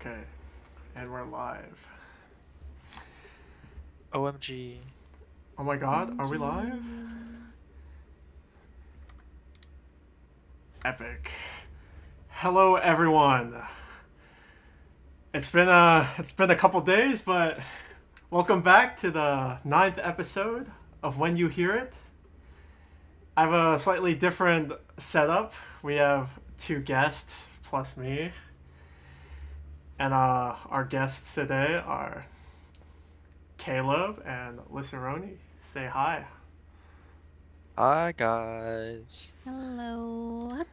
Okay, and we're live. OMG. Oh my god, are we live? OMG. Epic. Hello everyone. It's been a couple days, but welcome back to the 9th episode of When You Hear It. I have a slightly different setup. We have two guests plus me. And our guests today are Caleb and Lisseroni. Say hi. Hi, guys. Hello.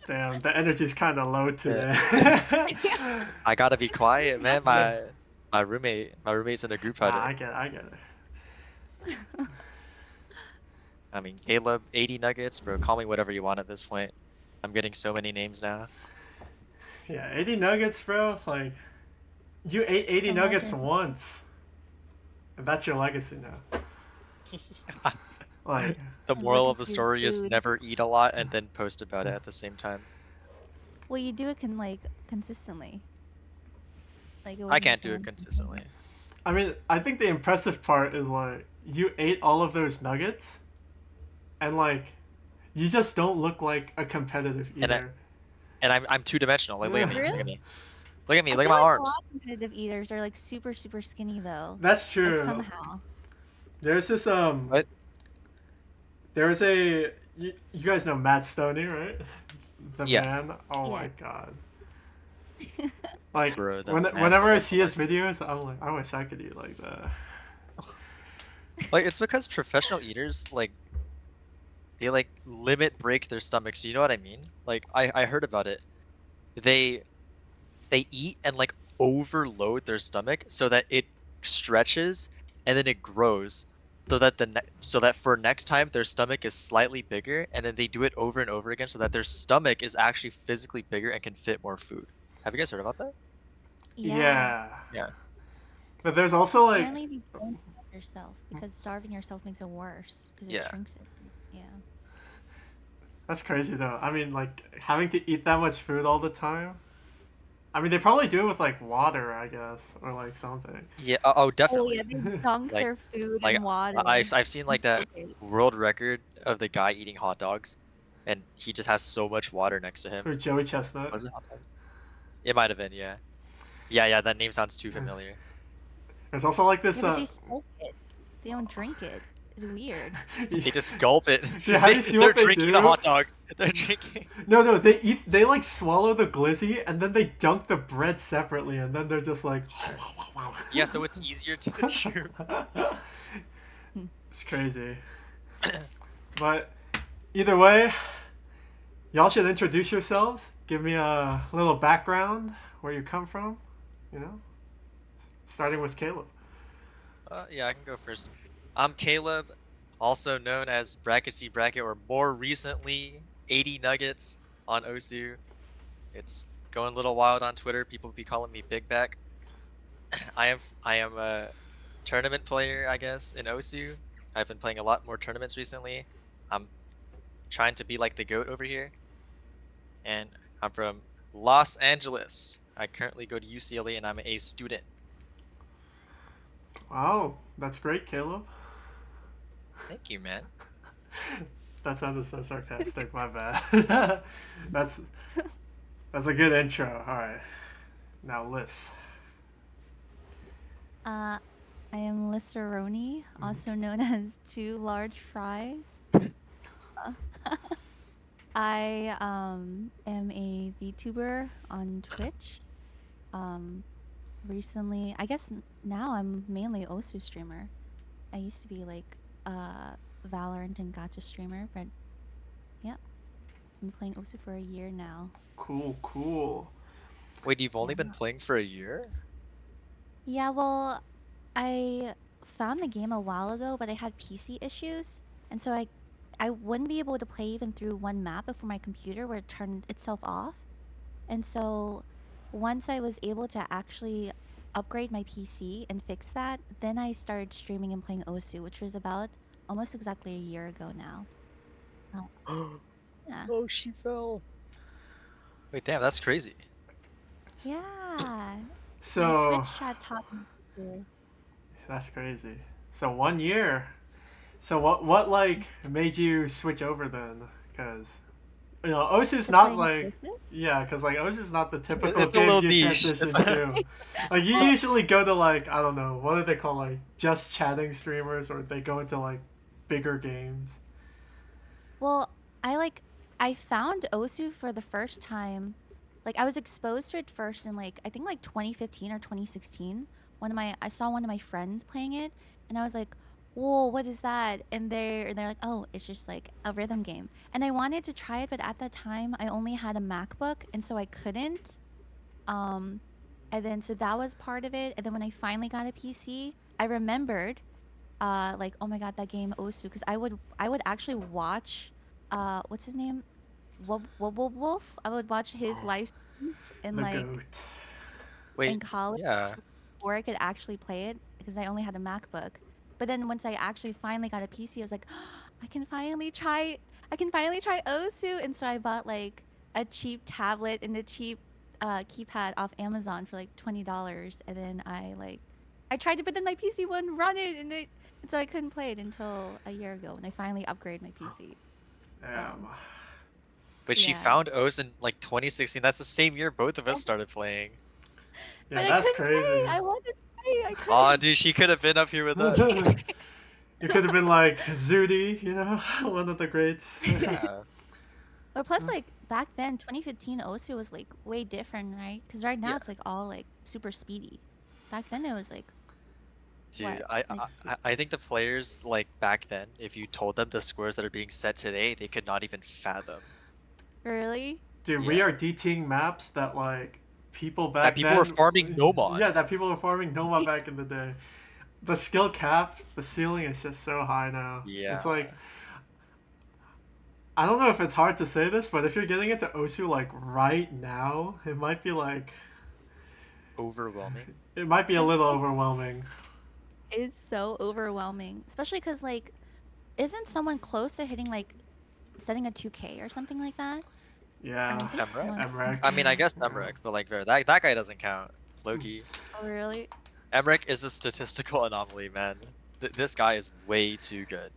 Damn, the energy's kind of low today. I gotta be quiet, man. My roommate's in a group Nah, I project. get it, I get it. I mean, Caleb, 80 nuggets, bro. Call me whatever you want at this point. I'm getting so many names now. Yeah, 80 nuggets, bro. Like, you ate 80 A nuggets legend. once. And that's your legacy now. Like, The A moral of the legacy is story is food. never eat a lot and then post about it at the same time. Well, you do it consistently. Like it I wasn't can't just a do it one. consistently. I mean, I think the impressive part is, like, you ate all of those nuggets, and, like, you just don't look like a competitive And I, eater. and I'm two-dimensional. Like, look at me. Really? Look at me. Look at me. I Look at feel my like a lot arms. of competitive eaters are like super skinny though. That's Like true. somehow. There's this, What? there's a, you guys know Matt Stoney, right? The Yeah, man. Oh Yeah. my god. Like, bro. The man whenever with I the see his videos, I'm like, I wish I could eat like that. Like, it's because professional eaters, like, they, like, limit break their stomachs. You know what I mean? Like, I heard about it. They they eat and, like, overload their stomach so that it stretches and then it grows so that so that for next time their stomach is slightly bigger, and then they do it over and over again so that their stomach is actually physically bigger and can fit more food. Have you guys heard about that? Yeah. Yeah. Yeah. But there's also like, Apparently you don't starve yourself because starving yourself makes it worse because it Yeah. shrinks it. Yeah. that's crazy though. I mean, like, having to eat that much food all the time. I mean, they probably do it with like water, I guess, or like something. Yeah. Oh, Oh yeah, definitely. they dunk Like their food like in water. I've seen like that Insane. world record of the guy eating hot dogs, and he just has so much water next to him. Or Joey Chestnut. Was it hot dogs? It might have been, yeah. Yeah, that name sounds too familiar. There's also like Yeah, this. but they soak it. They don't drink it. It's weird. They just gulp it. Dude, have you seen They're what they drinking the do? hot dogs. They're drinking. No, they eat. They like swallow the glizzy and then they dunk the bread separately, and then they're just like. Yeah, so it's easier to chew. It's crazy. But either way, y'all should introduce yourselves. Give me a little background, where you come from, you know? Starting with Caleb. Yeah, I can go first. I'm Caleb, also known as Bracket C Bracket, or more recently, 80 Nuggets on Osu. It's going a little wild on Twitter. People be calling me Big Back. I am a tournament player, I guess, in Osu. I've been playing a lot more tournaments recently. I'm trying to be like the GOAT over here. And I'm from Los Angeles. I currently go to UCLA and I'm a student. Wow, that's great, Caleb. Thank you, man. That sounded so sarcastic. My bad. that's that's a good intro. All right, now Liz. I am Lisseroni, also known as Two Large Fries. I am a VTuber on Twitch. Um, recently, I guess now I'm mainly Osu streamer. I used to be like a Valorant and Gacha streamer, but yeah, I've been playing Osu for a year now. Cool, cool. Wait, you've only been Yeah. playing for a year? Yeah, well, I found the game a while ago, but I had PC issues, and so I wouldn't be able to play even through one map before my computer would turn itself off. And so once I was able to actually upgrade my PC and fix that, then I started streaming and playing Osu, which was about almost exactly a year ago now. Oh, yeah. Oh, she fell. Wait, damn, that's crazy. Yeah. My So Twitch chat taught me to. that's crazy. So 1 year. So what like made you switch over then? Because Osu's To not playing like Osu? yeah, because like Osu's not the typical It's a game little you niche. transition to. Like you Well, usually go to like I don't know what do they call like just chatting streamers or they go into like bigger games. well, I found Osu for the first time. Like I was exposed to it first in like I think like 2015 or 2016. I saw one of my friends playing it and I was like, "Whoa, what is that?" And they're like, "Oh, it's just like a rhythm game." And I wanted to try it, but at that time I only had a MacBook and so I couldn't. Um and then so that was part of it. And then when I finally got a PC, I remembered like oh my god that game Osu because I would actually watch what's his name Wolf. I would watch his Oh, live streams in the like goat. in Wait, college yeah. before I could actually play it because I only had a MacBook. But then once I actually finally got a PC, I was like, I can finally try Osu, and so I bought like a cheap tablet and a cheap keypad off Amazon for like $20, and then I tried to, but then my PC wouldn't run it, and so I couldn't play it until a year ago when I finally upgraded my PC. Damn. Um, But she yeah, found O's in like 2016. That's the same year both of us started playing. but Yeah, I that's couldn't play. crazy. I wanted to play. I Aw, couldn't. dude, she could have been up here with us. You could have been like Zudi, one of the greats. Yeah. Or plus, like back then, 2015 Osu was like way different, right? Because right now Yeah. it's like all like super speedy. Back then it was like Dude, what? Like I think the players like back then, if you told them the scores that are being set today, they could not even fathom. really? Dude, we Yeah. are DTing maps that like people That back people were then. farming Nomon. Yeah, that people were farming Noma back in the day. The skill cap, the ceiling is just so high now. It's Yeah. like I don't know if it's hard to say this, but if you're getting into Osu like right now, it might be like Overwhelming. it might be a I little think overwhelming. it's so overwhelming, especially because like, isn't someone close to hitting like setting a 2K or something like that? Or I Yeah, think Emmerich? someone. Emmerich. I mean, I guess Yeah. Emmerich, but like that guy doesn't count. Loki. Oh really? Emmerich is a statistical anomaly, man. This guy is way too good.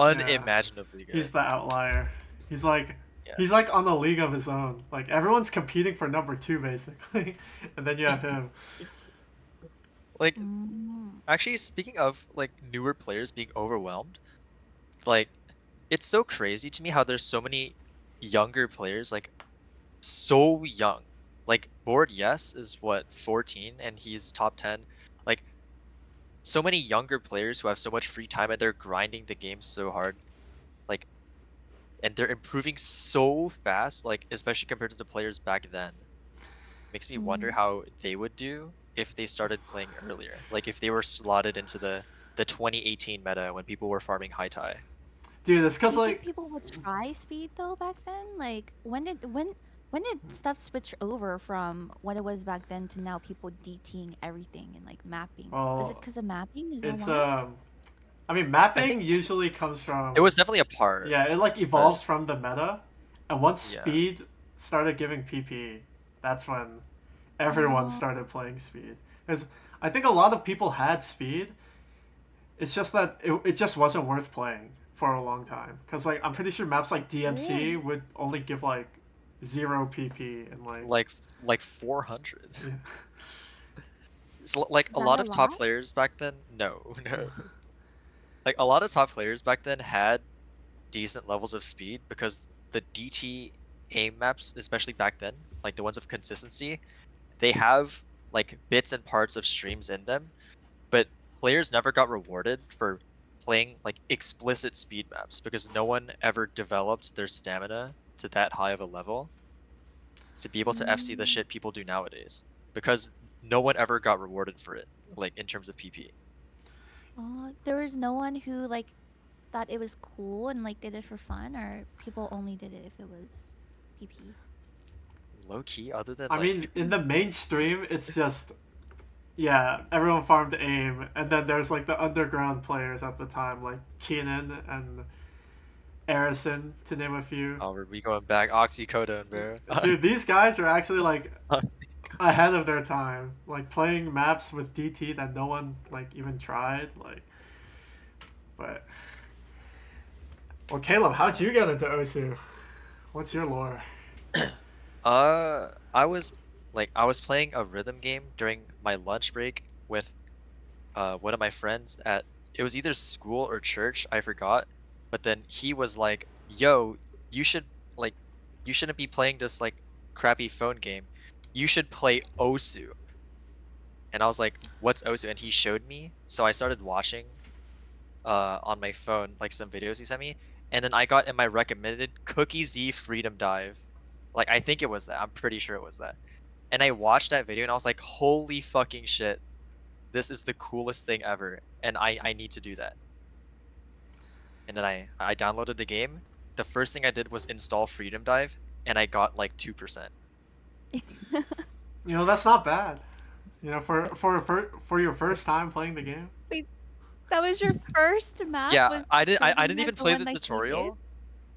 Yeah. Unimaginably He's good. the outlier. He's like Yeah. he's like on a league of his own. Like everyone's competing for number two basically, and then you have him. Like, Mm. actually, speaking of like newer players being overwhelmed, like it's so crazy to me how there's so many younger players, like so young. Like Board Yes is what 14 and he's top 10. Like so many younger players who have so much free time and they're grinding the game so hard. Like and they're improving so fast, like especially compared to the players back then. Makes me wonder Mm. how they would do if they started playing earlier. Like if they were slotted into the 2018 meta when people were farming high tie. Dude, it's Do cause you think like people would try speed though back then? Like when did stuff switch over from what it was back then to now people DTing everything and like mapping? Is it well, because of mapping? Is that it's why? I mean I think mapping usually comes it from was definitely a part, yeah, it like but evolves from the meta, and once yeah. speed started giving PP, that's when everyone Oh, started playing speed. Because I think a lot of people had speed. It's just that it just wasn't worth playing for a long time. Because like I'm pretty sure maps like DMC really? would only give like zero PP and like Like 400. yeah. Like Is a that lot a of top lot? players back then, no, no. Like a lot of top players back then had decent levels of speed because the DT aim maps, especially back then, like the ones of consistency, they have like bits and parts of streams in them, but players never got rewarded for playing like explicit speed maps because no one ever developed their stamina to that high of a level to be able to FC the Mm. shit people do nowadays because no one ever got rewarded for it, like in terms of PP. Oh, there was no one who like thought it was cool and like did it for fun, or people only did it if it was PP. Low key, other than I like mean in the mainstream it's just yeah, everyone farmed aim, and then there's like the underground players at the time, like Keenan and Arison, to name a few. oh, are we going back oxycodone, bro? Dude, these guys are actually like ahead of their time. Like playing maps with DT that no one like even tried. Like, but well, Caleb, how'd you get into Osu? What's your lore? I was I was playing a rhythm game during my lunch break with one of my friends at it was either school or church, I forgot. But then he was like, "Yo, you should like you shouldn't be playing this like crappy phone game. You should play Osu." And I was like, "What's Osu?" And he showed me. So I started watching on my phone like some videos he sent me, and then I got in my recommended Cookie Z Freedom Dive. Like I think it was that. I'm pretty sure it was that. And I watched that video and I was like, "Holy fucking shit. This is the coolest thing ever." And I need to do that. And then I downloaded the game. The first thing I did was install Freedom Dive, and I got like 2%. You know, that's not bad. You know, for your first time playing the game. Wait, that was your first map? Yeah, Was I Freedom didn't even Dive the play one the that he did? tutorial.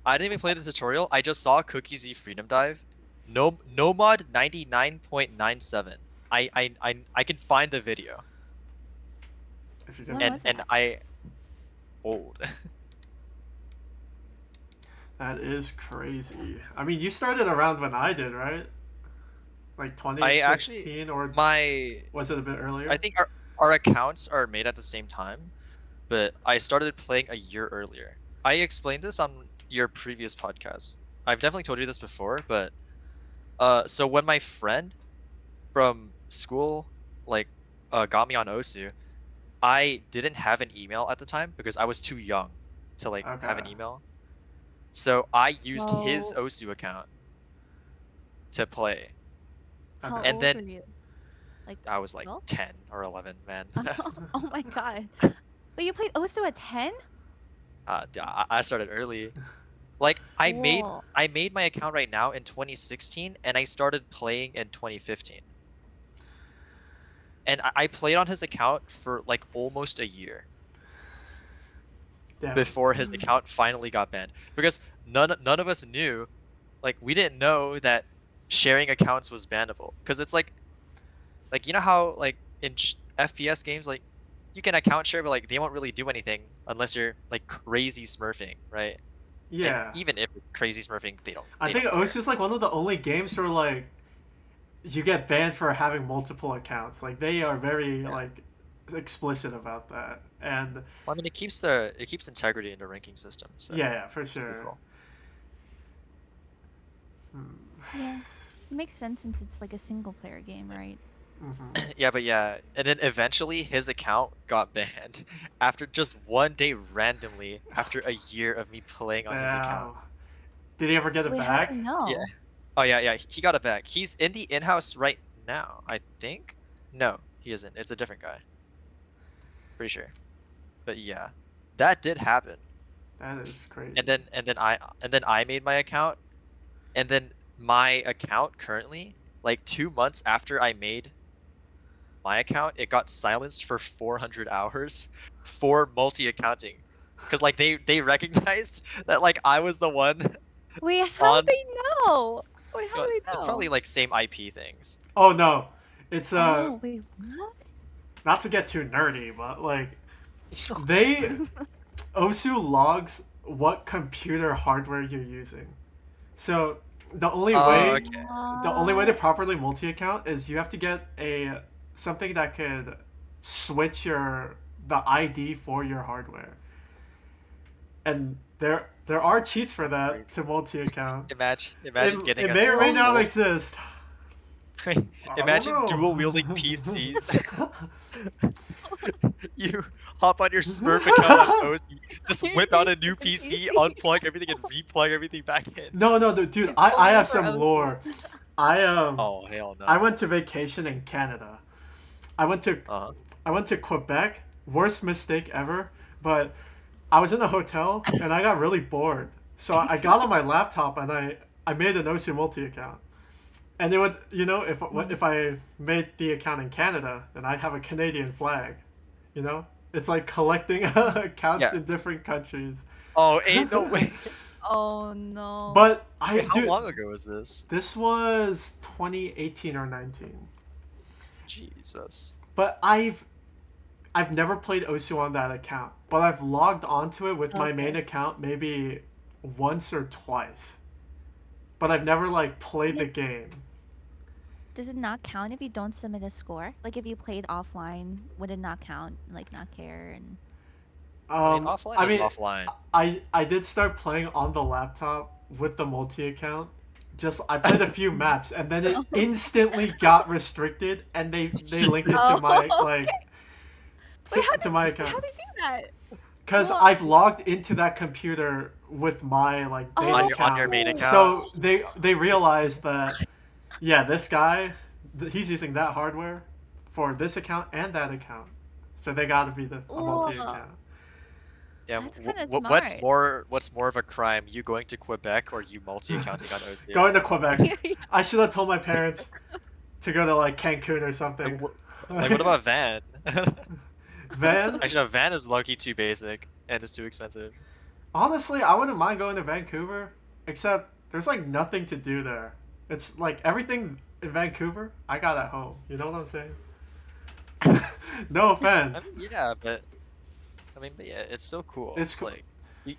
I didn't even play the tutorial. I just saw Cookie Z Freedom Dive. No mod 99.97. I can find the video. If you When can, was And that? I old. that is crazy. I mean, you started around when I did, right? Like I actually 2016, or my was it a bit I earlier? think our accounts are made at the same time, but I started playing a year earlier. I explained this on your previous podcast. I've definitely told you this before, but so when my friend from school like got me on Osu, I didn't have an email at the time because I was too young to like have Okay. an email. So I used his Well, Osu account to play. how Okay. And old were then you? Like I was like 12? 10 or 11, man. Oh my god. But you played Osu at 10? I started early. Like Cool. I made my account right now in 2016 and I started playing in 2015. And I played on his account for like almost a year Damn. before his Mm. account finally got banned because none of us knew, like we didn't know that sharing accounts was bannable because it's like you know how like in FPS games like you can account share but like they won't really do anything unless you're like crazy smurfing, right? And Yeah. even if it's crazy smurfing, I they think don't care. Osu is like one of the only games where like you get banned for having multiple accounts. Like they are very Yeah. like explicit about that. And Well, I mean, it keeps integrity in the ranking system, so yeah, yeah, for it's pretty sure. cool. Hmm. Yeah. It makes sense since it's like a single player game, right? Hmm. Yeah, but yeah, and then eventually his account got banned after just one day randomly after a year of me playing on his account. Damn. Did he ever get it Wait, how did back? he Yeah. know? Oh yeah, he got it back. He's in the in-house right now, I think. No, he isn't. It's a different guy. Pretty sure. But yeah, that did happen. That is crazy. And then I made my account, and then my account currently, like 2 months after I made my account, it got silenced for 400 hours for multi-accounting. Because like they recognized that like I was the one Wait, how would on they know? Wait, how do they it's know? probably like same IP things. Oh no, it's Oh, wait, what? not to get too nerdy, but like they Osu logs what computer hardware you're using. So the only Oh, way okay. the only way to What? properly multi-account is you have to get a something that could switch your the ID for your hardware. And there are cheats for that Crazy. to multi-account. Imagine getting It a may or may not full exist. I don't imagine know. dual wielding PCs. You hop on your Smurf account on OC, just You're whip out a new using PC, PC. unplug everything, and replug everything back in. No, no, dude. You're I only have for some Osu. lore. I Oh hell I no. went to vacation in Canada. I went to Uh-huh. I went to Quebec. Worst mistake ever. But I was in a hotel and I got really bored. So I got on my laptop and I made an OC multi account. And it would, you know, Mm. if I made the account in Canada, then I have a Canadian flag. You know, it's like collecting accounts Yeah. in different countries. Oh, ain't no way. Oh no. But I Wait, how do. long ago was this? This was 2018 or 19. Jesus. But I've never played Osu on that account, but I've logged onto it with my main Okay. account maybe once or twice. But I've never like played the game. Does it not count if you don't submit a score? Like if you played offline, would it not count? Like not care and I mean, offline I is mean, offline. I did start playing on the laptop with the multi account. Just I played a few maps and then it instantly got restricted and they linked it to Oh, my okay. Wait, to my how account. they do that? Because Well, I've logged into that computer with my like main oh, On your account, main account. so they realized that yeah, this guy he's using that hardware for this account and that account, so they got to be a multi whoa, account. Yeah, that's kind of what's smart. more of a crime? You going to Quebec or you multi-accounting on OC? Going to Quebec, Yeah, yeah. I should have told my parents to go to like Cancun or Like, something. what about van? Van? Actually, no, van is low-key too basic and it's too expensive. Honestly, I wouldn't mind going to Vancouver, except there's like nothing to do there. It's like everything in Vancouver I got at home. You know what I'm saying? No I offense. mean, yeah, but yeah, it's so cool. It's Like,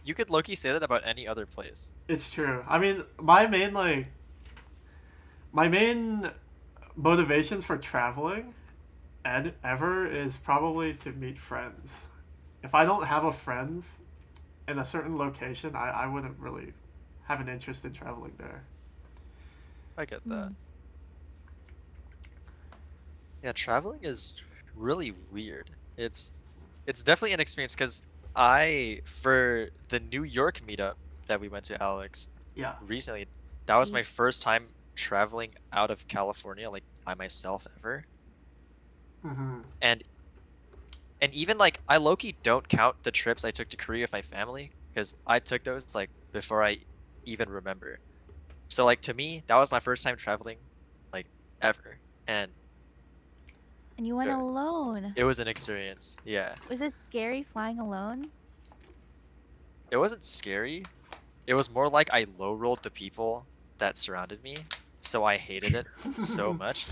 you could low-key say that about any other place. it's true. I mean, my main motivations for traveling and ever is probably to meet friends. If I don't have a friends in a certain location, I wouldn't really have an interest in traveling there. I get that. Mm. Yeah, traveling is really weird. It's definitely an experience because for the New York meetup that we went to, Alex, Yeah. recently, that was my Ye- first time traveling out of California, like by myself ever. Mm-hmm. And even like I low-key don't count the trips I took to Korea with my family because I took those like before I even remember. So like to me, that was my first time traveling like ever. And And you went uh, alone. it was an experience. Yeah. Was it scary flying alone? It wasn't scary. It was more like I low rolled the people that surrounded me, so I hated it so much.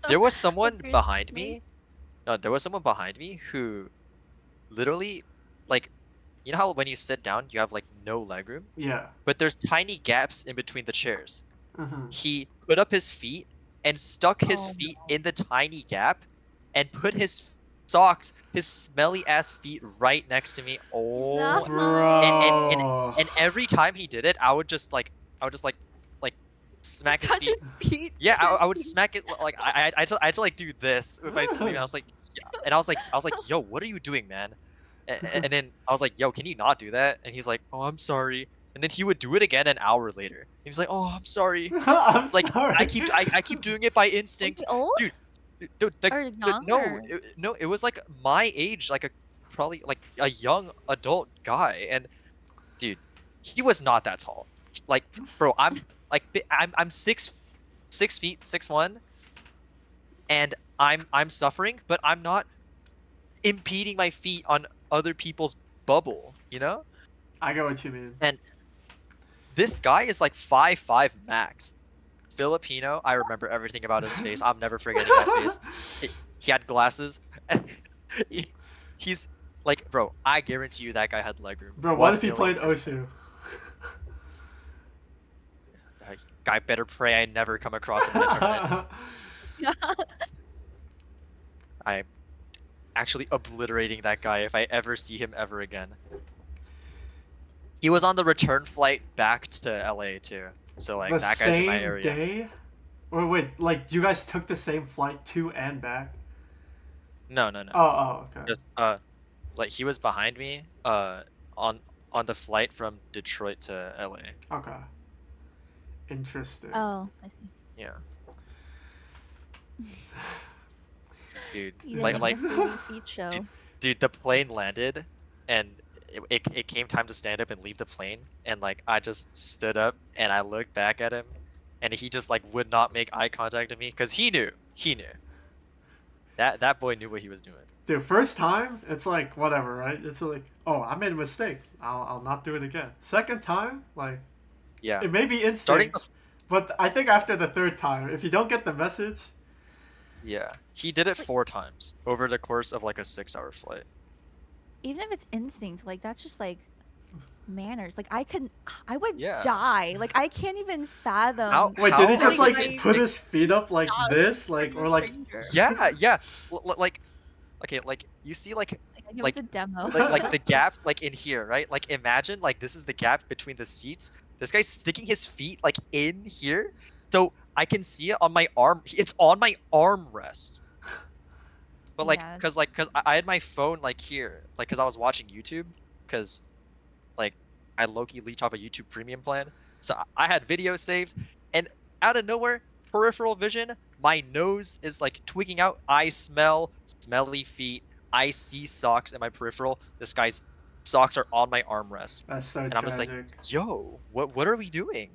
There was Like someone your behind teammates? me. No, there was someone behind me who literally, like, you know how when you sit down, you have like no legroom, Yeah. but there's tiny gaps in between the chairs. Mm-hmm. He put up his feet and stuck his Oh feet no. in the tiny gap and put his socks, his smelly ass feet right next to me. Oh, and and and Bro. and every time he did it, I would just like smack his Touch feet. his feet. Yeah, I would His smack it like I had to like do this with my sleeve. And I was like, yeah. And I was like, yo, what are you doing, man? And then I was like, yo, can you not do that? And he's like, oh, I'm sorry. And then he would do it again an hour later. And he's like, oh, I'm sorry. I'm Like I sorry. keep I keep doing it by Was instinct, he old dude. Dude, or young no, or? no, it was like my age, like a probably like a young adult guy, and dude, he was not that tall. Like, bro, I'm like I'm 6 feet 6'1", and I'm suffering, but I'm not impeding my feet on other people's bubble, you know? I get what you mean. And this guy is like 5'5" max. Filipino. I remember everything about his face. I'm never forgetting that face. He had glasses. And he's like, bro, I guarantee you that guy had legroom. Bro, what if he 1,000,000%. played Osu? Guy better pray I never come across him in a tournament. I'm actually obliterating that guy if I ever see him ever again. He was on the return flight back to LA too. So like The that guy's in my same area. day? Or wait, like you guys took the same flight to and back? No. Oh, okay. Just like he was behind me on the flight from Detroit to LA. Okay. Interesting. Oh, I see. Yeah. Dude, You didn't like make like the free feet show. dude, the plane landed and it came time to stand up and leave the plane, and like I just stood up and I looked back at him and he just like would not make eye contact with me because he knew. That boy knew what he was doing. Dude, first time, it's like, whatever, right? It's like, oh, I made a mistake. I'll not do it again. Second time, like, Yeah. it may be Starting instinct, but I think after the third time, if you don't get the message... Yeah. He did it 4 times over the course of like a 6-hour flight. Even if it's instinct, like that's just like manners. Like I would Yeah. die. Like I can't even fathom. How- Wait, did he how just, are like, they- put his feet up like Not this? Like, or like... stranger. Yeah. Like, okay, like you see like It like- was a demo. like the gap like in here, right? Like imagine like this is the gap between the seats. This guy's sticking his feet like in here, so I can see it on my arm. It's on my armrest. But like, Yeah. cause I had my phone like here, like cause I was watching YouTube, cause like I low-key leech off a YouTube Premium plan, so I had videos saved, and out of nowhere, peripheral vision, my nose is like tweaking out. I smell smelly feet. I see socks in my peripheral. This guy's socks are on my armrest, That's so and tragic. I'm just like, yo, what are we doing?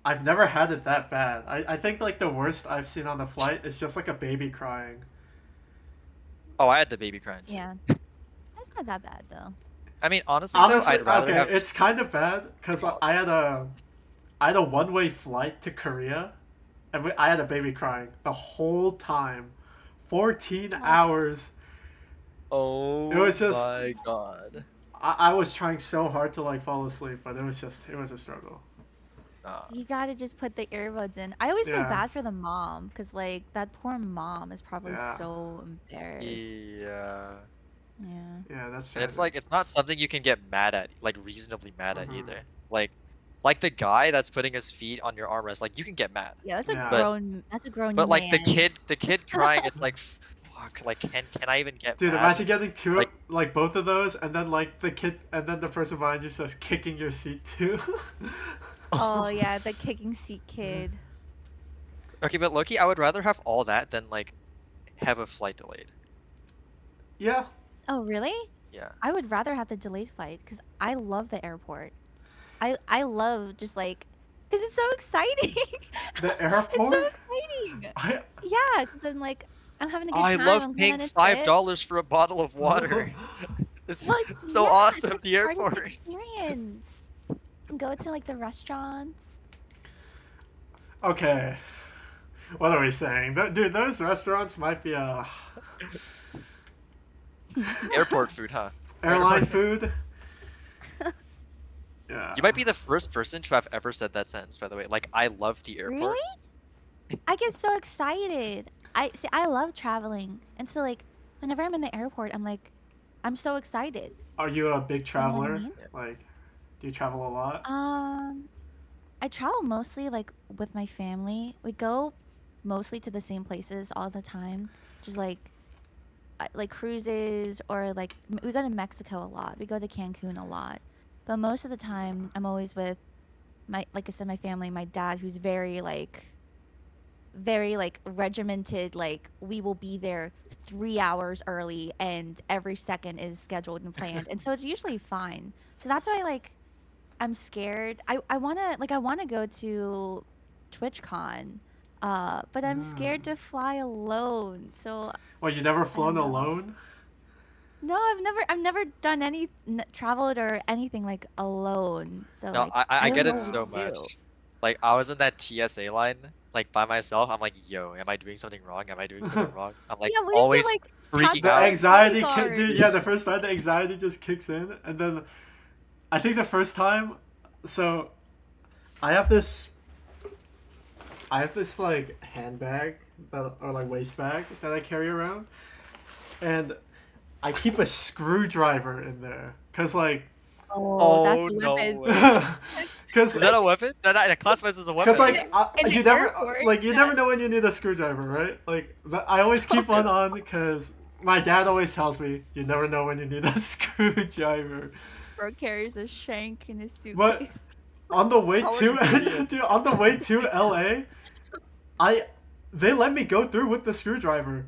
I've never had it that bad. I think, like, the worst I've seen on the flight is just, like, a baby crying. Oh, I had the baby crying too. Yeah. That's not that bad though. I mean, honestly, Honestly, though, I'd rather okay, have. it's kind of bad, because I had a one-way flight to Korea, and I had a baby crying the whole time. 14 hours. Oh It was just- my god. I was trying so hard to, like, fall asleep, but it was a struggle. You gotta just put the earbuds in. I always feel Yeah. bad for the mom because like that poor mom is probably Yeah. so embarrassed. Yeah. Yeah. Yeah, that's And it's tragic. like it's not something you can get mad at, like reasonably mad at Mhm. either. Like the guy that's putting his feet on your armrest, like you can get mad. Yeah, that's a Yeah. grown. That's a grown. But like the man. kid crying, it's like fuck. Like can I even get Dude, mad? imagine getting two, Like- like both of those, and then like the kid, and then the person behind you starts kicking your seat too. Oh yeah, the kicking seat kid. Okay, but Loki, I would rather have all that than like have a flight delayed. Yeah, Oh really? Yeah. I would rather have the delayed flight because I love the airport. I love just like because it's so exciting. the It's airport. so exciting. Yeah, because I'm like I'm having a good I time. love I'm going paying on a $5 for a bottle of Oh. water. It's Well, so yeah, awesome. it's The part of the airport. experience. Go to like the restaurants. Okay, what are we saying? Dude, those restaurants might be Airport food, huh? airline food. Yeah. You might be the first person to have ever said that sentence, by the way. Like, I love the airport. Really? I get so excited. I see. I love traveling, and so like whenever I'm in the airport, I'm like, I'm so excited. Are you a big know what I traveler? mean? Like, do you travel a lot? I travel mostly like with my family. We go mostly to the same places all the time, just like cruises or like we go to Mexico a lot. We go to Cancun a lot, but most of the time I'm always with my, like I said, my family. My dad, who's very like regimented. Like we will be there 3 hours early, and every second is scheduled and planned, and so it's usually fine. So that's why like I'm scared. I wanna go to TwitchCon, but I'm scared to fly alone. So Well, you never flown know. alone? no, I've never done traveled or anything like alone. So No, like I don't get know it what so to do. much. Like, I was in that TSA line, like, by myself. I'm like, yo, am I doing something wrong? Am I doing something wrong? I'm like, Yeah, what if you, always like, freaking The out. anxiety, bodyguard. dude. Yeah, the first time the anxiety just kicks in, and then I think the first time, so I have this like handbag or like waist bag that I carry around, and I keep a screwdriver in there, cause like, Oh, Oh, that's no weapon. way. cause Is that a weapon? That classifies as a weapon. Cause like In the you never airport, like you yeah. never know when you need a screwdriver, right? Like I always keep one on because my dad always tells me you never know when you need a screwdriver. Bro carries a shank in his suitcase. But on the way How are to you doing? dude, on the way to LA, they let me go through with the screwdriver,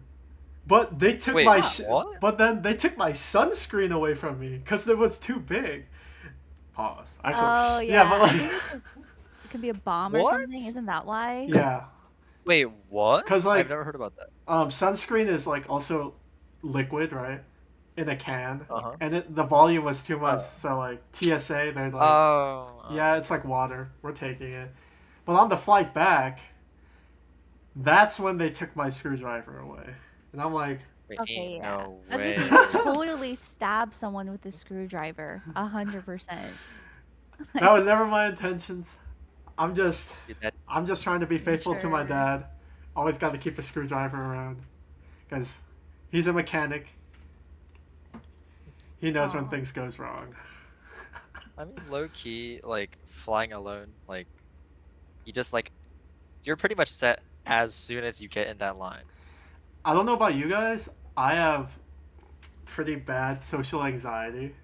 but they took Wait, my what? but then they took my sunscreen away from me because it was too big. Pause. Actually, Oh yeah, yeah. but I like think it could be a bomb or What? something. Isn't that why? yeah. Wait, what? Cause I've like never heard about that. sunscreen is like also liquid, right? In a can, Uh-huh. and the volume was too much, Oh. so like TSA, they're like, yeah, Oh. it's like water. We're taking it. But on the flight back, that's when they took my screwdriver away, and I'm like, Wait, Okay, ain't yeah. no I was gonna say you would way. totally stab someone with a screwdriver, 100%. that was Like, never my intentions. I'm just, Dude, that I'm just trying to be I'm faithful to my sure. dad. Always got to keep a screwdriver around, because he's a mechanic. He knows when Oh, things goes wrong. I mean, low key, like flying alone, like you just like you're pretty much set as soon as you get in that line. I don't know about you guys. I have pretty bad social anxiety.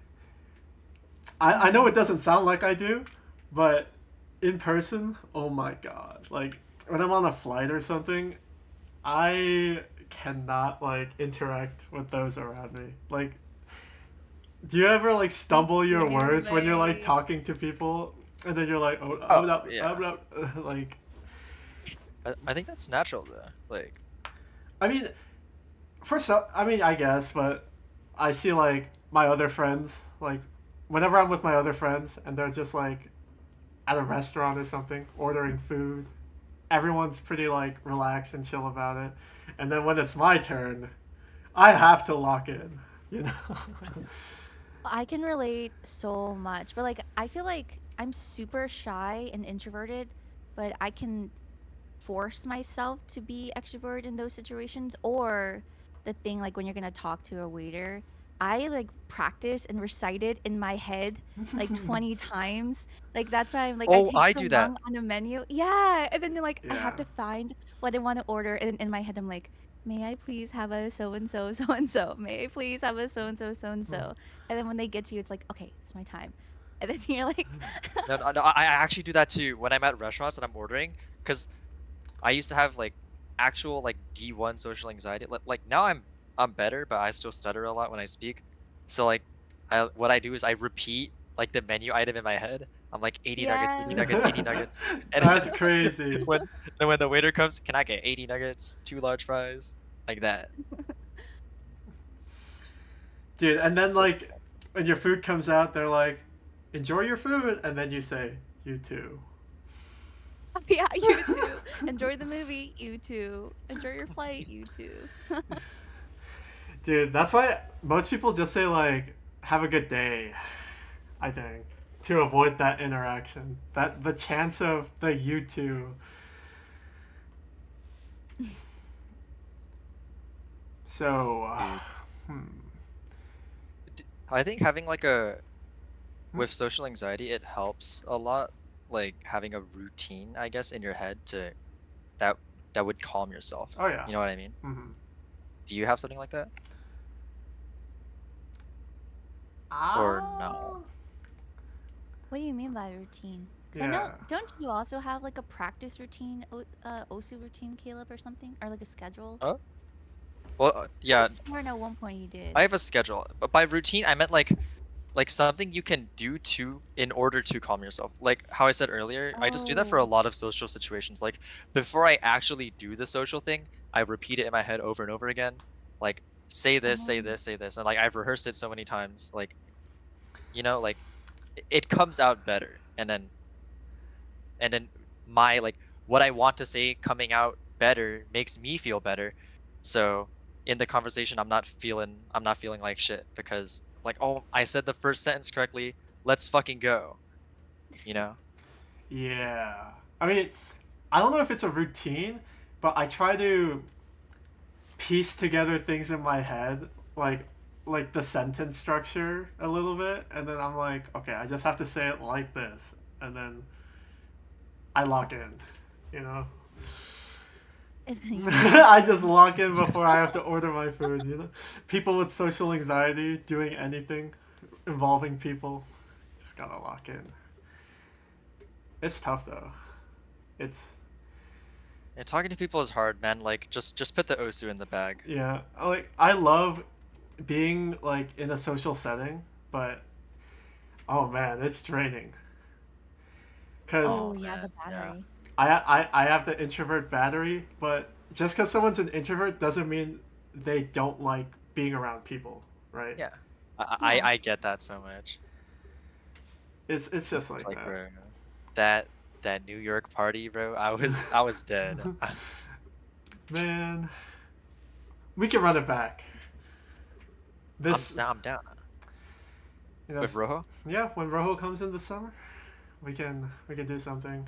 I know mm, it doesn't sound like I do, but in person, oh my god. Like when I'm on a flight or something, I cannot like interact with those around me. Like do you ever like I stumble see your what you're words when you're like saying. talking to people and then you're like, oh Oh no, yeah, no, like I think that's natural though. Like, I mean, for some, I mean, I guess, but I see like my other friends, like whenever I'm with my other friends and they're just like at a restaurant or something ordering food, everyone's pretty like relaxed and chill about it. And then when it's my turn, I have to lock in, you know? I can relate so much, but like I feel like I'm super shy and introverted, but I can force myself to be extrovert in those situations. Or the thing like when you're gonna talk to a waiter, I like practice and recite it in my head like 20 times. Like that's why I'm like I oh, take I so do that. long on the menu. Yeah, and then like I have Yeah. to find what I want to order, and in my head I'm like, may I please have a so and so so and so? May I please have a so and so so and so? And then when they get to you, it's like, okay, it's my time. And then you're like, No, no, no, I actually do that too when I'm at restaurants and I'm ordering, because I used to have like actual like D1 social anxiety. Like now I'm better, but I still stutter a lot when I speak. So like what I do is I repeat like the menu item in my head. I'm like 80 nuggets, 80 yes. nuggets, 80 nuggets. And That's crazy. when and when the waiter comes, can I get 80 nuggets, 2 large fries? Like that. Dude, and then So like when your food comes out, they're like, enjoy your food. And then you say, you too. Yeah, you too. Enjoy the movie, you too. Enjoy your flight, you too. Dude, that's why most people just say like have a good day, I think, to avoid that interaction. That the chance of the you two. So, dude, hmm. I think having like a Hmm? with social anxiety, it helps a lot, like having a routine, I guess, in your head to that that would calm yourself. Oh yeah. You know what I mean? Mm-hmm. Do you have something like that? Or Ah. no? What do you mean by routine? Because I know, Yeah. don't you also have like a practice routine, OSU routine, Caleb, or something? Or like a schedule? Oh, well, I yeah, was sworn at one point you I did. have a schedule, but by routine, I meant like something you can do to in order to calm yourself. Like how I said earlier, I just do that for a Oh. lot of social situations. Like before I actually do the social thing, I repeat it in my head over and over again. Like say this, say Um, this, say this, and like I've rehearsed it so many times. Like like it comes out better, and then my like what I want to say coming out better makes me feel better. So in the conversation, I'm not feeling like shit because like, oh, I said the first sentence correctly. Let's fucking go. You know? Yeah. I mean, I don't know if it's a routine, but I try to piece together things in my head, like the sentence structure a little bit, and then I'm like, okay, I just have to say it like this, and then I lock in, you know. and then you lock I just in. lock in before I have to order my food, you know. People with social anxiety doing anything involving people, just gotta lock in. It's tough though. It's And talking to people is hard, man. Like just put the Osu in the bag. yeah, like I love being like in a social setting, but oh man, it's draining. Cause Oh, Oh yeah, the man, yeah. battery. I have the introvert battery, but just because someone's an introvert doesn't mean they don't like being around people, right? Yeah. Yeah. I get that so much. It's just It's like like, that. bro, that New York party, bro. I was dead. Man, we can run it back. This, I'm down you know, with Rojo. yeah, when Rojo comes in the summer, we can do something.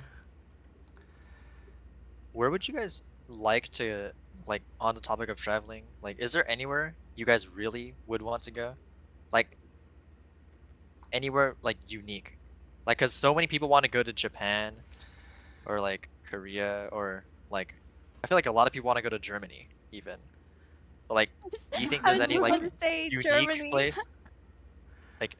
Where would you guys like to, like, on the topic of traveling? Like, is there anywhere you guys really would want to go? Like, anywhere like unique? Like, cause so many people want to go to Japan or like Korea or like I feel like a lot of people want to go to Germany even. But like, do you think I there's was any just like about to say unique Germany. place? Like,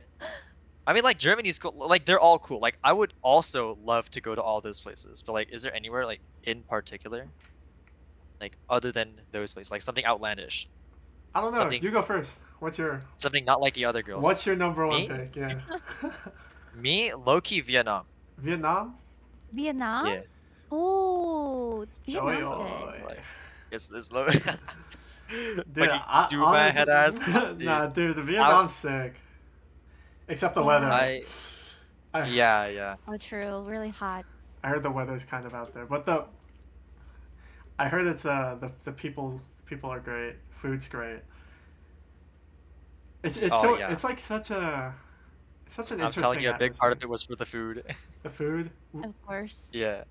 I mean, like Germany's cool. Like they're all cool. Like I would also love to go to all those places. But like, is there anywhere like in particular, like other than those places, like something outlandish, I don't know. something You go first. something not like the other girls? What's your number one Me, pick? Yeah, low key Vietnam. Vietnam. Vietnam? Yeah, Oh, Oi Vietnam's good. oi. like it's low. Dude, Fucking I do my honestly, head ass off, dude. nah, dude, the I Vietnam's sick. Except the weather. Yeah. I I yeah. Oh, true. Really hot. I heard the weather's kind of out there, but I heard it's the people are great. Food's great. It's Oh so yeah. it's like such an I'm telling interesting you, a big part atmosphere. of it was for the food. The food. Of course. Yeah.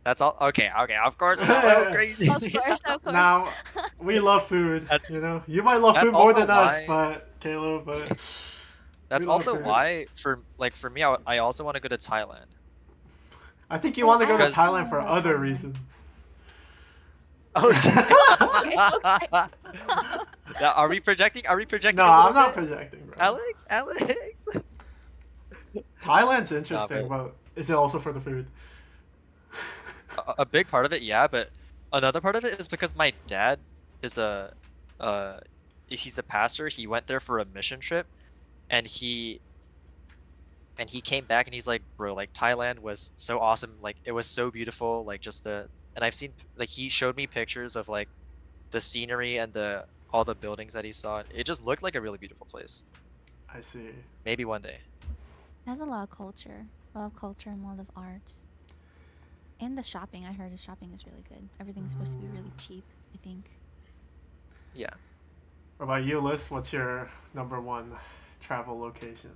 That's all. Okay. Of course, it's a little crazy. Of course, of course. Now we love food. That- You know, you might love That's food more also than us, why. but Caleb, but we That's love also food. why, for me, I also want to go to Thailand. I think you Oh, want to I go to Because- also Thailand for wanna go to other Thailand. reasons. Okay. Okay. Yeah, are we projecting? Are we projecting? No, a little I'm not bit? projecting, bro. Alex. Thailand's interesting, but- but is it also for the food? A big part of it, yeah, but another part of it is because my dad is he's a pastor. He went there for a mission trip, and he came back and he's like, bro, like Thailand was so awesome. Like it was so beautiful. Like just and I've seen like he showed me pictures of like the scenery and all the buildings that he saw. It just looked like a really beautiful place. I see. Maybe one day. It has a lot of culture. A lot of culture and a lot of art. And the shopping. I heard the shopping is really good. Everything's supposed to be really cheap, I think. Yeah. What about you, Liz? What's your number one travel location?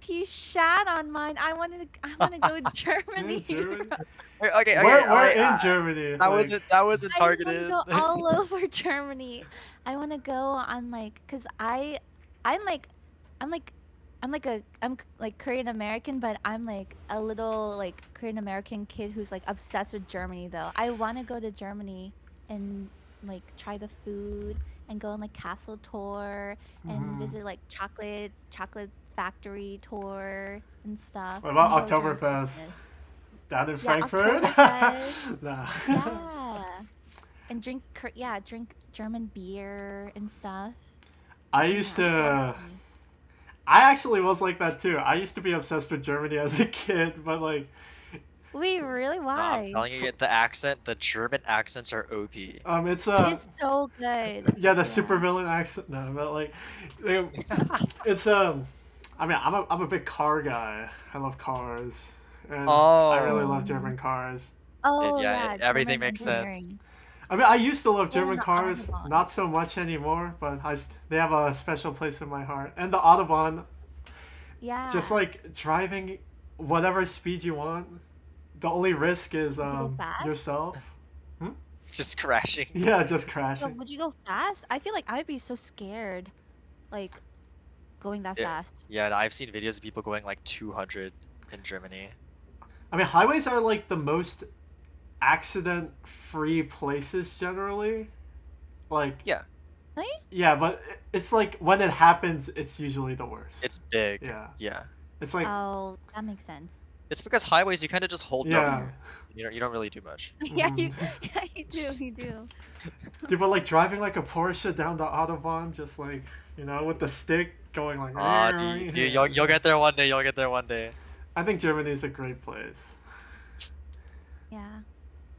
He shat on mine. I want to go to Germany. Germany? Okay. We're in Germany. That like- wasn't I just targeted. want to go all over Germany. I want to go on like, cause I'm like Korean American, but I'm like a little like Korean American kid who's like obsessed with Germany though. I want to go to Germany and like try the food and go on like castle tour and Mhm. visit like chocolate factory tour and stuff. What about and go during Oktoberfest? Christmas. Down in Yeah, Frankfurt? Oktoberfest. Nah. Yeah. And drink German beer and stuff. I Yeah, used I just love to. Germany. I actually was like that too. I used to be obsessed with Germany as a kid, but like, Wait, really? No, Why? I'm telling you, the German accents are OP. it's It's so good. yeah, the supervillain accent. No, but like, it's I mean, I'm a big car guy. I love cars, and I really love Oh. German cars. Oh yeah, yeah, everything German makes sense. engineering. I mean, I used to love Oh, German the cars, Autobahn. not so much anymore, but they have a special place in my heart. And the Autobahn, Yeah. just like driving whatever speed you want, the only risk is go fast? yourself. Just crashing. Yeah, just So crashing. would you go fast? I feel like I'd be so scared, like going that Yeah. fast. Yeah, and I've seen videos of people going like 200 in Germany. I mean, highways are like the most accident-free places generally. Like, Yeah, Really? yeah, but it's like when it happens, it's usually the worst. it's big. Yeah. Yeah. It's like, Oh, that makes sense. It's because highways you kind of just hold yeah. W. You don't really do much. Yeah, you you do. Dude, but like driving like a Porsche down the Autobahn, just like, with the stick going like. Dude, you'll get there one day. You'll get there one day. I think Germany is a great place. Yeah.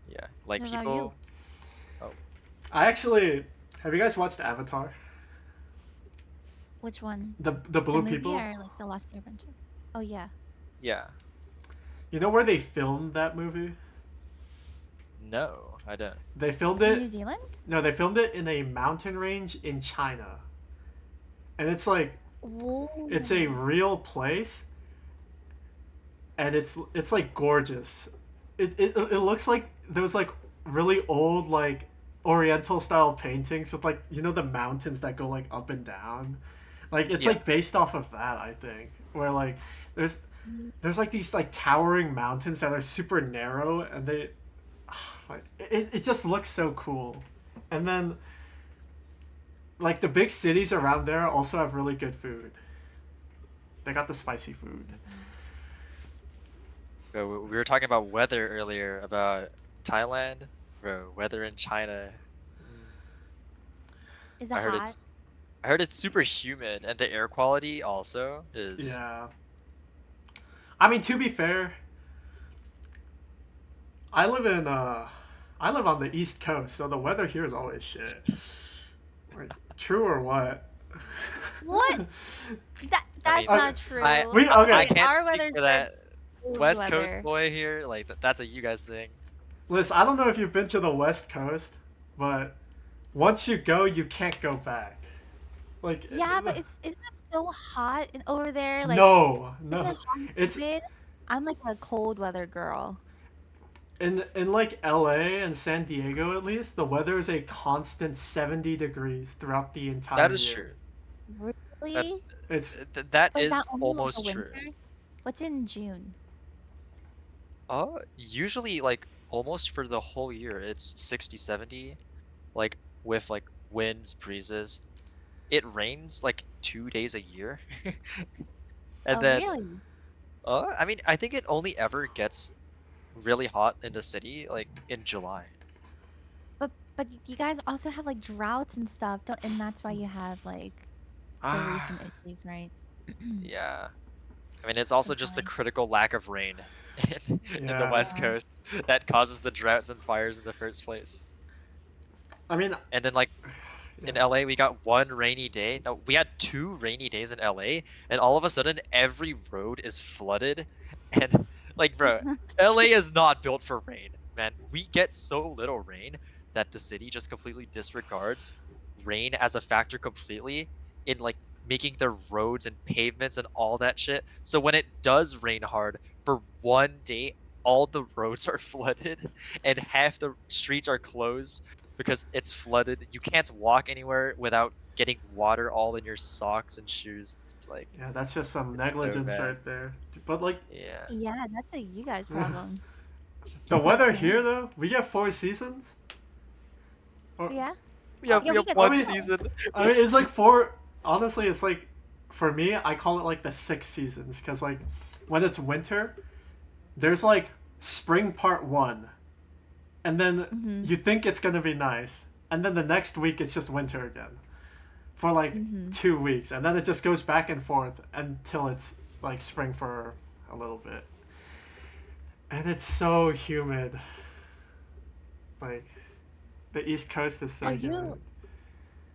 Yeah, like What about you? people. Oh, Have you guys watched Avatar? Which one? The The blue movie people? or like the Lost Airbender? Oh yeah. yeah. You know where they filmed that movie? No, I don't. They filmed In New it. Zealand? No, they filmed it in a mountain range in China, and it's a Whoa. real place, and it's like gorgeous. It looks like those like really old like Oriental style paintings with like the mountains that go like up and down. Like it's Yeah, like based off of that, I think. Where like there's there's like these like towering mountains that are super narrow, and it just looks so cool. And then like the big cities around there also have really good food. They got the spicy food. bro, we were talking about weather earlier about Thailand, bro. Weather in China. Mm, Is it I heard hot? it's I heard it's super humid, and the air quality also is. Yeah. I mean, to be fair, I live in I live on the East Coast, so the weather here is always shit. Like, true or what? What? I That's mean, Okay. not true. We I okay. Okay, can't our speak weather's for good. that Cold West Coast weather. boy here. Like that's a you guys thing. Listen, I don't know if you've been to the West Coast, but once you go, you can't go back. Like, Yeah, but isn't it so hot over there? Like, no, isn't no, it hot and it's humid? I'm like a cold weather girl. in like L.A. and San Diego at least. The weather is a constant 70 degrees throughout the entire That is year. true. That Really? It's that But is that is only like a almost true. winter? What's in June? Usually like almost for the whole year, it's 60, 70, like with like winds, breezes. It rains like 2 days a year. And Oh, then, really? I mean, I think it only ever gets really hot in the city like in July. But you guys also have like droughts and stuff, don't? And that's why you had like the recent Ah, issues, right? yeah. I mean, it's also That's just the why. critical lack of rain in the yeah. West Yeah. Coast that causes the droughts and fires in the first place. I mean, And then like yeah. in LA, we got one rainy day. No, we had 2 rainy days in LA, and all of a sudden every road is flooded. And like, bro, LA is not built for rain, man. We get so little rain that the city just completely disregards rain as a factor completely in like making their roads and pavements and all that shit. So when it does rain hard for one day, all the roads are flooded and half the streets are closed because it's flooded. You can't walk anywhere without getting water all in your socks and shoes. It's like Yeah, that's just some it's so negligence bad. right there. But like Yeah. Yeah, that's a you guys problem. the weather Yeah. here though, we get 4 seasons. Or, Yeah. We Oh, have yeah, we we have get I one mean, snow. season. it's like four. Honestly, it's like for me, I call it like the 6 seasons because like when it's winter, there's like spring part one, and then Mm-hmm. you think it's gonna be nice, and then the next week it's just winter again for like Mm-hmm. 2 weeks, and then it just goes back and forth until it's like spring for a little bit, and it's so humid. Like the East Coast is so Are humid. you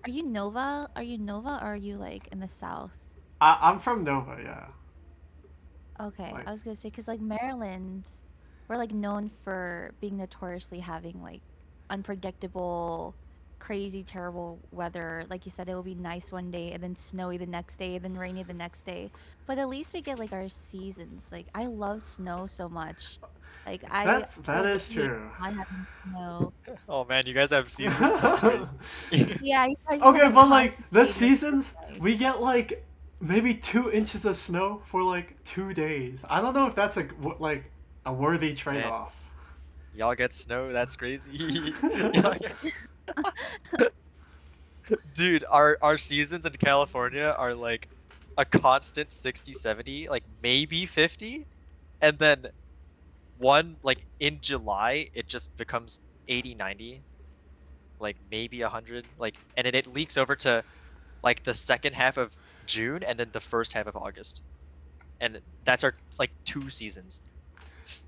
are you Nova? Are you Nova or are you like in the south? I'm from Nova, yeah. Okay, Like I was gonna say because like Maryland, we're like known for being notoriously having like unpredictable, crazy, terrible weather. Like you said, it will be nice one day and then snowy the next day, and then rainy the next day. But at least we get like our seasons. Like I love snow so much. Like I that would is hate true. not having snow. Oh man, you guys have seasons? That's crazy. Yeah, you guys just have Okay, like but like the constantly like seasons, nice. we get like maybe 2 inches of snow for like 2 days. I don't know if that's like a worthy trade Man, off. y'all get snow? That's crazy. Y'all get- Dude, our seasons in California are like a constant 60, 70, like maybe 50, and then one like in July it just becomes 80, 90, like maybe 100, like and then it leaks over to like the second half of June and then the first half of August. And that's our like 2 seasons.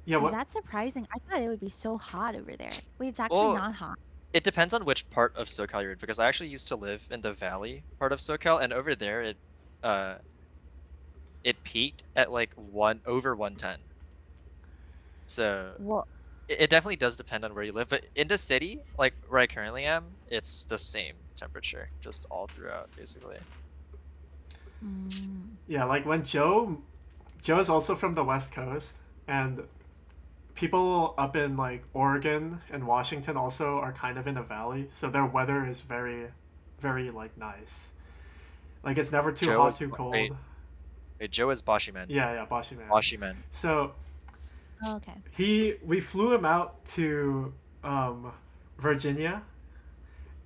Yeah, what? That's surprising. I thought it would be so hot over there. Wait, it's actually Well, not hot. it depends on which part of SoCal you're in, because I actually used to live in the valley part of SoCal, and over there uh it peaked at like over 110. So Well, it definitely does depend on where you live, but in the city, like where I currently am, it's the same temperature just all throughout, basically. mm, Yeah, like when Joe's also from the West Coast, and people up in like Oregon and Washington also are kind of in a valley, so their weather is very, very like nice. Like it's never too Joe hot, is too wait, cold. wait, Joe is Boshiman. Yeah, Boshi man. Boshiman. So oh, okay. we flew him out to um, Virginia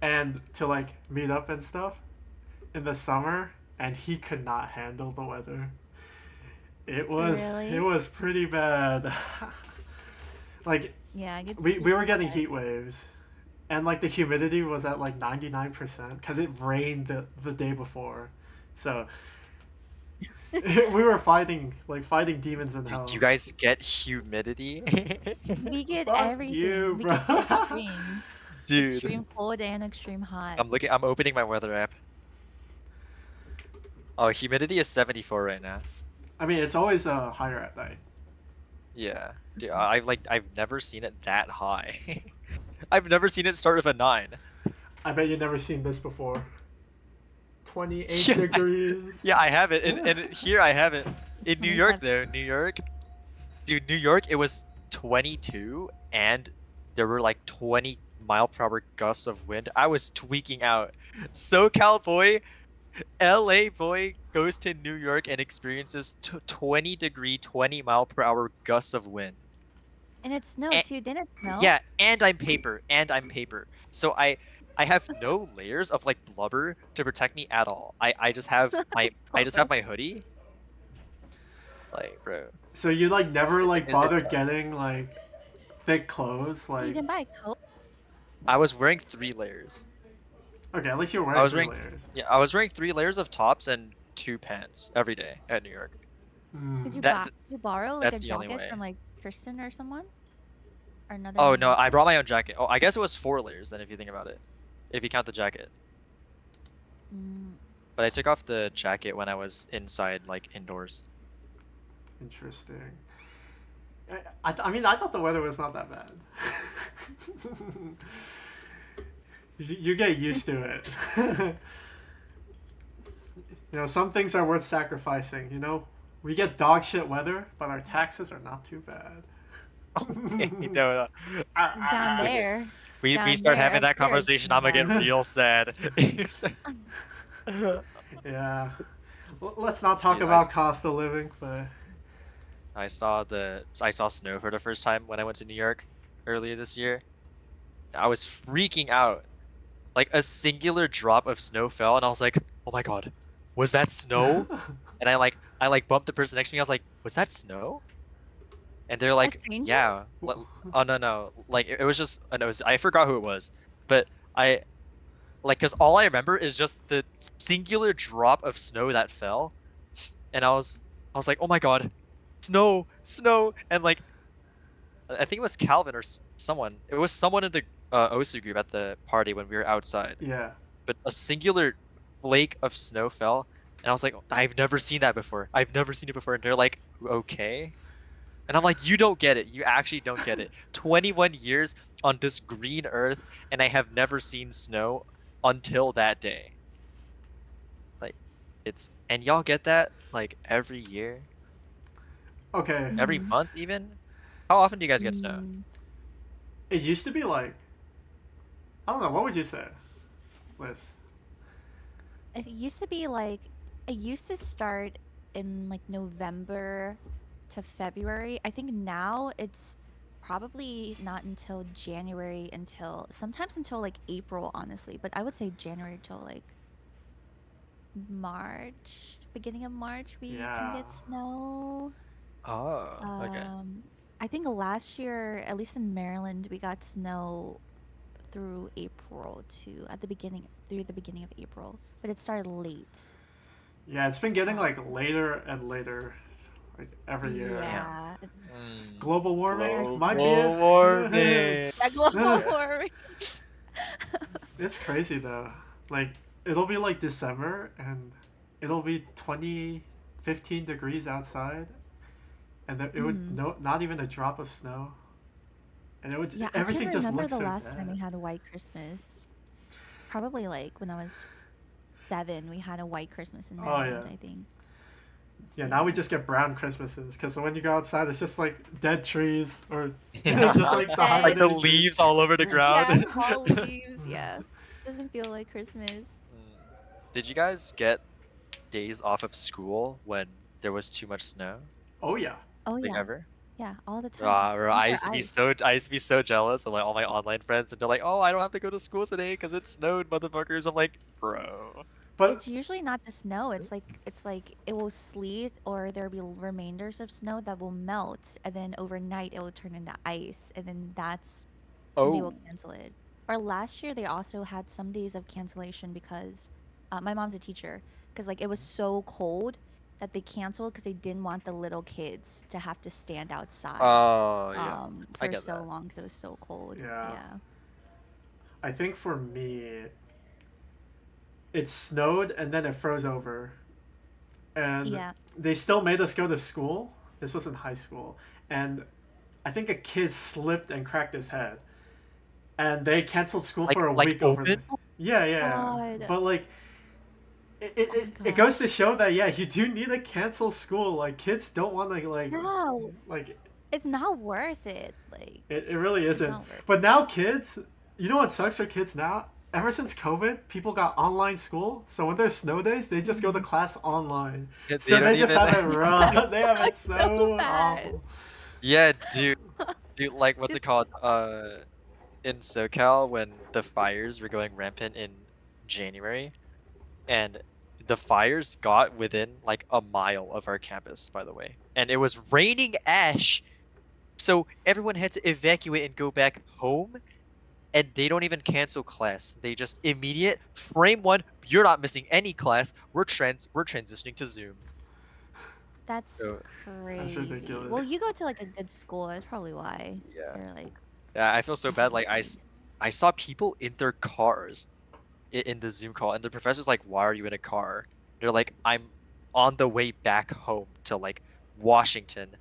and to like meet up and stuff in the summer, and he could not handle the weather. It Really? was pretty bad. Like Yeah, it gets we pretty were getting hot. heat waves, and like the humidity was at like 99% because it rained the day before, so we were fighting demons in Dude, hell. you guys get humidity? We get Fuck you, everything. We bro. get the extremes. Dude, Extreme cold and extreme hot. I'm opening my weather app. Oh, humidity is 74 right now. I mean, it's always higher at night. Yeah. Dude, I've never seen it that high. I've never seen it start with a 9. I bet you've never seen this before. 28 Yeah, degrees. yeah, I have it. And here I have it. In New York 25. though, New York, dude, New York, it was 22 and there were like 20-mile-per-hour gusts of wind. I was tweaking out. SoCal boy, LA boy goes to New York and experiences 20-degree, 20-mile-per-hour gusts of wind. And it snowed And, too. Didn't it snow? yeah, and I'm paper. So I have no layers of like blubber to protect me at all. I just have my hoodie. Like, bro. So you like never like It's bother tough. getting like thick clothes? You Like didn't buy a coat? I was wearing 3 layers. okay, at least you're I wearing was three wearing layers. Yeah, I was wearing 3 layers of tops and 2 pants every day at New York. Did Hmm. you borrow like a That's the only jacket way. from like Tristan or someone? Or another Oh New no, I Yorker? brought my own jacket. Oh, I guess it was 4 layers then if you think about it. If you count the jacket. Mm, But I took off the jacket when I was inside, like indoors. Interesting. I mean, I thought the weather was not that bad. You get used to it. You know, some things are worth sacrificing. You know, we get dog shit weather, but our taxes are not too bad. No, down we get there. we Down start there. having Up that here is conversation, I'm gonna get bad. real sad. Yeah. Let's not talk Dude, about cost of living, but I saw snow for the first time when I went to New York earlier this year. I was freaking out. Like a singular drop of snow fell, and I was like, "Oh my God, was that snow?" And I bumped the person next to me. I was like, "Was that snow?" And they're A like, stranger? "Yeah." Oh no, like it was just I forgot who it was, but I like because all I remember is just the singular drop of snow that fell, and I was like, "Oh my God, snow, snow!" And like I think it was Calvin or someone. It was someone in the Osu group at the party when we were outside. yeah. But a singular flake of snow fell, and I was like, I've never seen that before. I've never seen it before. And they're like, okay. And I'm like, you don't get it. You actually don't get it. 21 years on this green earth, and I have never seen snow until that day. Like, and y'all get that like every year, Okay. every Mm-hmm. month even? How often do you guys get snow? Mm, It used to be like I don't know. What would you say, Liz? it used to be like it used to start in like November to February. I think now it's probably not until January until sometimes until like April, honestly. But I would say January till like March, beginning of March, we can Yeah. get snow. Oh, okay. Um, I think last year, at least in Maryland, we got snow through April to at the beginning through the beginning of April, but it started late. Yeah, it's been getting like Um, later and later. like every year. Yeah. Global warming might be Global it. warming. Yeah, global Yeah. warming. It's crazy though. Like it'll be like December and it'll be 15 degrees outside, and it would Mm. not even a drop of snow, and it would Yeah, I can't everything just remember looks the so last time dead. we had a white Christmas. Probably like when I was 7, we had a white Christmas in Oh yeah. Maryland, I think. Yeah, now we Yeah. just get brown Christmases because when you go outside, it's just like dead trees or Yeah. just like the Like the hibernating trees. leaves all over the ground. Yeah, fall leaves. Yeah. Doesn't feel like Christmas. Did you guys get days off of school when there was too much snow? Oh yeah. Oh Like yeah. ever? Yeah, all the time. Bro, Things I are used to be ice. so jealous of like all my online friends, and they're like, "Oh, I don't have to go to school today because it snowed, motherfuckers." I'm like, bro. But It's usually not the snow. It's like it will sleet or there'll be remainders of snow that will melt and then overnight it will turn into ice and then that's when they will Oh. cancel it. Or last year they also had some days of cancellation because my mom's a teacher because like it was so cold that they canceled because they didn't want the little kids to have to stand outside Oh yeah, I for get so that. long because it was so cold. yeah, Yeah. I think for me, it snowed and then it froze over, and Yeah. they still made us go to school. This was in high school, and I think a kid slipped and cracked his head, and they canceled school for a Like week over the. open? Oh Yeah, yeah, God. but like Oh my it God. goes to show that yeah, you do need to cancel school. Like kids don't want to No. like It's not worth it. Like, it really it's isn't. not worth But now kids, you know what sucks for kids now? Ever since COVID, people got online school. So when there's snow days, they just go to Mhm. class online. Yeah, they So don't they just even. have it rough. They have it That's so so bad. awful. Yeah, dude, like what's it Just called? In SoCal when the fires were going rampant in January, and the fires got within like a mile of our campus, by the way, and it was raining ash, so everyone had to evacuate and go back home, and they don't even cancel class. They just immediate frame one. You're not missing any class. We're transitioning to Zoom. that's So That's crazy. ridiculous. Well, you go to like a good school. That's probably why yeah, you're like yeah, I feel so bad. Like at least. I saw people in their cars in the Zoom call, and the professor's like, "Why are you in a car?" They're like, "I'm on the way back home to like Washington,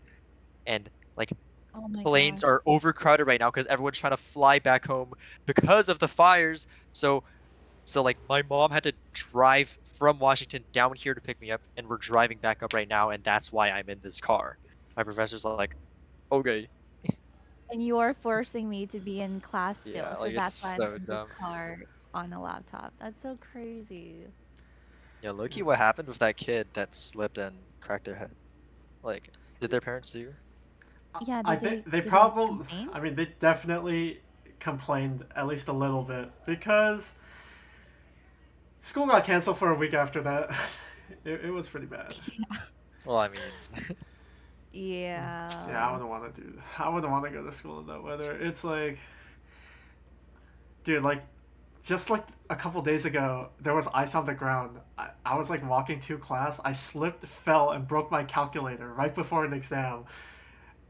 and like Oh my planes gosh. are overcrowded right now because everyone's trying to fly back home because of the fires. So like my mom had to drive from Washington down here to pick me up, and we're driving back up right now, and that's why I'm in this car." My professor's like, "Okay." And you're forcing me to be in class still, Yeah, so like it's that's why I'm so in the dumb. car on a laptop. That's so crazy. Yeah, Loki, what happened with that kid that slipped and cracked their head? Like, did their parents sue? Yeah, I think they did they probably. complain? I mean, they definitely complained at least a little bit because school got canceled for a week after that. It was pretty bad. Well, I mean, Yeah, I Yeah. wouldn't want to do. I wouldn't want to go to school in that weather. It's like, dude, like, just like a couple days ago, there was ice on the ground. I was like walking to class. I slipped, fell, and broke my calculator right before an exam.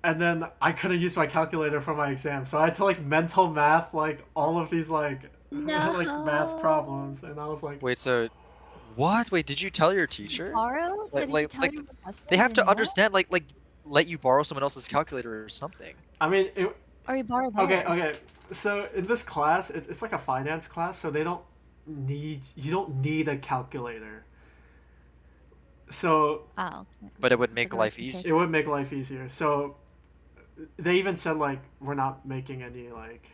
And then I couldn't use my calculator for my exam, so I had to like mental math like all of these like like math No. problems, and I was like, wait, so what? Wait, did you tell your Did you teacher? borrow? Like, Did you like, tell like, your professor they you have didn't to know? understand, like, let you borrow someone else's calculator or something. I mean, it. Or you borrow Okay, theirs? okay. So in this class, it's like a finance class, so you don't need a calculator. So Oh, okay. But it would So make they're like, life it's it easier. would make life easier. So they even said like we're not making any like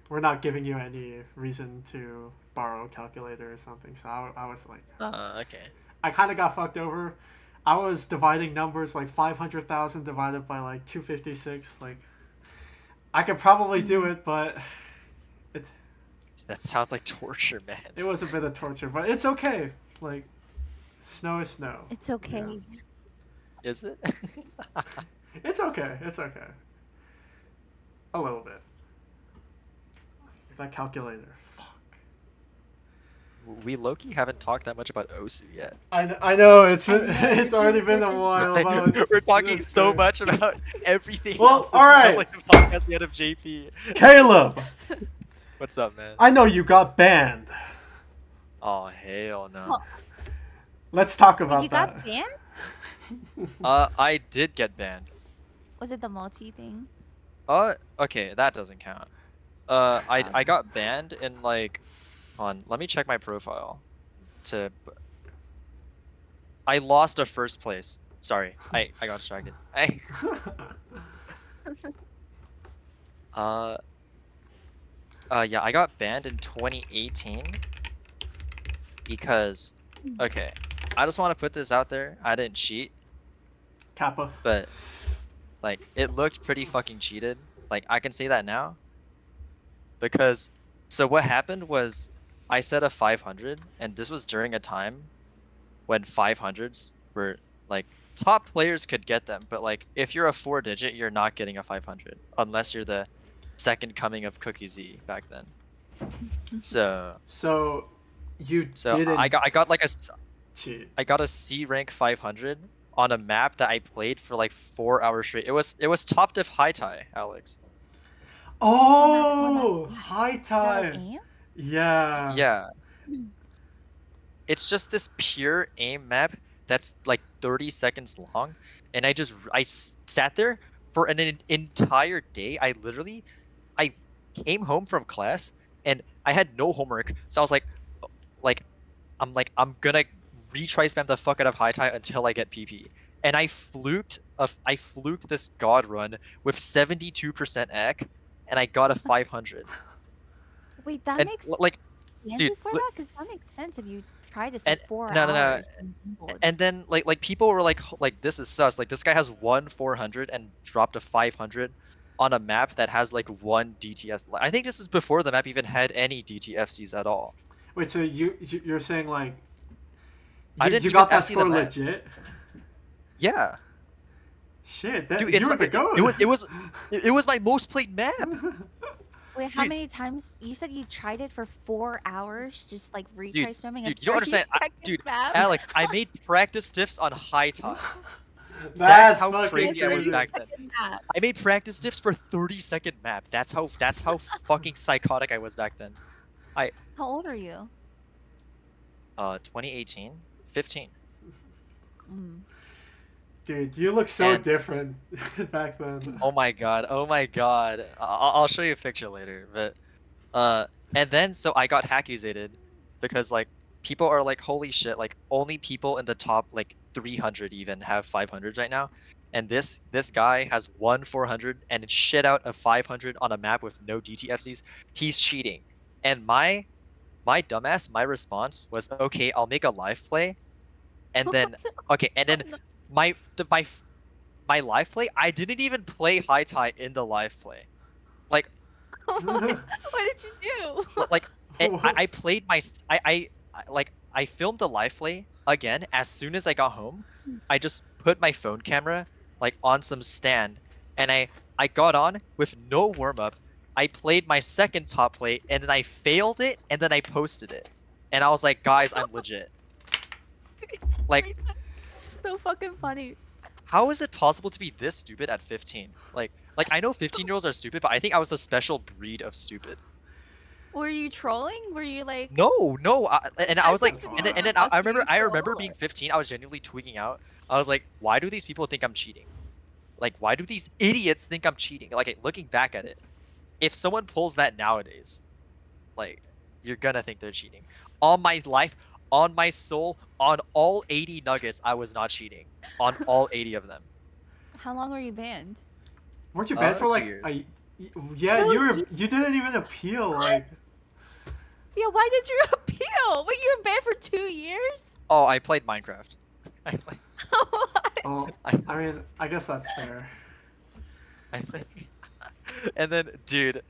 we're not giving you any reason to borrow a calculator or something. So I was like, Okay. I kind of got fucked over. I was dividing numbers like 500,000 divided by like 256. Like I could probably do mm, it, but it's That sounds like torture, man. it was a bit of torture. But it's okay. Like snow is snow. it's You know, okay. Is it? it's okay. It's okay. A little bit. That calculator. Fuck. we low-key haven't talked that much about Osu yet. I know it's I been know, it's already been a there's while. no- But We're talking that's so fair. much about everything Well, else. This all is just right. like the podcast we had of JP. Caleb, What's up, man? I know you got banned. Oh hell no. Well, Let's talk Wait, about you that. got banned? I did get banned. Was it the multi thing? Okay, that doesn't count. I got banned in like, hold on, let me check my profile. I lost a first place. Sorry, I got distracted. Uh, yeah, I got banned in 2018 because, okay, I just want to put this out there. I didn't cheat, Kappa. but like it looked pretty fucking cheated. Like I can say that now because so what happened was I set a 500 and this was during a time when 500s were like top players could get them, but like if you're a 4-digit, you're not getting a 500 unless you're the second coming of Cookie Z back then. So you so didn't I got like cheat. I got a C rank 500 on a map that I played for like 4 hours straight. It was top diff high tie, Alex. Oh, What map? high Is that like time. aim? Yeah. Yeah, it's just this pure aim map that's like 30 seconds long, and I sat there for an entire day. I came home from class and I had no homework, so I was like I'm gonna retry spam the fuck out of high tie until I get PP. And I fluked this god run with 72% ec, and I got a 500. Wait, that And makes like, banned dude, you for that? Because that makes sense if you tried it for and 4 no, no, no. hours and gambled. And then like people were like this is sus. Like this guy has one 400 and dropped a 500 on a map that has like one DTS. I think this is before the map even had any DTFCs at all. Wait, so you're saying like I you didn't even got that FC the score map. legit? Yeah. Shit, that Dude, you were the goat. it was my most played map. Wait, how Dude. many times? You said you tried it for 4 hours, just like retry spamming a Dude, you don't 30 understand. second map? Alex, I made practice diffs on high tie. That's how fucking crazy I was crazy. back then. I made practice diffs for 30-second map. That's how fucking psychotic I was back then. How old are you? 2018, 15. Mm. Dude, you look so And- different back then. Oh my god. Oh my god. I'll show you a picture later, but and then so I got hackusated because like people are like holy shit, like only people in the top like 300 even have 500s right now. And this guy has one 400 and it shit out a 500 on a map with no DTFCs. He's cheating. And my dumbass, my response was, okay, I'll make a live play. And then okay, and then my my live play, I didn't even play high tie in the live play. Like what did you do? like I played I filmed the live play again as soon as I got home. I just put my phone camera like on some stand and I got on with no warm up. I played my second top play and then I failed it and then I posted it. And I was like, guys, I'm legit. Like, so fucking funny. how is it possible to be this stupid at 15? Like I know 15-year-olds are stupid, but I think I was a special breed of stupid. Were you trolling? Were you like? No, and I was like, That's and then fine. I remember being 15. I was genuinely tweaking out. I was like, why do these people think I'm cheating? Like, why do these idiots think I'm cheating? Like, looking back at it, if someone pulls that nowadays, like, you're gonna think they're cheating. On my life, on my soul, on all 80 nuggets, I was not cheating. On all 80 of them. How long were you banned? Weren't you banned for 2 like years. yeah, No, you didn't even appeal like Yeah, why did you appeal? Wait, you were banned for 2 years? Oh, I played Minecraft. What? Oh, I mean, I guess that's fair. And then, dude,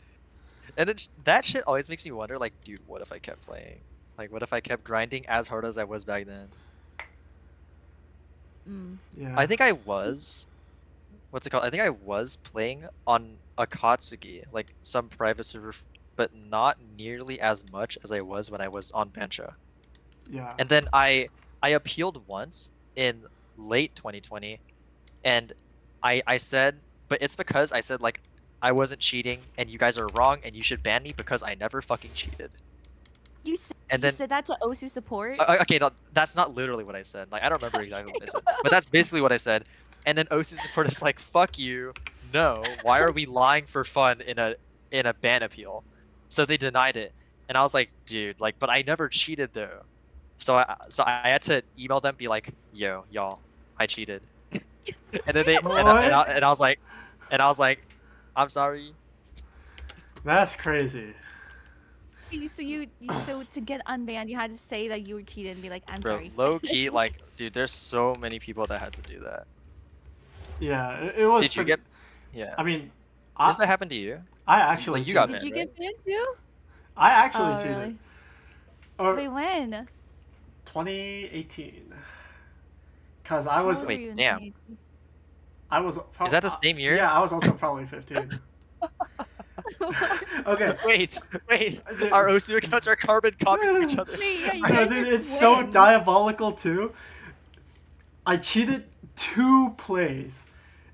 and then that shit always makes me wonder, like, dude, what if I kept playing? Like, what if I kept grinding as hard as I was back then? Yeah. I think I was. What's it called? I think I was playing on Akatsuki, like some private server, but not nearly as much as I was when I was on Bancha. Yeah. And then I appealed once in late 2020, and I said, but it's because I said like I wasn't cheating and you guys are wrong and you should ban me because I never fucking cheated. You said, And you then said that to Osu support? okay, no, that's not literally what I said. Like I don't remember exactly what I said, but that's basically what I said. And then OC support is like, "Fuck you! No, why are we lying for fun in a ban appeal?" So they denied it, and I was like, "Dude, like, but I never cheated though." So I had to email them, be like, "Yo, y'all, I cheated," and then What? and I was like, "I'm sorry." That's crazy. So to get unbanned, you had to say that you were cheated and be like, "I'm Bro, sorry." low key, like, dude, there's so many people that had to do that. Yeah, it was. Did you get? Yeah. I mean, Didn't I that happen to you? I actually Like you got cheated. Did you banned, get banned too? I actually Oh, cheated. really? Or Wait, when? 2018. Cause I How was old were Wait, you in damn. 2018? I was Is that the same year? yeah, I was also probably 15. Okay. Wait, wait. Dude. Our OSU accounts are carbon copies of each other. Wait, yeah, you No, guys dude, are it's so twins. diabolical too. I cheated 2 plays,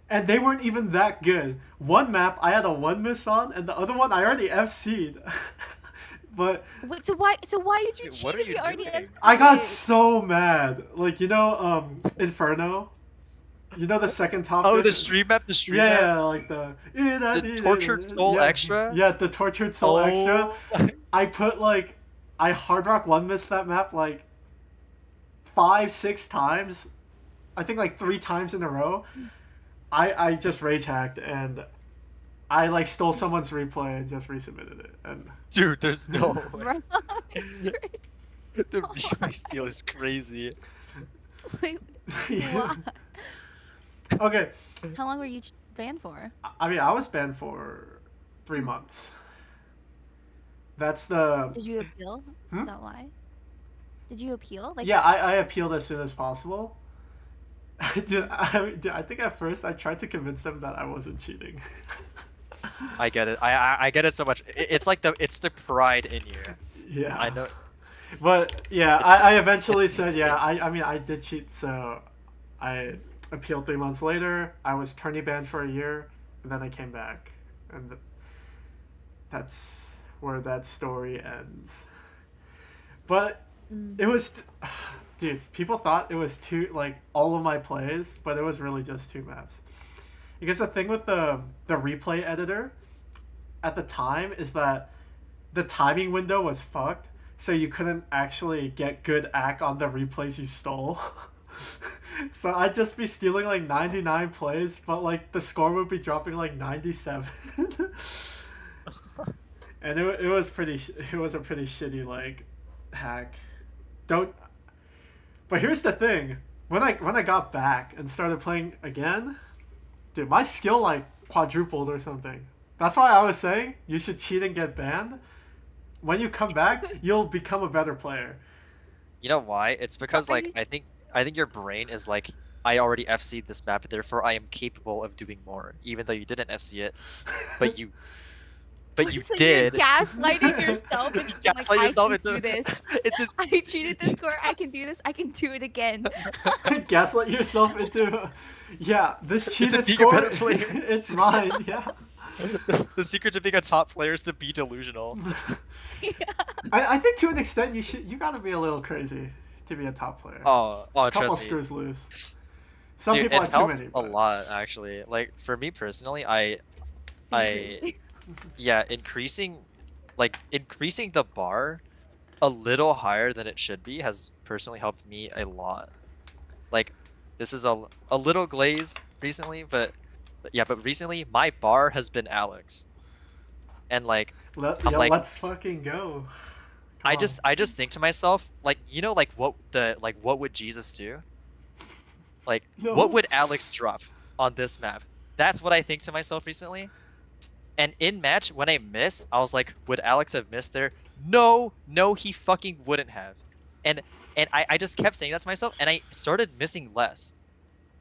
and they weren't even that good. One map I had a 1 miss on, and the other one I already FC'd. But Wait, so why did you Wait, cheat what are if you you already doing? FC'd I got it? so mad. Like, Inferno? You know the second top Oh, diff? the stream map, Yeah, like the tortured soul yeah, extra. Yeah, the tortured soul extra. Oh, I put like I hard rock 1 miss that map like 5, 6 times. I think like 3 times in a row. I just rage hacked and I like stole someone's replay and just resubmitted it. And dude, there's no way. Bro, it's great. The replay steal is crazy. Wait, Yeah. why? Okay, How long were you banned for? I mean I was banned for 3 months. That's the Did you appeal? Hmm? Is that why? Did you appeal? Like, yeah. I appealed as soon as possible. Dude, I think at first I tried to convince them that I wasn't cheating. I get it. I get it so much. It's like it's the pride in you. Yeah. I know. But yeah, It's I eventually said yeah. I mean I did cheat, so I appealed 3 months later. I was tourney banned for a year, and then I came back, and that's where that story ends. But it was, dude. People thought it was all of my plays, but it was really just 2 maps. Because the thing with the replay editor at the time is that the timing window was fucked, so you couldn't actually get good act on the replays you stole. So I'd just be stealing like 99 plays, but like the score would be dropping like 97. And it was it was a pretty shitty like hack. Don't. But here's the thing: when I got back and started playing again, dude, my skill like quadrupled or something. That's why I was saying you should cheat and get banned. When you come back, you'll become a better player. You know why? It's because are like you- I think your brain is like, I already FC'd this map, therefore I am capable of doing more, even though you didn't FC it, but you so did. You're gaslighting yourself and being Gaslight like, yourself I can into do this. it's a, I cheated this score. I can do this. I can do it again. Gaslight yourself into, yeah, this cheated being a score, better player. it's mine. Yeah. the secret to being a top player is to be delusional. I think to an extent you gotta be a little crazy to be a top player. Oh, A couple trust me. screws loose. Some Dude, people it are too helps many. a But... lot actually. Like for me personally, I yeah, increasing the bar a little higher than it should be has personally helped me a lot. Like this is a little glaze recently, but yeah, but recently my bar has been Alex. And like I'm like let's fucking go. Come on. I just think to myself, like, like what would Jesus do? Like No. what would Alex drop on this map? That's what I think to myself recently. And in match, when I miss, I was like, would Alex have missed there? No, he fucking wouldn't have. And I just kept saying that to myself, and I started missing less.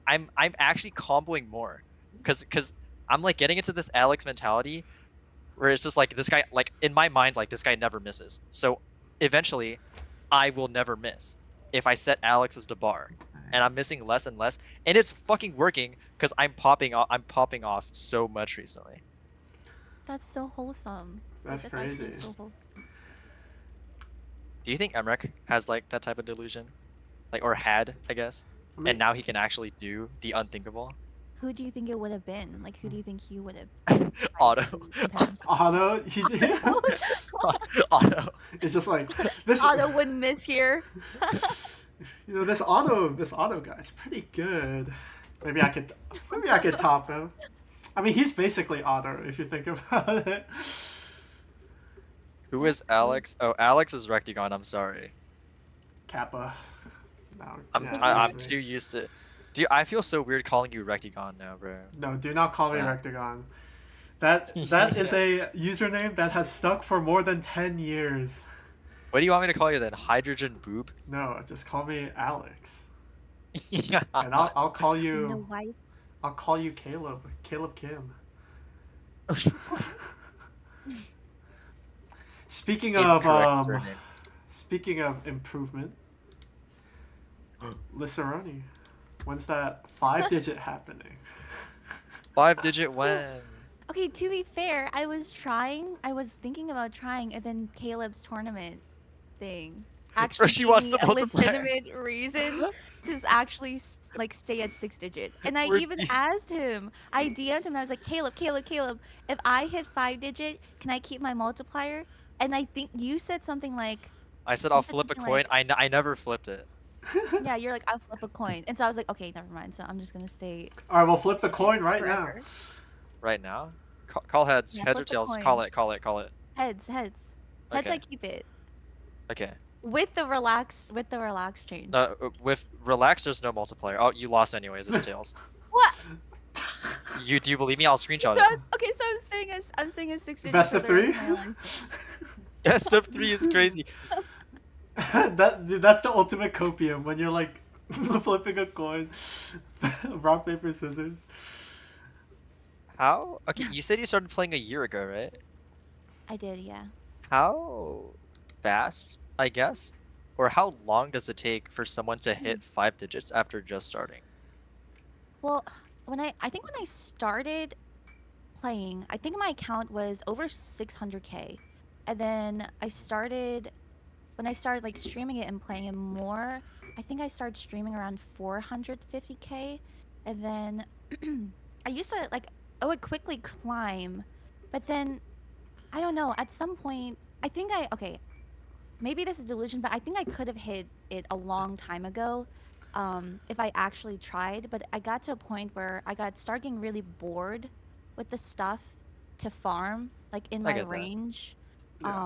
I'm actually comboing more, cause I'm like getting into this Alex mentality, where it's just like this guy, like in my mind, like this guy never misses. So eventually, I will never miss if I set Alex as the bar, and I'm missing less and less, and it's fucking working because I'm popping off so much recently. That's so wholesome. Like, That's that's crazy. actually so wholesome. Do you think Emrek has like that type of delusion, like or had, I guess, I mean, and now he can actually do the unthinkable? Who do you think it would have been? Like, who do you think he would have tried Auto, to compare himself Otto, he auto. it's just like this. Otto wouldn't miss here. You know, this auto guy's pretty good. Maybe I could top him. I mean, he's basically Otto if you think about it. Who is Alex? Oh, Alex is rektygon. I'm sorry. Kappa. No, I'm yeah, I'm excuse too me. used to. Dude, I feel so weird calling you rektygon now, bro. No, do not call me Yeah. rektygon. That is a username that has stuck for more than 10 years. What do you want me to call you then? Hydrogen boob? No, just call me Alex. Yeah. And I'll call The you wife. Caleb. Caleb Kim. Speaking of Incorrect surname. speaking of improvement, Lisseroni. When's that 5-digit happening? 5-digit when? Okay, to be fair, I was thinking about trying, and then Caleb's tournament thing actually she gave wants me the a multiplier. legitimate reason to actually like stay at 6-digit. And I We're even de- asked him. I DM'd him. And I was like, Caleb, if I hit 5-digit, can I keep my multiplier? And I think you said something like, I said you I'll said flip a something coin. like, I never flipped it. yeah, you're like, I'll flip a coin. And so I was like, okay, never mind. So I'm just gonna stay All right, we'll flip the 6-digit coin right now. forever. Right now? Call heads. Yeah, Heads or flip the tails? coin. Call it. Heads. Heads, I Okay. keep it. Okay. With the relaxed change. No, with relax, there's no multiplier. Oh, you lost anyways. It's tails. What? Do you believe me? I'll screenshot it. Okay, so I'm saying a 6-digit Best for of the rest three. of my life. Best of 3 is crazy. That's the ultimate copium when you're like flipping a coin. Rock paper scissors. How? Okay, you said you started playing a year ago, right? I did, yeah. How fast, I guess? Or how long does it take for someone to hit 5 digits after just starting? Well, I think when I started playing, I think my account was over 600K. And then when I started like streaming it and playing it more, I think I started streaming around 450K. And then I used to like I would quickly climb, but then I don't know, at some point okay, maybe this is delusion, but I think I could have hit it a long time ago, if I actually tried. But I got to a point where started getting really bored with the stuff to farm, like in I my get that. range, Yeah.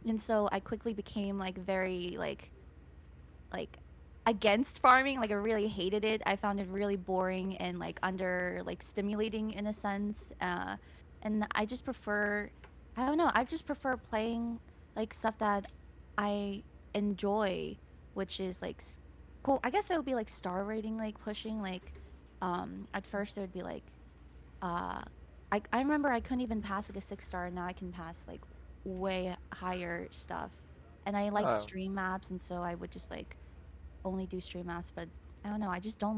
and so I quickly became like very like against farming. Like I really hated it. I found it really boring and like under like stimulating in a sense. And I just prefer, I don't know, I just prefer playing like stuff that I enjoy, which is like cool. I guess it would be like star rating, like pushing. Like at first it would be like uh I remember I couldn't even pass like a 6-star, and now I can pass like way higher stuff. And I like Oh. stream maps, and so I would just like only do stream maps. But I don't know, I don't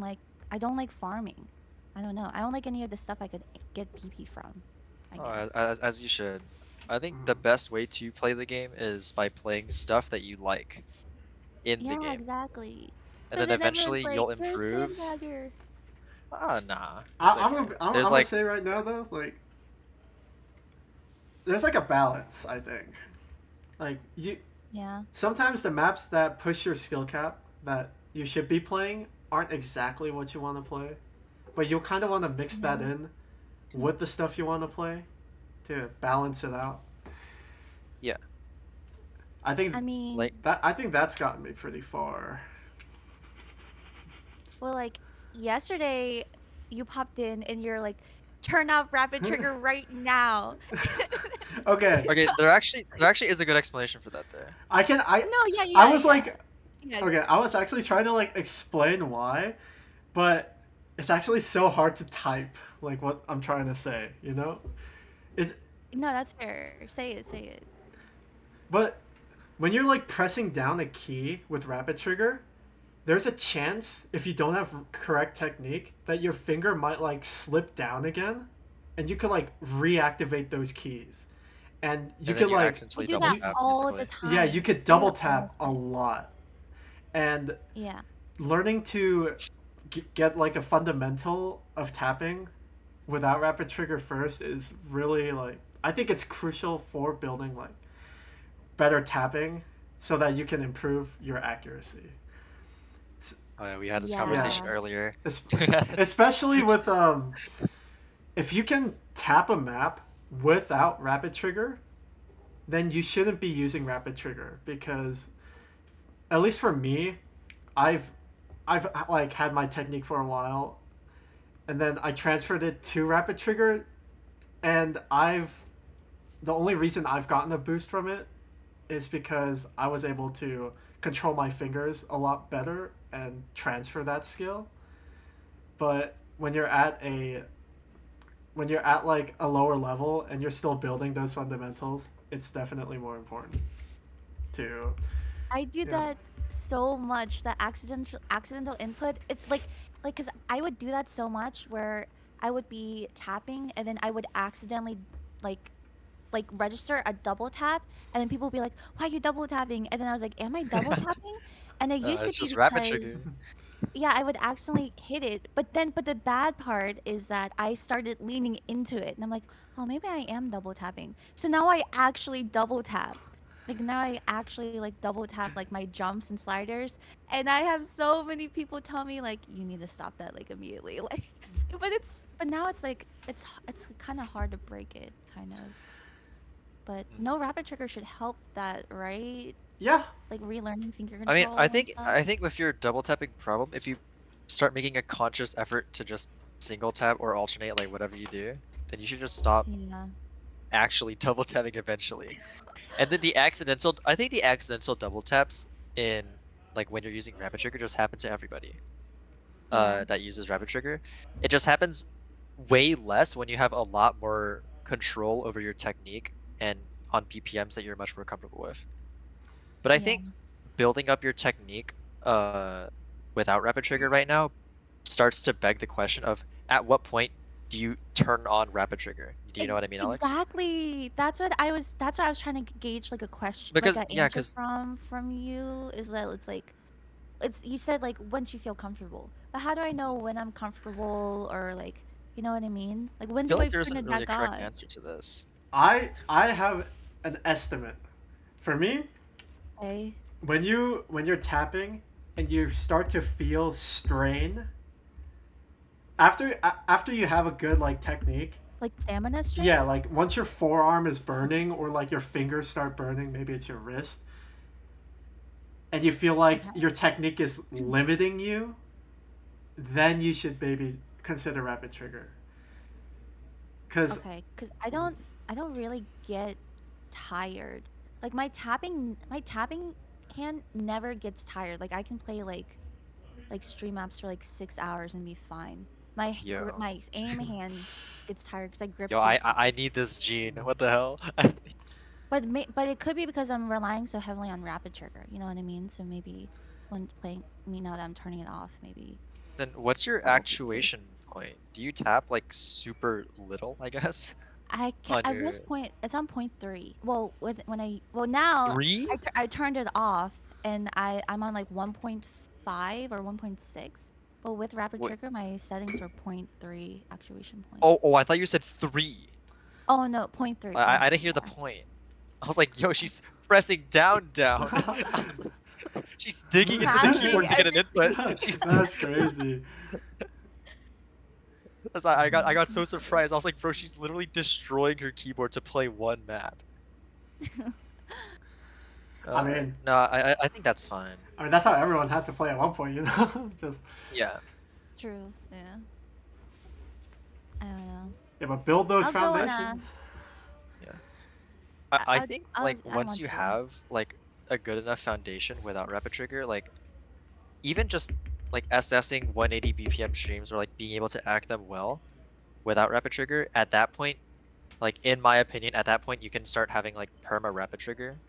like farming. I don't know. I don't like any of the stuff I could get PP from, I Oh, guess. as you should. I think the Mhm. best way to play the game is by playing stuff that you like in the Yeah, game. exactly. And But then then everyone's eventually like, you'll you're a improve. sandbagger. Ah, nah. I, It's I'm okay. gonna, I'm, I'm There's gonna like, say right now though, like there's like a balance. I think, like you Yeah. sometimes the maps that push your skill cap that you should be playing aren't exactly what you want to play, but you'll kind of want to mix that Yeah. in with the stuff you want to play to balance it out. yeah, I think I mean, like, I think that's gotten me pretty far. well, like yesterday, you popped in and you're like, turn off rapid trigger right now. Okay, okay, there actually is a good explanation for that there. I can No, yeah, I yeah, was yeah. like, Yeah. okay, I was actually trying to like explain why, but it's actually so hard to type like what I'm trying to say, you know? It's No, that's fair. Say it. but when you're like pressing down a key with rapid trigger, there's a chance if you don't have correct technique that your finger might like slip down again, and you could like reactivate those keys, and you And then could you like I accidentally do double that tap, all the basically. yeah, you time. could I do double that all tap the a time. lot, and Yeah. learning to get like a fundamental of tapping without rapid trigger first is really like I think it's crucial for building like better tapping so that you can improve your accuracy. Oh yeah, we had this Yeah, conversation Yeah. earlier. especially with if you can tap a map without rapid trigger, then you shouldn't be using rapid trigger because at least for me, I've I've like had my technique for a while and then I transferred it to rapid trigger and I've the only reason I've gotten a boost from it is because I was able to control my fingers a lot better and transfer that skill. But when you're at like a lower level and you're still building those fundamentals, it's definitely more important to I do yeah. that so much. That accidental input. It like because I would do that so much where I would be tapping and then I would accidentally like register a double tap and then people would be like, "Why are you double tapping?" And then I was like, "Am I double tapping?" And it used to It's be just rapid because trigger. yeah, I would accidentally hit it. But the bad part is that I started leaning into it, and I'm like, oh, maybe I am double tapping. So now I actually double tap. Like now I actually like double tap like my jumps and sliders, and I have so many people tell me like you need to stop that like immediately. Like, but now it's like it's kind of hard to break it, kind of. But no rapid trigger should help that, right? Yeah. Like relearning finger I mean, I control and think stuff. I think with your double tapping problem, if you start making a conscious effort to just single tap or alternate like whatever you do, then you should just stop Yeah. actually double tapping eventually. And then I think the accidental double taps in like when you're using rapid trigger just happen to everybody Yeah. that uses rapid trigger. It just happens way less when you have a lot more control over your technique and on BPMs that you're much more comfortable with. But I Yeah. think building up your technique without rapid trigger right now starts to beg the question of at what point do you turn on rapid trigger? Do you know what I mean, Alex? Exactly. That's what I was trying to gauge like a question like Because an yeah, answer because from you is that it's like it's you said like once you feel comfortable. But how do I know when I'm comfortable or like you know what I mean? Like I when feel do I like there turn isn't it really a back correct on? answer to this. I have an estimate. For me, Okay. when you're tapping and you start to feel strain after you have a good like technique, Like stamina yeah, strain? like once your forearm is burning or like your fingers start burning, maybe it's your wrist, and you feel like Okay. your technique is limiting you, then you should maybe consider rapid trigger. Cause Okay, cuz I don't really get tired. Like my tapping hand never gets tired. Like I can play like stream apps for like 6 hours and be fine. Yo, My aim hand gets tired because I grip yo, too I tight. need this gene. What the hell? But it could be because I'm relying so heavily on rapid trigger. You know what I mean? So maybe when playing me now that I'm turning it off, maybe Then what's your that will be cool. actuation point? Do you tap like super little, I guess, I can on at your this point it's on point three. Well, when I well now three? I turned it off and I'm on like 1.5 or 1.6. But with rapid What? trigger, my settings are point three actuation point. Oh, I thought you said three. Oh no, point three, I point didn't three. hear the Yeah. point. I was like, yo, she's pressing down, down. She's digging into the Mashing keyboard to get an input. She's. that's crazy. I got so surprised. I was like, bro, she's literally destroying her keyboard to play one map. I mean, No, I think that's fine. I mean that's how everyone had to play at one point, you know. Just Yeah. True. Yeah. I don't know. yeah, but build those I'll go and foundations. Yeah. I think like I once want you to. have like a good enough foundation without rapid trigger, like even just like assessing 180 BPM streams or like being able to act them well without rapid trigger, at that point, like in my opinion, at that point you can start having like perma rapid trigger.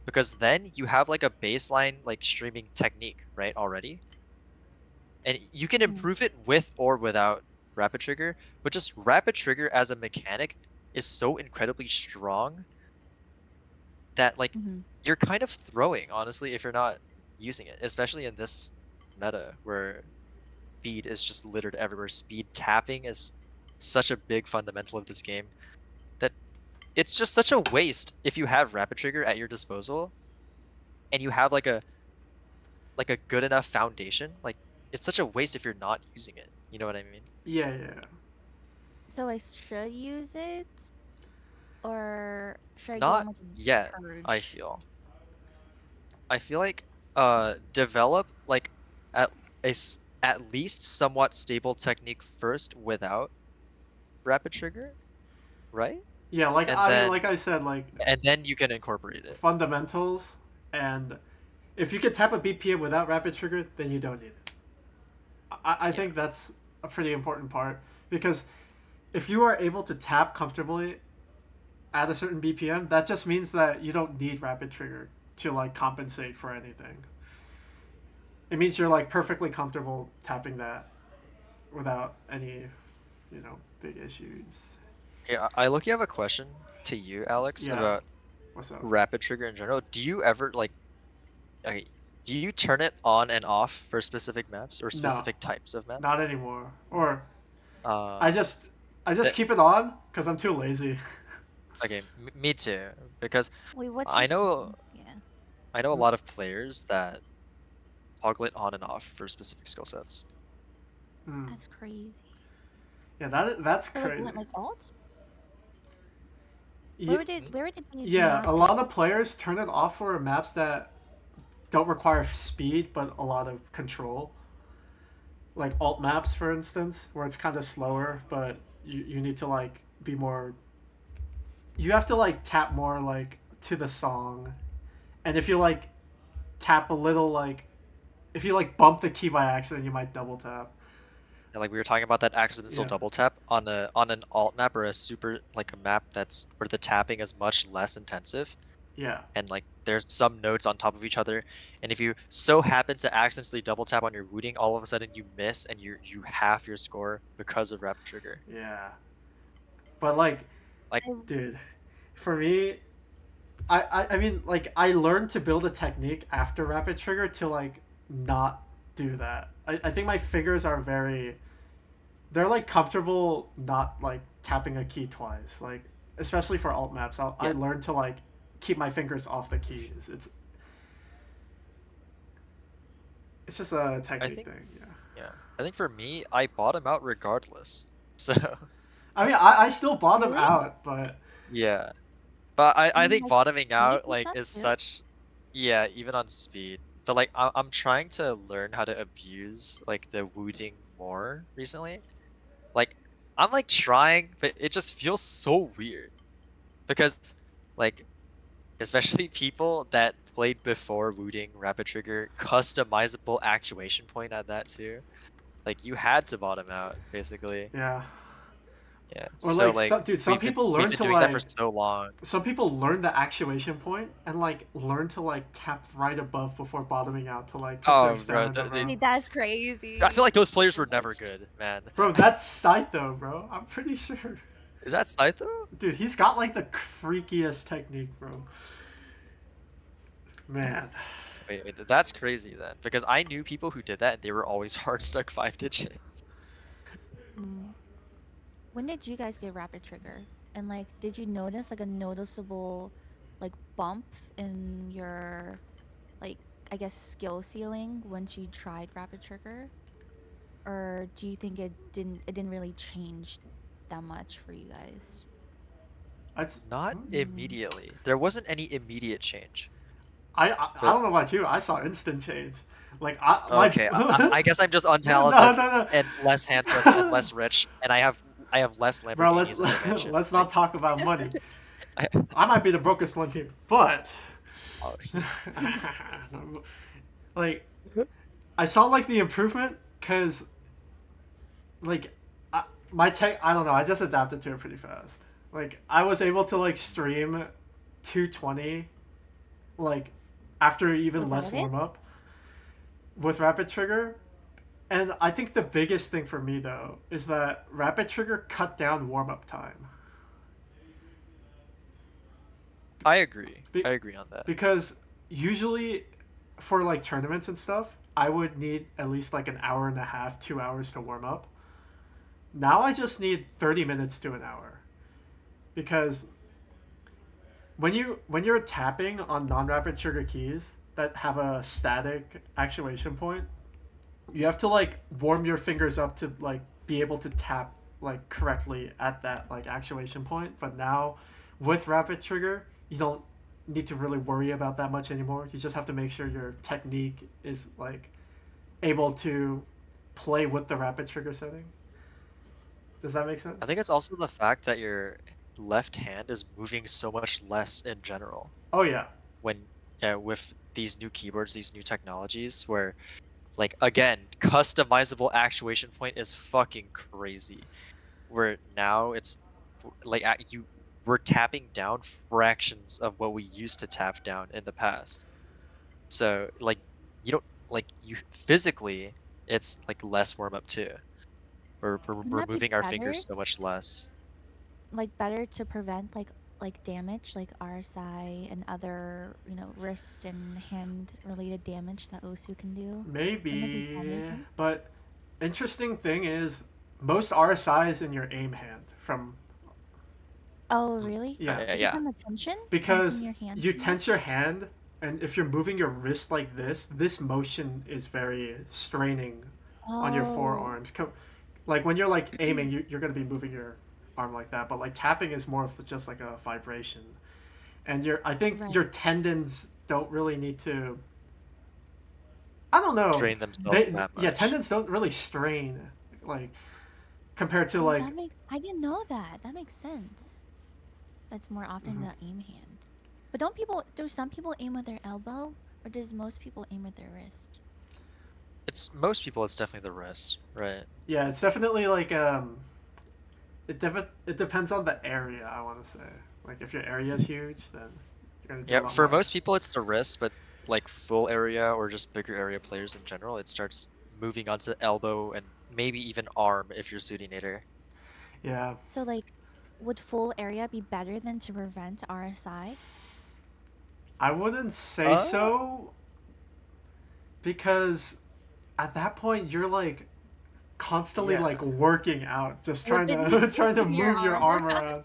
because then you have like a baseline like streaming technique, right, already. And you can improve it with or without rapid trigger, but just rapid trigger as a mechanic is so incredibly strong that like Mm-hmm. you're kind of throwing, honestly, if you're not using it, especially in this meta where speed is just littered everywhere. Speed tapping is such a big fundamental of this game that it's just such a waste if you have rapid trigger at your disposal and you have like a good enough foundation. Like it's such a waste if you're not using it. You know what I mean? Yeah, yeah. So I should use it, or should I go on Not like yet, a I purge? feel. I feel like develop like at at least somewhat stable technique first without rapid trigger, right? Yeah, like And I mean, then like I said, like you can incorporate it. fundamentals, and if you can tap a BPM without rapid trigger, then you don't need it. I Yeah. think that's a pretty important part because if you are able to tap comfortably at a certain BPM, that just means that you don't need rapid trigger to like compensate for anything. It means you're like perfectly comfortable tapping that without any, big issues. Okay, I look, you have a question to you, Alex, Yeah. about What's up? rapid trigger in general. Do you ever like okay, do you turn it on and off for specific maps or No, specific types of maps? not anymore. Or Uh I just I just that keep it on because I'm too lazy. okay, me too, because Wait, what's your I know thinking? Yeah, I know a lot of players that toggle it on and off for specific skill sets. Mm. that's crazy. Yeah, that's So like crazy. what, like alt? Yeah, Hmm? Where would it be yeah, a not lot good? of players turn it off for maps that don't require speed but a lot of control. Like alt maps, for instance, where it's kind of slower, but you need to like be more. You have to like tap more like to the song, and if you like tap a little like if you like bump the key by accident, you might double tap. And like we were talking about that accidental Yeah, double tap on an alt map or a super like a map that's where the tapping is much less intensive yeah, and like there's some nodes on top of each other, and if you so happen to accidentally double tap on your wooting, all of a sudden you miss and you half your score because of rapid trigger. yeah. But like, Like I dude, for me, I mean, like, I learned to build a technique after rapid trigger to like not do that. I think my fingers are very they're like comfortable not like tapping a key twice. Like especially for alt maps, I yeah, learned to like keep my fingers off the keys. It's just a I technique think thing. Yeah. yeah. I think for me, I bottom out regardless. So I mean, that's I still bottom really, out, but yeah. But I I mean, think like bottoming speed out and like stuff is too. such yeah, even on speed. But like I'm trying to learn how to abuse like the wooting more recently. Like I'm like trying, but it just feels so weird because like especially people that played before wooting rapid trigger customizable actuation point at that too. Like you had to bottom out basically. yeah. Yeah. Or So like like some dude, some people we've learn been to doing that for like so long. some people learn the actuation point and like learn to like tap right above before bottoming out to like conserve Oh, bro, stamina, bro. Wait, that's I feel crazy. like those players were never That's good, man. Bro, that's Saito, bro. I'm pretty sure. Is that Scytho? Dude, he's got like the freakiest technique, bro. Man. Wait, that's crazy then, because I knew people who did that and they were always hard stuck 5 digits. mm. When did you guys get rapid trigger? And like, did you notice like a noticeable like bump in your like I guess skill ceiling once you tried rapid trigger? Or do you think it didn't really change that much for you guys? That's Not Mm. immediately. There wasn't any immediate change. I But don't know about you. I saw instant change. Like I my okay, I guess I'm just no untalented no and less handsome and no, less rich, and I have less bro. Let's Lamborghinis in my mansion. let's Like, not talk about money. I, I might be the brokest one here, but oh, like I saw like the improvement because like my tech. I don't know. I just adapted to it pretty fast. Like I was able to like stream 220 like after even Without less it? warm up with rapid trigger. And I think the biggest thing for me though is that rapid trigger cut down warm up time. I agree. Be- I agree on that. because usually for like tournaments and stuff, I would need at least like an hour and a half, 2 hours to warm up. Now I just need 30 minutes to an hour because when you're tapping on non-rapid trigger keys that have a static actuation point, you have to like warm your fingers up to like be able to tap like correctly at that like actuation point. But now with rapid trigger, you don't need to really worry about that much anymore. You just have to make sure your technique is like able to play with the rapid trigger setting. Does that make sense? I think it's also the fact that your left hand is moving so much less in general Oh yeah. when with these new keyboards, these new technologies where like again, customizable actuation point is fucking crazy. Where now it's like we're tapping down fractions of what we used to tap down in the past. So like you don't like you physically it's like less warm up too. Wouldn't We're that be moving our better? fingers so much less. Like better to prevent like damage, like RSI and other wrist and hand related damage that Osu can do? Wouldn't it be better Maybe. then? But interesting thing is most RSI is in your aim hand from Oh, really? yeah. Is it Yeah. from the tension? Tensing Because your hand you too tense your much? hand and if you're moving your wrist like this motion is very straining on your Oh, forearms. Like when you're like aiming, you're going to be moving your arm like that, but like tapping is more of just like a vibration. And I think your right. tendons don't really need to. I don't know. Strain themselves that Yeah, much. tendons don't really strain like compared to Oh, like I didn't know that. That makes sense. That's more often mhm. the aim hand. But do some people aim with their elbow, or does most people aim with their wrist? It's most people it's definitely the wrist, right? Yeah, it's definitely like it depends on the area. I want to say like if your area is huge, then you're gonna do a Yeah, lot for more. most people it's the wrist, but like full area or just bigger area players in general, it starts moving onto elbow and maybe even arm if you're Sudinator. Yeah, So like, would full area be better than to prevent RSI? I wouldn't say Uh, so because at that point you're like constantly yeah. like working out, just trying Flipping to trying to your move your arm arm around. around.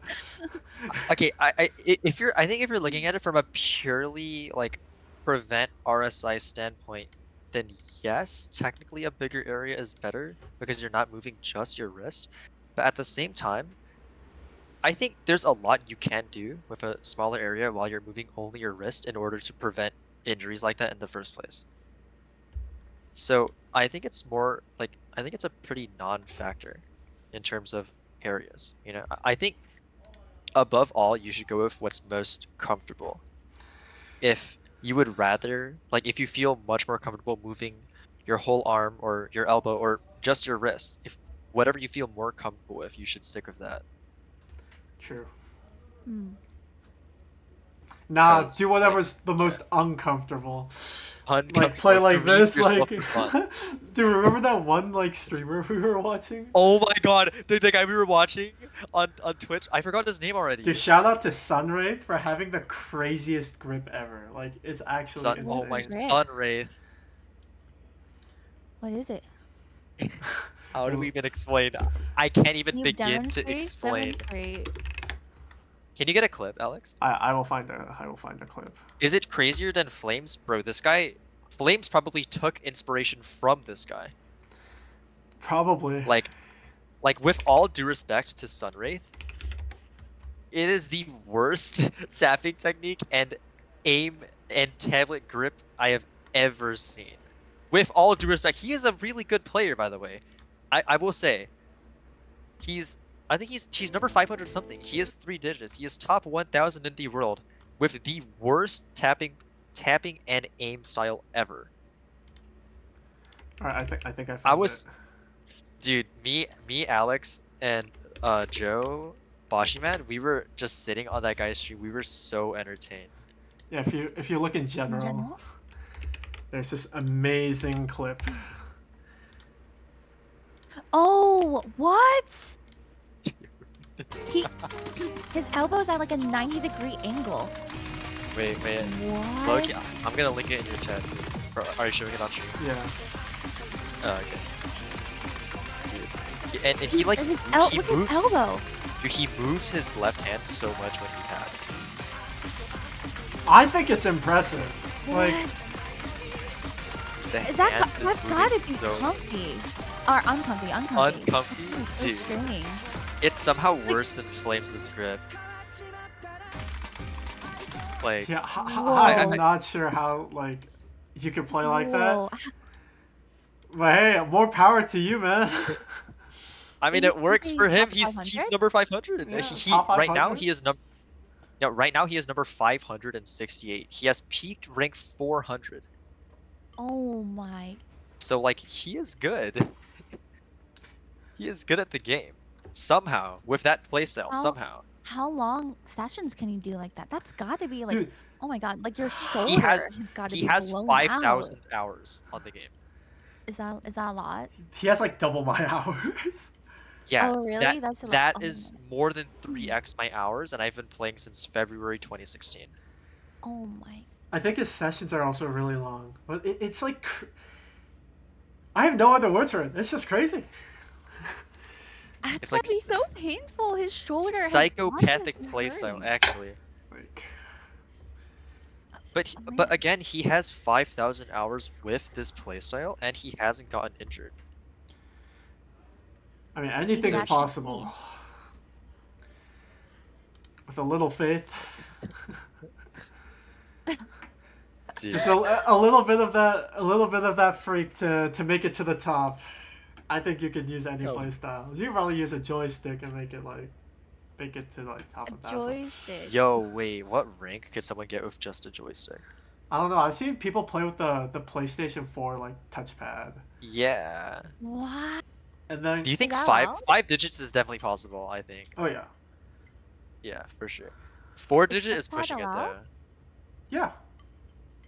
Okay, if you're I think if you're looking at it from a purely like prevent RSI standpoint, then yes, technically a bigger area is better because you're not moving just your wrist. But at the same time, I think there's a lot you can do with a smaller area while you're moving only your wrist in order to prevent injuries like that in the first place. So I think it's more like I think it's a pretty non-factor in terms of areas. You know, I think above all, you should go with what's most comfortable. If you would rather, like, if you feel much more comfortable moving your whole arm or your elbow or just your wrist, if whatever you feel more comfortable with, you should stick with that. True. Hmm. Nah, Because, do like, whatever's the yeah, most uncomfortable. Like play uncomfortable, like grieve this, yourself like for fun. do you remember that one like streamer we were watching? Oh my god, the guy we were watching on Twitch, I forgot his name Dude, already. shout out to Sunray for having the craziest grip ever. Like it's actually Oh What's the my insane. grip? Sun Wraith. What is it? How do we Well, even explain? I can't even Can you begin to demonstrate? explain. Demonstrate. Can you get a clip, Alex? I will find a clip. Is it crazier than Flames? Bro, this guy, Flames probably took inspiration from this guy. Probably. Like, with all due respect to Sunwraith, it is the worst tapping technique and aim and tablet grip I have ever seen. With all due respect, he is a really good player, by the way. I will say, he's I think he's number 500 something. He has 3 digits. He is top 1000 in the world with the worst tapping and aim style ever. All right, I think I I found it. was Dude, Alex, and Joe, Boshiman, we were just sitting on that guy's stream. We were so entertained. Yeah, if you look in In general, general? there's this amazing clip. Oh, what? He, his elbow's at like a 90-degree angle. Wait. What? Loki, I'm gonna link it in your chat too. Or are you showing it on stream? Yeah. Oh, okay. Dude. And he like His he look moves. his elbow. Dude, he moves his left hand so much when he taps. I think it's impressive. Like, What? The Is that hand that's is gotta moving be so comfy. Or uncomfy. uncomfy, Oh, so dude. strange. It's somehow worse than Flames' grip. Like, yeah, Whoa. I'm not sure how like you can play like that. Whoa. But hey, more power to you, man. I mean, He's it works for probably him. top He's 500? number 500. Yeah, He top right now 500? he is number. No, right now he is number 568. He has peaked rank 400. Oh my. So like he is good. He is good at the game. Somehow, with that playstyle, somehow. How long sessions can you do like that? That's gotta be like, Dude, oh my god, like your shoulder He has gotta he be has blown 5,000 out. hours on the game. Is that a lot? he has like double my hours. Yeah, Oh really? That's a lot. that Oh, is more than 3x my hours, and I've been playing since February 2016. oh my. I think his sessions are also really long. But it's like I have no other words for it. It's just crazy. That's It's gotta like be so painful. His shoulder. has Psychopathic gotta be playstyle, hurting. actually. Like, But Oh, but man. again, he has 5,000 hours with this playstyle, and he hasn't gotten injured. I mean, anything is actually possible. With a little faith. Dude. Just a little bit of that freak to make it to the top. I think you could use any Oh. playstyle. You could probably use a joystick and make it to like top A of battle. joystick. Yo, wait, what rank could someone get with just a joystick? I don't know. I've seen people play with the PlayStation 4 like touchpad. Yeah. What? And then Do you think that five allowed? 5 digits is definitely possible? I think. oh yeah. Yeah, for sure. 4 digit is touchpad pushing it though. allowed? Yeah.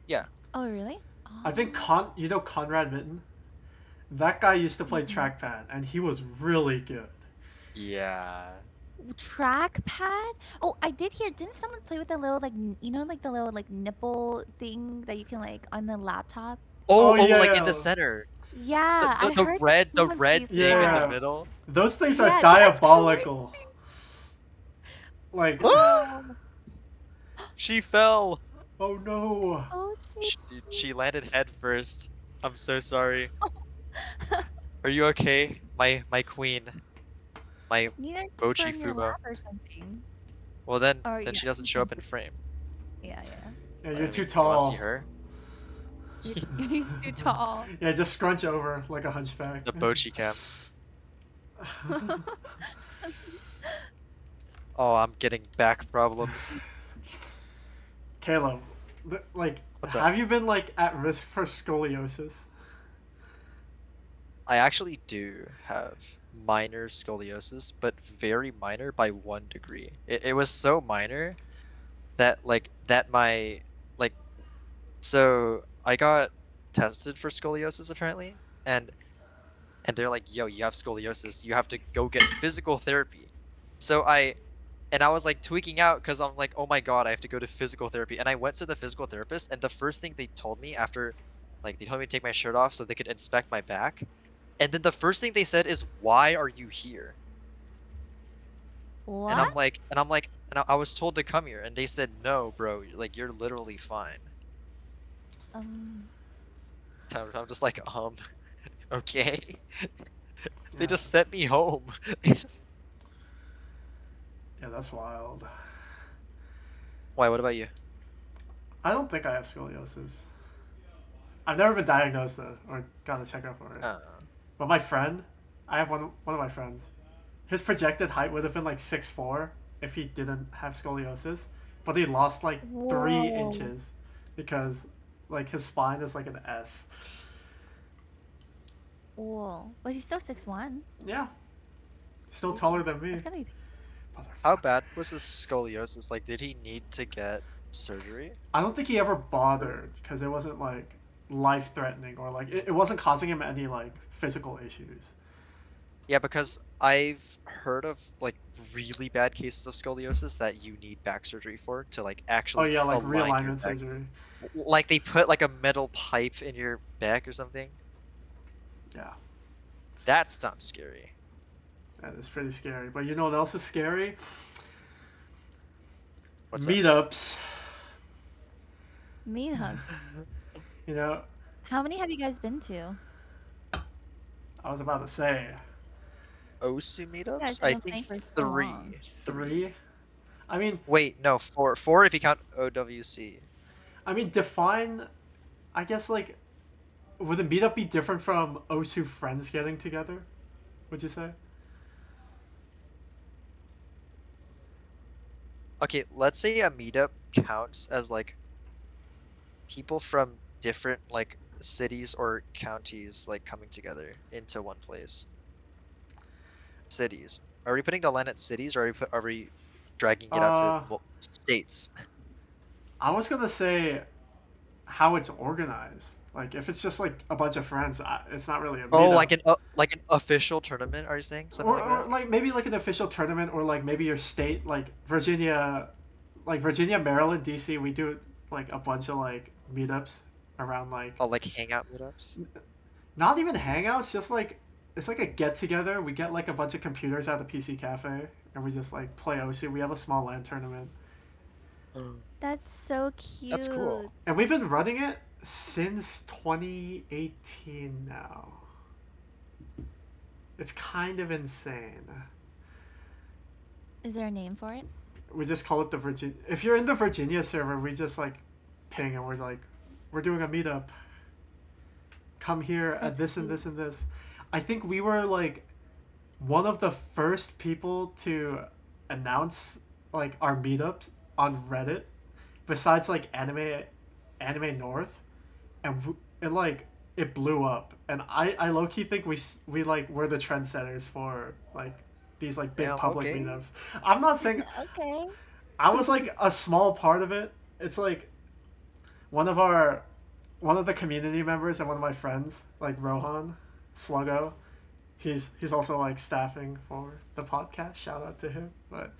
Yeah. Oh really? I think Oh. Conrad Mitten? That guy used to play trackpad and he was really good. Yeah. Trackpad? Oh, I did hear. Didn't someone play with the little like like the little like nipple thing that you can like on the laptop? Oh, Like yeah. in the center. Yeah, I The heard red that someone thing plays in Yeah. the that. middle. Those things Yeah, are that's diabolical. Like Oh, She fell. oh no. oh, She landed head first. I'm so sorry. Are you okay? My queen. My neither Bochi from your Fuba. lap or something. Well then Or, yeah, she doesn't show up in frame. Yeah. Yeah, I you're mean, too You want tall. to see her? He's too tall. Yeah, just scrunch over like a hunchback. The Bochi cam. Oh, I'm getting back problems. Caleb, like, What's up? have you been like at risk for scoliosis? I actually do have minor scoliosis, but very minor by 1 degree. It was so minor that my like so I got tested for scoliosis apparently, and they're like, yo, you have scoliosis, you have to go get physical therapy. So I was like tweaking out because I'm like, oh my god, I have to go to physical therapy. And I went to the physical therapist, and the first thing they told me after, like, they told me to take my shirt off so they could inspect my back. And then the first thing they said is, why are you here? What? And I was told to come here, and they said, no, bro, like, you're literally fine. Um. I'm just like, okay. They Yeah. just sent me home. They just... Yeah, that's wild. Why, what about you? I don't think I have scoliosis. I've never been diagnosed though, or gotten a checkup for it. But my friend, I have one of my friends. His projected height would have been like 6'4" if he didn't have scoliosis, but he lost like 3 Whoa. inches because like his spine is like an S. Whoa. But he's still 6'1". Yeah, still taller than me. That's gonna be. How bad was his scoliosis? Like, did he need to get surgery? I don't think he ever bothered because it wasn't like life threatening or like it wasn't causing him any like physical issues. Yeah, because I've heard of like really bad cases of scoliosis that you need back surgery for to like Oh actually yeah, like align your realignment back. surgery. Like they put like a metal pipe in your back or something. Yeah, That sounds scary. that is pretty scary. But you know what else is scary? What's that? Meetups. Meetups. You know, How many have you guys been to? I was about to say OSU You meetups? guys have I been think playing for so long. three. three. I mean, Wait, no, four. Four if you count OWC. define. I guess like would a meetup be different from Osu friends getting together? Would you say? Okay, let's say a meetup counts as like people from different like cities or counties like coming together into one place. Cities. Are we putting the line at cities, or are we dragging it out to Uh, states? I was gonna say how it's organized. Like if it's just like a bunch of friends, it's not really a Oh, meetup. like an official tournament? Are you saying something like Or that? like maybe like an official tournament, or like maybe your state, like Virginia, Maryland, DC. We do like a bunch of like meetups around like Oh, like hangout meetups? not even hangouts, just like it's like a get together. We get like a bunch of computers at the PC cafe, and we just like play OSU. We have a small LAN tournament, That's so That's cute. cool. and we've been running it since 2018 now. It's kind of insane. Is there a name for it? We just call it the Virginia. If you're in the Virginia server, we just like ping and we're like, we're doing a meetup. Come here at That's this and cute. this and this. I think we were like one of the first people to announce like our meetups on Reddit, besides like Anime North, and it like it blew up. And I low key think we like were the trendsetters for like these like big Damn, public okay. meetups. I'm not saying Okay. I was like a small part of it. It's like one of our one of the community members and one of my friends, like Rohan Sluggo. He's also like staffing for the podcast. Shout out to him. But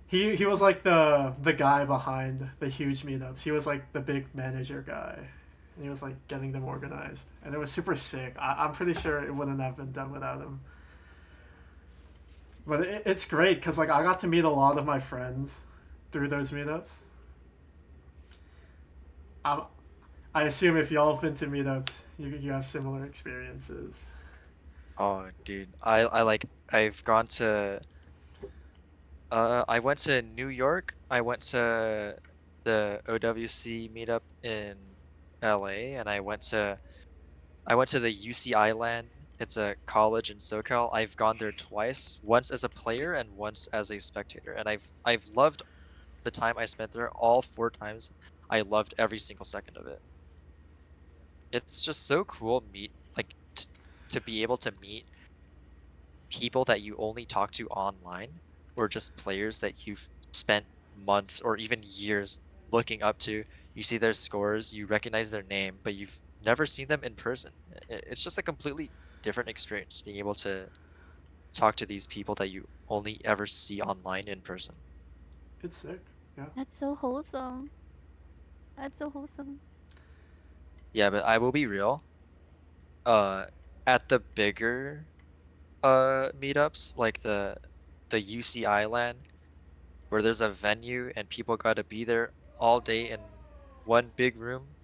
he was like the guy behind the huge meetups. He was like the big manager guy. And he was like getting them organized. And it was super sick. I'm pretty sure it wouldn't have been done without him. But it's great because like I got to meet a lot of my friends through those meetups. I I assume if y'all have been to meetups, you have similar experiences. Oh, dude, I've gone to I went to New York. I went to the OWC meetup in LA, and I went to the UCI land. It's a college in SoCal. I've gone there twice, once as a player and once as a spectator, and I've loved the time I spent there all four times. I loved every single second of it. It's just so cool to be able to meet people that you only talk to online, or just players that you've spent months or even years looking up to. You see their scores, you recognize their name, but you've never seen them in person. It's just a completely different experience being able to talk to these people that you only ever see online in person. It's sick. Yeah. That's so wholesome. That's so wholesome. Yeah, but I will be real. Uh, at the bigger meetups, like the UCI LAN, where there's a venue and people gotta be there all day in one big room,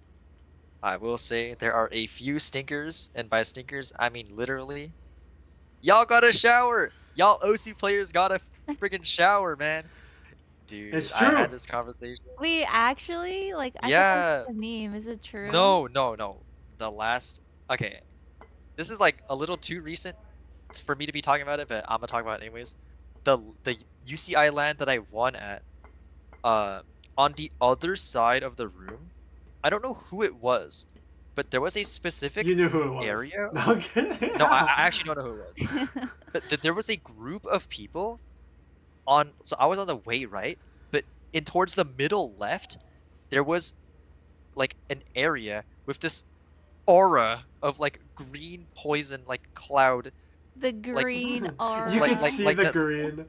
I will say there are a few stinkers, and by stinkers I mean literally. Y'all gotta shower! Y'all OC players gotta freaking shower, man. Dude, It's I had true. this conversation. Wait, actually, like I thought that was Yeah. just a meme. Is it true? No, no, no. The last. Okay, this is like a little too recent for me to be talking about it, but I'm gonna talk about it anyways. The UCI land that I won at, uh, on the other side of the room, I don't know who it was, but there was a You specific knew who it was. area. No, I'm kidding. No, I actually don't know who it was, but there was a group of people on. So I was on the way right, but in towards the middle left, there was like an area with this aura of like green poison like cloud, The like green You aura. could see the that, green.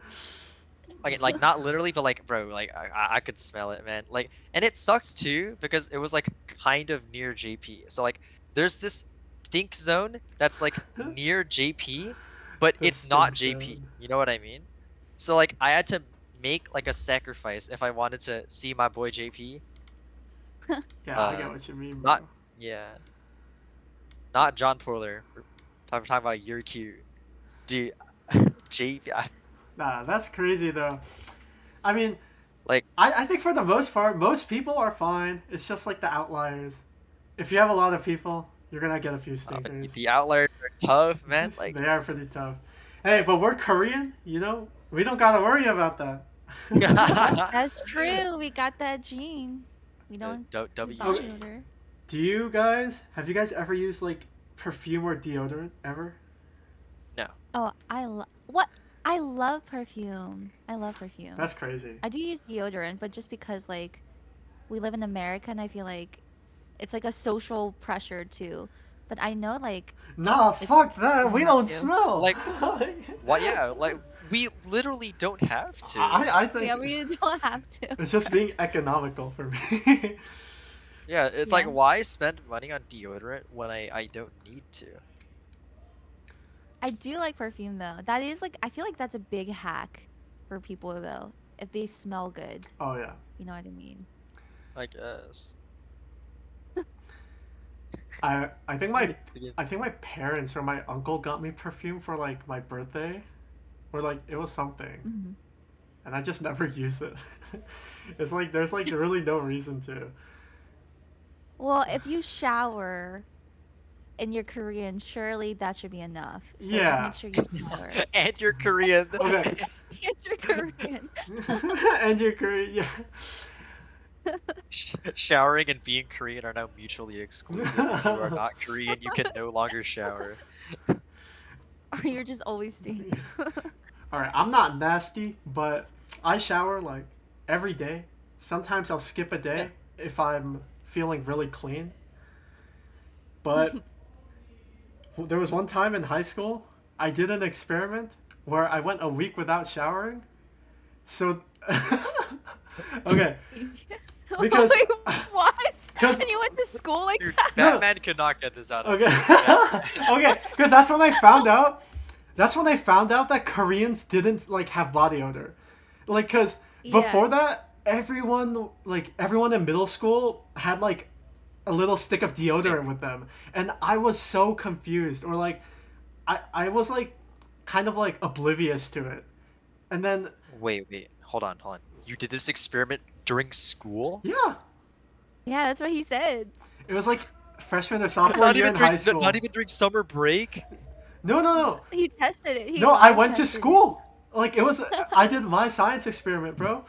like not literally, but like bro, like I could smell it, man. Like, and it sucks too because it was like kind of near JP. So like there's this stink zone that's like near JP, but The it's not stink JP. zone. You know what I mean? So like I had to make like a sacrifice if I wanted to see my boy JP. Yeah, I get what you mean, bro. Not yeah, not John Porler. We're talking about your Q, dude. JP, Nah, that's crazy though. I mean, like I think for the most part, most people are fine. It's just like the outliers. If you have a lot of people, you're gonna get a few but stinkers. the outliers are tough, man. Like. They are pretty tough. Hey, but we're Korean, you know? We don't gotta worry about that. That's true. We got that gene. We don't do W. body odor. Have you guys ever used like perfume or deodorant ever? No. Oh, what? I love perfume. I love perfume. That's crazy. I do use deodorant, but just because like we live in America and I feel like it's like a social pressure too. But I know like Nah, fuck that. We not don't to. smell. Like, what? Yeah, like we literally don't have to. I think Yeah, we don't have to. it's just being economical for me. Yeah, it's Yeah. like why spend money on deodorant when I don't need to? I do like perfume though. That is like I feel like that's a big hack for people though. If they smell good, Oh yeah. you know what I mean. I guess. I think my parents or my uncle got me perfume for like my birthday, or like it was something, Hmm. and I just never used it. It's like there's like really no reason to. Well, if you shower and you're Korean, surely that should be enough. So Yeah. just make sure you shower. And you're Korean. Okay. If you're Korean. And you're Korean, yeah. Showering and being Korean are now mutually exclusive. If you are not Korean, you can no longer shower. Or you're just always stink. All right, I'm not nasty, but I shower like every day. Sometimes I'll skip a day if I'm feeling really clean. But there was one time in high school, I did an experiment where I went a week without showering. So, okay, because Wait, what? 'cause- And you went to school like Dude, that? Batman could not get this out of okay, okay, because that's when I found out. That's when I found out that Koreans didn't like have body odor, like because before that, everyone in middle school had like a little stick of deodorant with them, and I was so confused, or like I was like kind of like oblivious to it, and then Wait, hold on. You did this experiment during school? yeah, Yeah, that's what he said. it was like freshman or sophomore year in high school. Not even during summer break? No. He tested it. He No, I live went to tested it. school. Like it was, I did my science experiment, bro.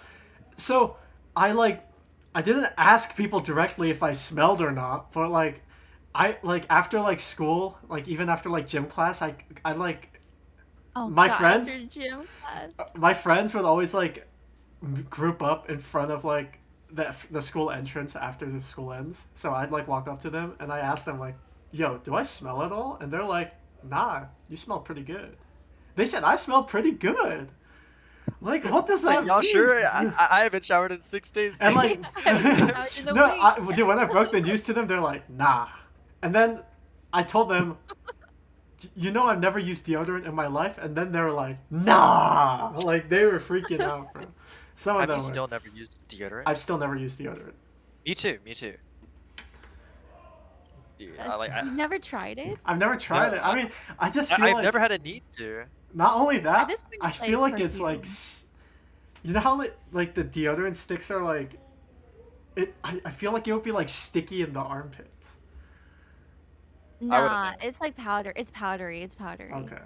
So I didn't ask people directly if I smelled or not, but like, I like after like school, like even after like gym class, I like Oh, my God, friends- after gym class. my friends would always like group up in front of like the school entrance after the school ends. So I'd like walk up to them and I asked them like, "Yo, do I smell at all?" And they're like, "Nah, you smell pretty good." They said I smell pretty good. Like, what does that Like, y'all mean? sure? I haven't showered in 6 days. And like, Out in the no, week. dude, when I broke the news to them, they're like, "Nah." And then I told them, "You know, I've never used deodorant in my life." And then they were like, "Nah." Like they were freaking out, bro. Some of Have them you were. still never used deodorant? I've still never used deodorant. Me too. Dude, You've never tried it? I've never tried No, it. I mean, I just feel I've like never had a need to. not only that, this point, I it's feel like like it's like, you know how like the deodorant sticks are like, I feel like it would be like sticky in the armpits. Nah, it's like powder. It's powdery. It's powdery. Okay,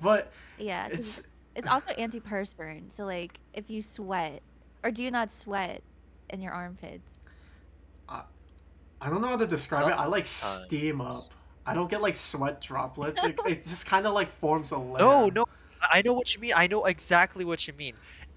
but Yeah, 'cause it's it's also antiperspirant. So like, if you sweat, or do you not sweat in your armpits? I don't know how to describe it. I like Sometimes. steam up. I don't get like sweat droplets. It just kind of like forms a layer. No, I know what you mean. I know exactly what you mean.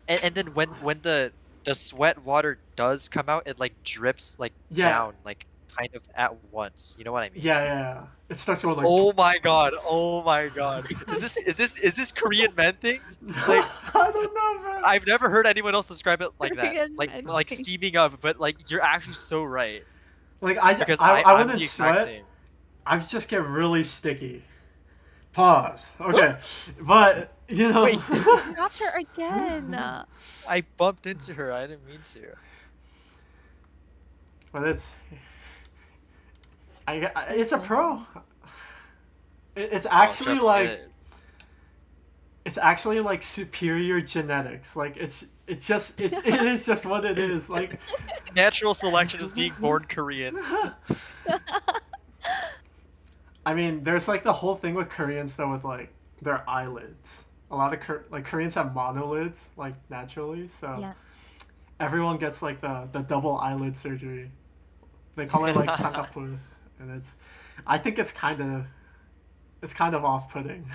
And then when the the sweat water does come out, it like drips like Yeah. down, like kind of at once. You know what I mean? Yeah. It starts with like. Oh my god! Oh my god! Is this Korean men things? Like I don't know, bro. I've never heard anyone else describe it like that. Korean Like men like things. steaming up, but like you're actually so right. Like Because I I'm wouldn't the exact sweat. same. I just get really sticky. Pause. Okay, but you know. Wait. Dropped her again. I bumped into her. I didn't mean to. But it's a pro. It's actually trust me, like it is. it's actually like superior genetics. Like it is just what it is. Like Natural selection is being born Koreans. I mean, there's like the whole thing with Koreans though with like their eyelids. A lot of Koreans have monolids like naturally, so Yeah. everyone gets like the double eyelid surgery. They call it like sakapul, and I think it's kind of off-putting.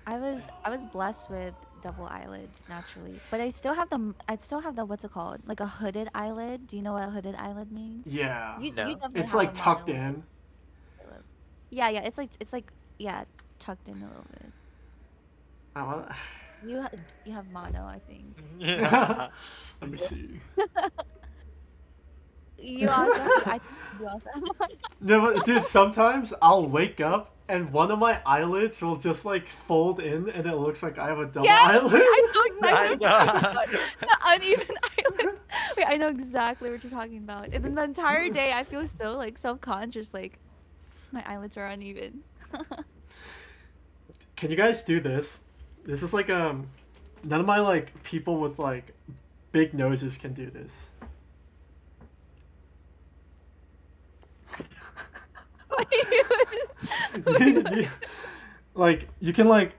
I was blessed with double eyelids naturally, but I still have the what's it called? Like a hooded eyelid. Do you know what a hooded eyelid means? Yeah, You No. definitely it's have like a tucked mono in. eyelid. Yeah, it's like yeah, tucked in a little bit. Oh, You have mono, I think. well, let me see. You also I think you also have mono. No, but dude, sometimes I'll wake up and one of my eyelids will just like fold in, and it looks like I have a double Yes! eyelid. I know exactly I what you're talking about. The uneven eyelid. Wait, I know exactly what you're talking about. And then the entire day I feel so like self-conscious, like my eyelids are uneven. Can you guys do this? This is like none of my like people with like big noses can do this. Like you can like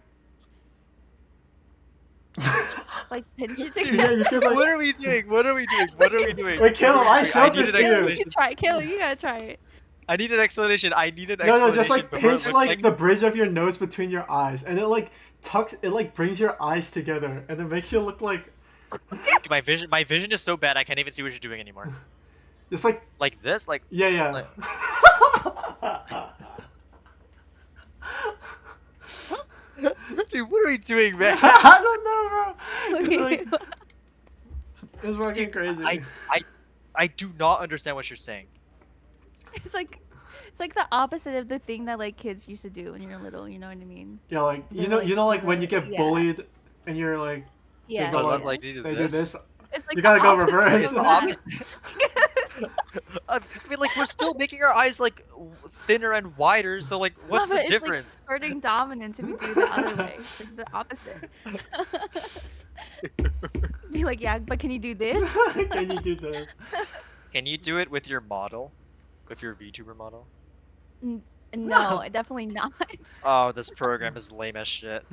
Like pinch it yeah, together. you can like What are we doing? What are we doing? What are we doing? Wait, Caleb, I Wait, showed need this an to you. You explanation. can try it. Caleb, you gotta try it. I need an explanation. I need an no, explanation. just like before it pinch looks like the bridge of your nose between your eyes, and it like tucks, it like brings your eyes together, and it makes you look like my vision is so bad I can't even see what you're doing anymore. it's like Like this, like yeah. Like- dude, what are we doing, man? I don't know, bro. It's Okay. like it's fucking crazy. I do not understand what you're saying. It's like the opposite of the thing that like kids used to do when you're little, you know what I mean? Yeah, like They're you know like when you get yeah. bullied and you're like Yeah. go Oh, like- like they do they this. do this. It's like You gotta the go opposite reverse. of It's the that. opposite. I mean, like we're still making our eyes like thinner and wider. So like, what's No, the but difference? It's like asserting dominance if you do it the other way. It's like the opposite. Be like, yeah, but can you do this? Can you do this? Can you do it with your model, with your VTuber model? No, definitely not. Oh, this program is lame as shit.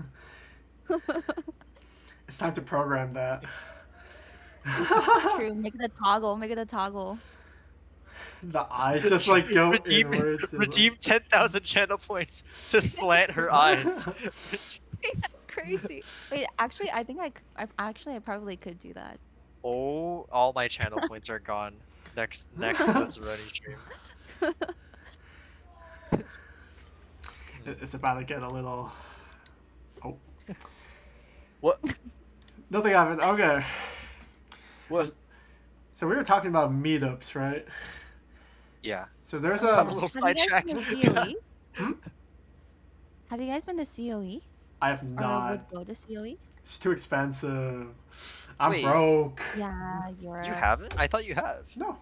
It's time to program that. True. Make it a toggle. Make it a toggle. The eyes just like go redeem inwards. and, like- redeem 10,000 channel points to slant her eyes. That's crazy. Wait, actually, I think I probably could do that. Oh, all my channel points are gone. Next Lisseroni stream. It's about to get a little. Oh, What? nothing happened. Okay, What? so we were talking about meetups, right? Yeah. So there's I'm a a. little Have you guys sidetracked. been to COE? Have you guys been to COE? I have Or not. would go to COE? It's too expensive. I'm Wait. broke. Yeah, you're. You haven't? I thought you have. No.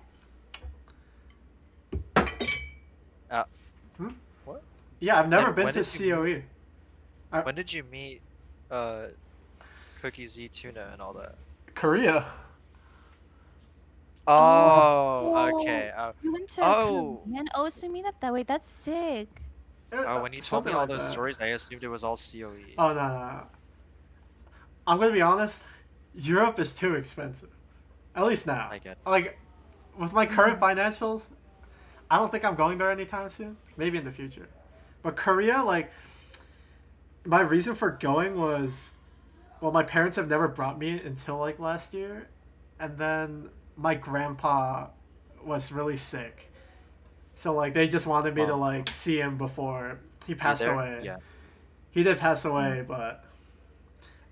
What? Yeah, I've never Then been when to did you- COE. When did you meet Cookie Z Tuna and all that? Korea. Oh, okay. You went to Oh. Korean Osu meetup that way. That's sick. Oh, when you told me Something all like those that. stories, I assumed it was all COE. Oh no. I'm gonna be honest. Europe is too expensive. At least now. I get it. Like, with my current financials, I don't think I'm going there anytime soon. Maybe in the future. But Korea, like, my reason for going was well, my parents have never brought me until like last year, and then my grandpa was really sick, so like they just wanted me to Well, like see him before he be passed there. away. Yeah. He did pass away, but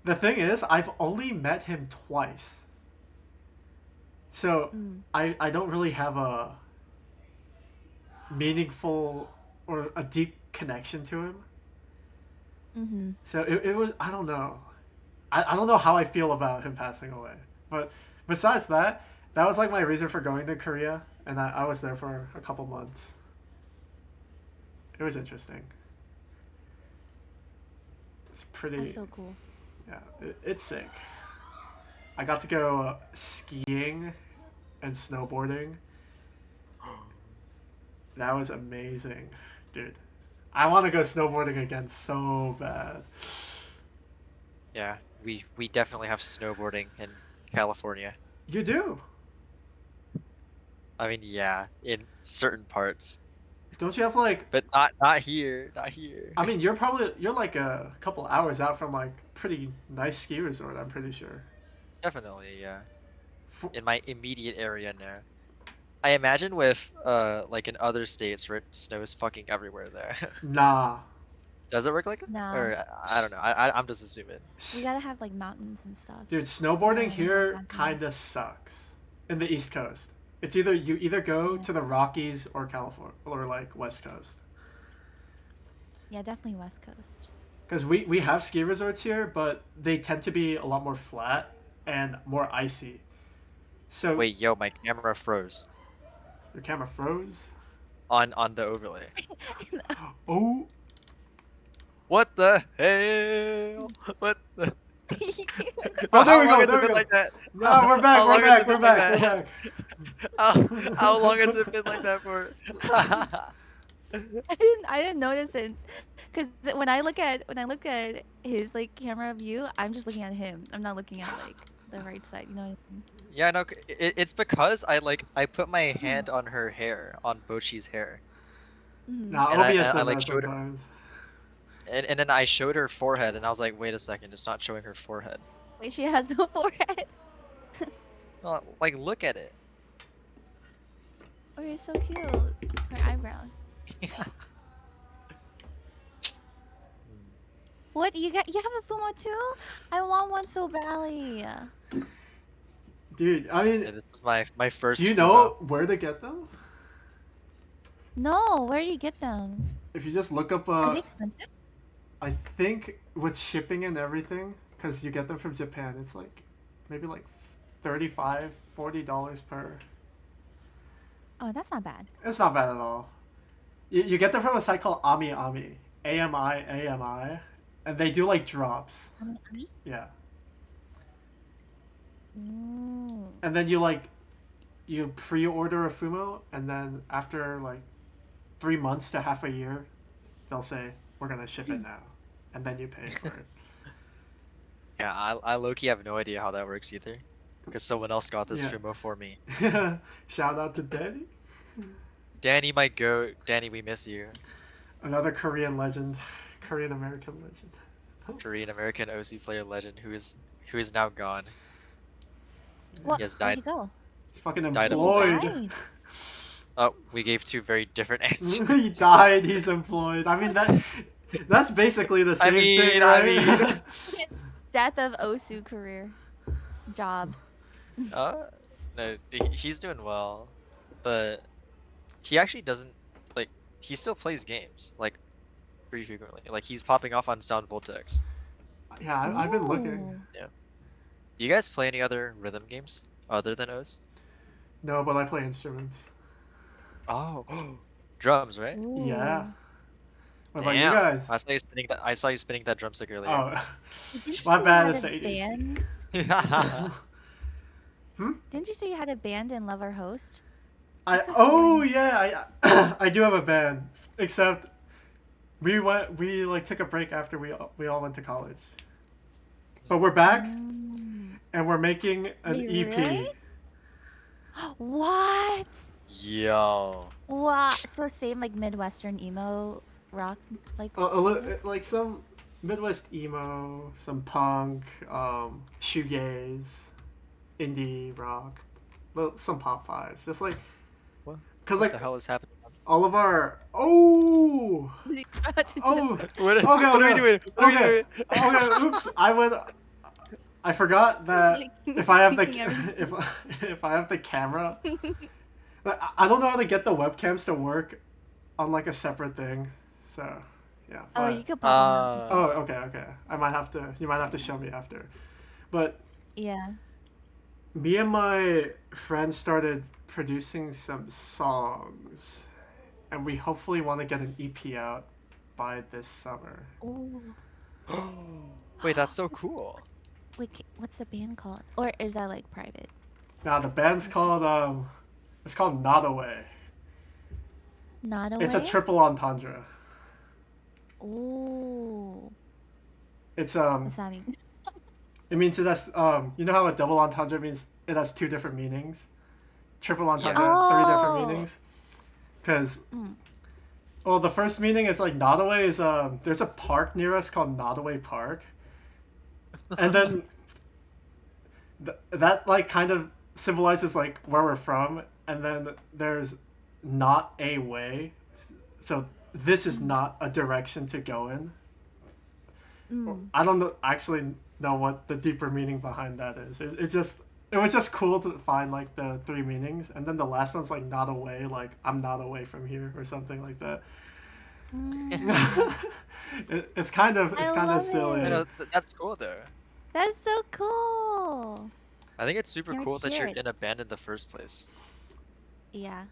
the thing is, I've only met him twice, so Mm. I don't really have a meaningful or a deep connection to him. Mm-hmm. So it was, I don't know. I don't know how I feel about him passing away. But besides that, that was like my reason for going to Korea, and I was there for a couple months. It was interesting. It's pretty. That's so cool. Yeah, it's sick. I got to go skiing and snowboarding. That was amazing, dude. I want to go snowboarding again so bad. Yeah. We definitely have snowboarding in California. You do? I mean, yeah, in certain parts, Don't you have like? but not here. Not here. I mean, you're like a couple hours out from like pretty nice ski resort. I'm pretty sure. Definitely, yeah. For, In my immediate area now. I imagine with like in other states where it snows fucking everywhere there. nah. Does it work like that? Nah. Or I don't know. I'm just assuming. We gotta have like mountains and stuff. Dude, snowboarding Yeah, here exactly. kinda sucks. In the East Coast. It's either you either go to the Rockies or California or like West Coast. Yeah, definitely West Coast. Because we have ski resorts here, but they tend to be a lot more flat and more icy. So Wait, yo, my camera froze your camera froze. on the overlay. Oh, What the hell? What the? oh, there How we long go. has There it we been go. like that? No, we're back. How We're long has back. it We're been like back. We're that? back. How long has it been like that for? I didn't notice it, cause when I look at his like camera view, I'm just looking at him. I'm not looking at like the right side. You know what I mean? Yeah, no, it's because I put my hand on her hair, on Bochi's hair, Mhm. Nah, and OBS I does like that showed her, sometimes. and then I showed her forehead, and I was like, wait a second, it's not showing her forehead. Wait, she has no forehead. Well, like, look at it. Oh, you're so cute. Her eyebrows. What you got? You have a Fumo too? I want one so badly. Dude, I Yeah, mean, this is my first. do you Fumo. know where to get them? No, where do you get them? If you just look up, Are they expensive? I think with shipping and everything, because you get them from Japan, it's like maybe like $35, $40 per. Oh, that's not bad. It's not bad at all. You get them from a site called Ami Ami, AMI, and they do like drops. Ami? Yeah, Ooh. and then you pre-order a Fumo, and then after like 3 months to half a year, they'll say we're gonna ship it now, and then you pay for it. Yeah, I low-key have no idea how that works either, because someone else got this Yeah. Fumo for me. Shout out to Danny, Danny, my goat. Danny, we miss you. another Korean legend, Korean American legend. Korean American OC player legend who is now gone. What? He has Where'd died. he go? He's fucking Died of- employed. Died. Oh, we gave two very different answers. He died. He's employed. I mean that's basically the same thing, I right? mean- Death of Osu career. Job. No, he's doing well, but he actually doesn't like. He still plays games like pretty frequently. Like he's popping off on Sound Voltex. Yeah, I've been looking. Ooh. Do you guys play any other rhythm games other than O's? No, but I play instruments. Oh, drums, right? Ooh. Yeah. What about you Damn. guys? I saw you spinning that. I saw you spinning that drumstick earlier. Oh, Didn't you my say bad. you It's had the a 80s. band? Didn't you say you had a band in Lover Host? Yeah, I do have a band. Except we like took a break after we all went to college. But we're back and we're making an Wait, EP. really? What? Yo. Wow. So same like Midwestern emo rock like. Like some Midwest emo, some punk, shoegaze, indie rock, well, some pop vibes. Just like, What? cause What like the hell is happening? all of our oh oh What, okay what are we okay doing? What are we okay doing? okay. Oops, I forgot that if I have the if I have the camera, I don't know how to get the webcams to work on like a separate thing. So yeah, Oh, but you could pop them out. oh okay. I might have to. You might have to show me after. But Yeah. me and my friends started producing some songs, and we hopefully want to get an EP out by this summer. Ooh. Wait, that's so cool. Wait, what's the band called? Or is that like private? Now the band's called it's called Not Away. Not It's a away. triple entendre. Ooh. It's What's that mean? it means it has you know how a double entendre means it has two different meanings. Triple entendre, three different Oh. meanings. Because Mm. well, the first meaning is like Nottoway is there's a park near us called Nottoway Park, and then that like kind of symbolizes like where we're from, and then there's not a way, so this is not a direction to go in. Mm. I don't know, actually know what the deeper meaning behind that is. It was just cool to find like the three meanings, and then the last one's like not away, like I'm not away from here or something like that. Mm. It's kind of I silly. love I it. know, that's cool though. That's so cool. I think it's super Can't wait cool to that hear you're it. in a band in the first place. Yeah.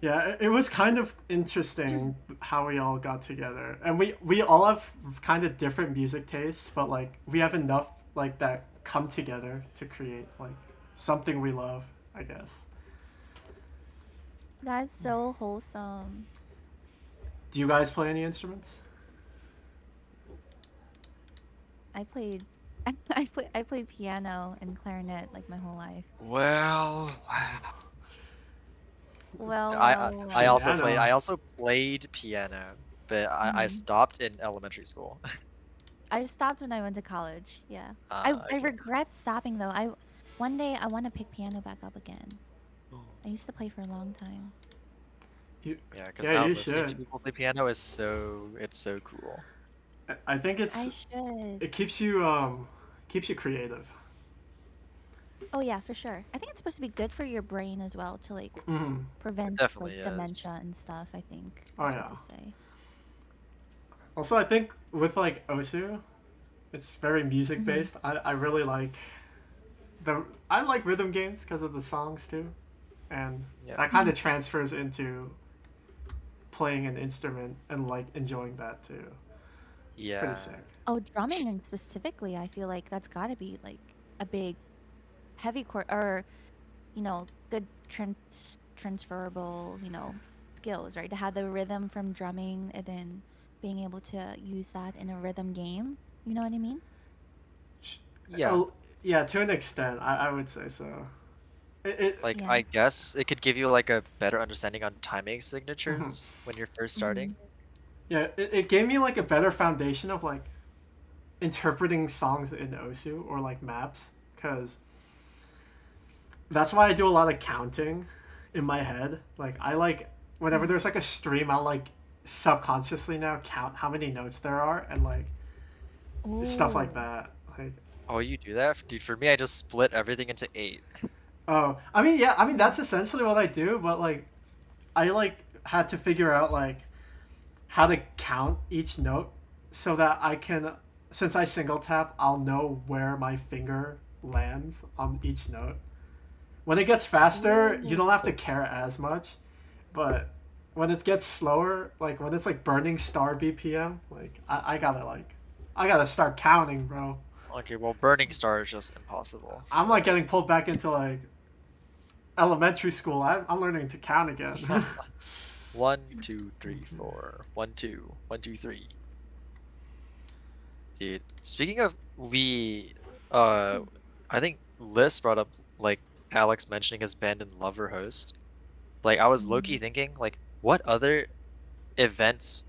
Yeah, it was kind of interesting how we all got together, and we all have kind of different music tastes, but like we have enough like that come together to create like something we love, I guess. That's so wholesome. Do you guys play any instruments? I played I played piano and clarinet like my whole life. Well, wow. Well, I well, I well. also played Piano. I also played piano, but I Mhm. stopped in elementary school. I stopped when I went to college. Yeah. I Okay. regret stopping though. I one day I want to pick piano back up again. I used to play for a long time. You, Yeah, because yeah, now you listening to should. people play piano is so cool. I think I should. it keeps you creative. Oh yeah, for sure. I think it's supposed to be good for your brain as well to like Hmm. It prevent definitely like is. dementia and stuff, I think. Oh That's what yeah. they say. Also, I think with like Osu, it's very music Mhm. based. I really like I like rhythm games because of the songs too, and Yeah. that kind of transfers into playing an instrument and like enjoying that too. It's pretty Yeah. sick. Oh, drumming and specifically, I feel like that's got to be like a big heavy core or good transferable, skills, right? To have the rhythm from drumming and then being able to use that in a rhythm game. You know what I mean? Yeah. Oh, yeah, to an extent, I would say so. It Like Yeah. I guess it could give you like a better understanding on timing mhm. signatures when you're first Hmm. starting. Yeah, it gave me like a better foundation of like interpreting songs in Osu or like maps, because that's why I do a lot of counting in my head. Like I like whenever there's like a stream, I'll like subconsciously now count how many notes there are and like stuff like Ooh. that. Like Oh, you do that? Dude, for me I just split everything into 8. oh, I mean yeah, I mean Mm. that's essentially what I do, but like I like had to figure out like how to count each note so that I can, since I single tap, I'll know where my finger lands on each note. When it gets faster, you Ooh. don't have to care as much, but when it gets slower, like when it's like burning star BPM, like I gotta start counting, bro. Okay, well Burning Star is just impossible. I'm like So getting pulled back into like elementary school. I'm learning to count again. 1, 2, 3, 4. 1, 2, 1, 2, 3. Dude, speaking of uh I think Liz brought up like Alex mentioning his band in Lover Host. Like I was low-key Mm. thinking like what other events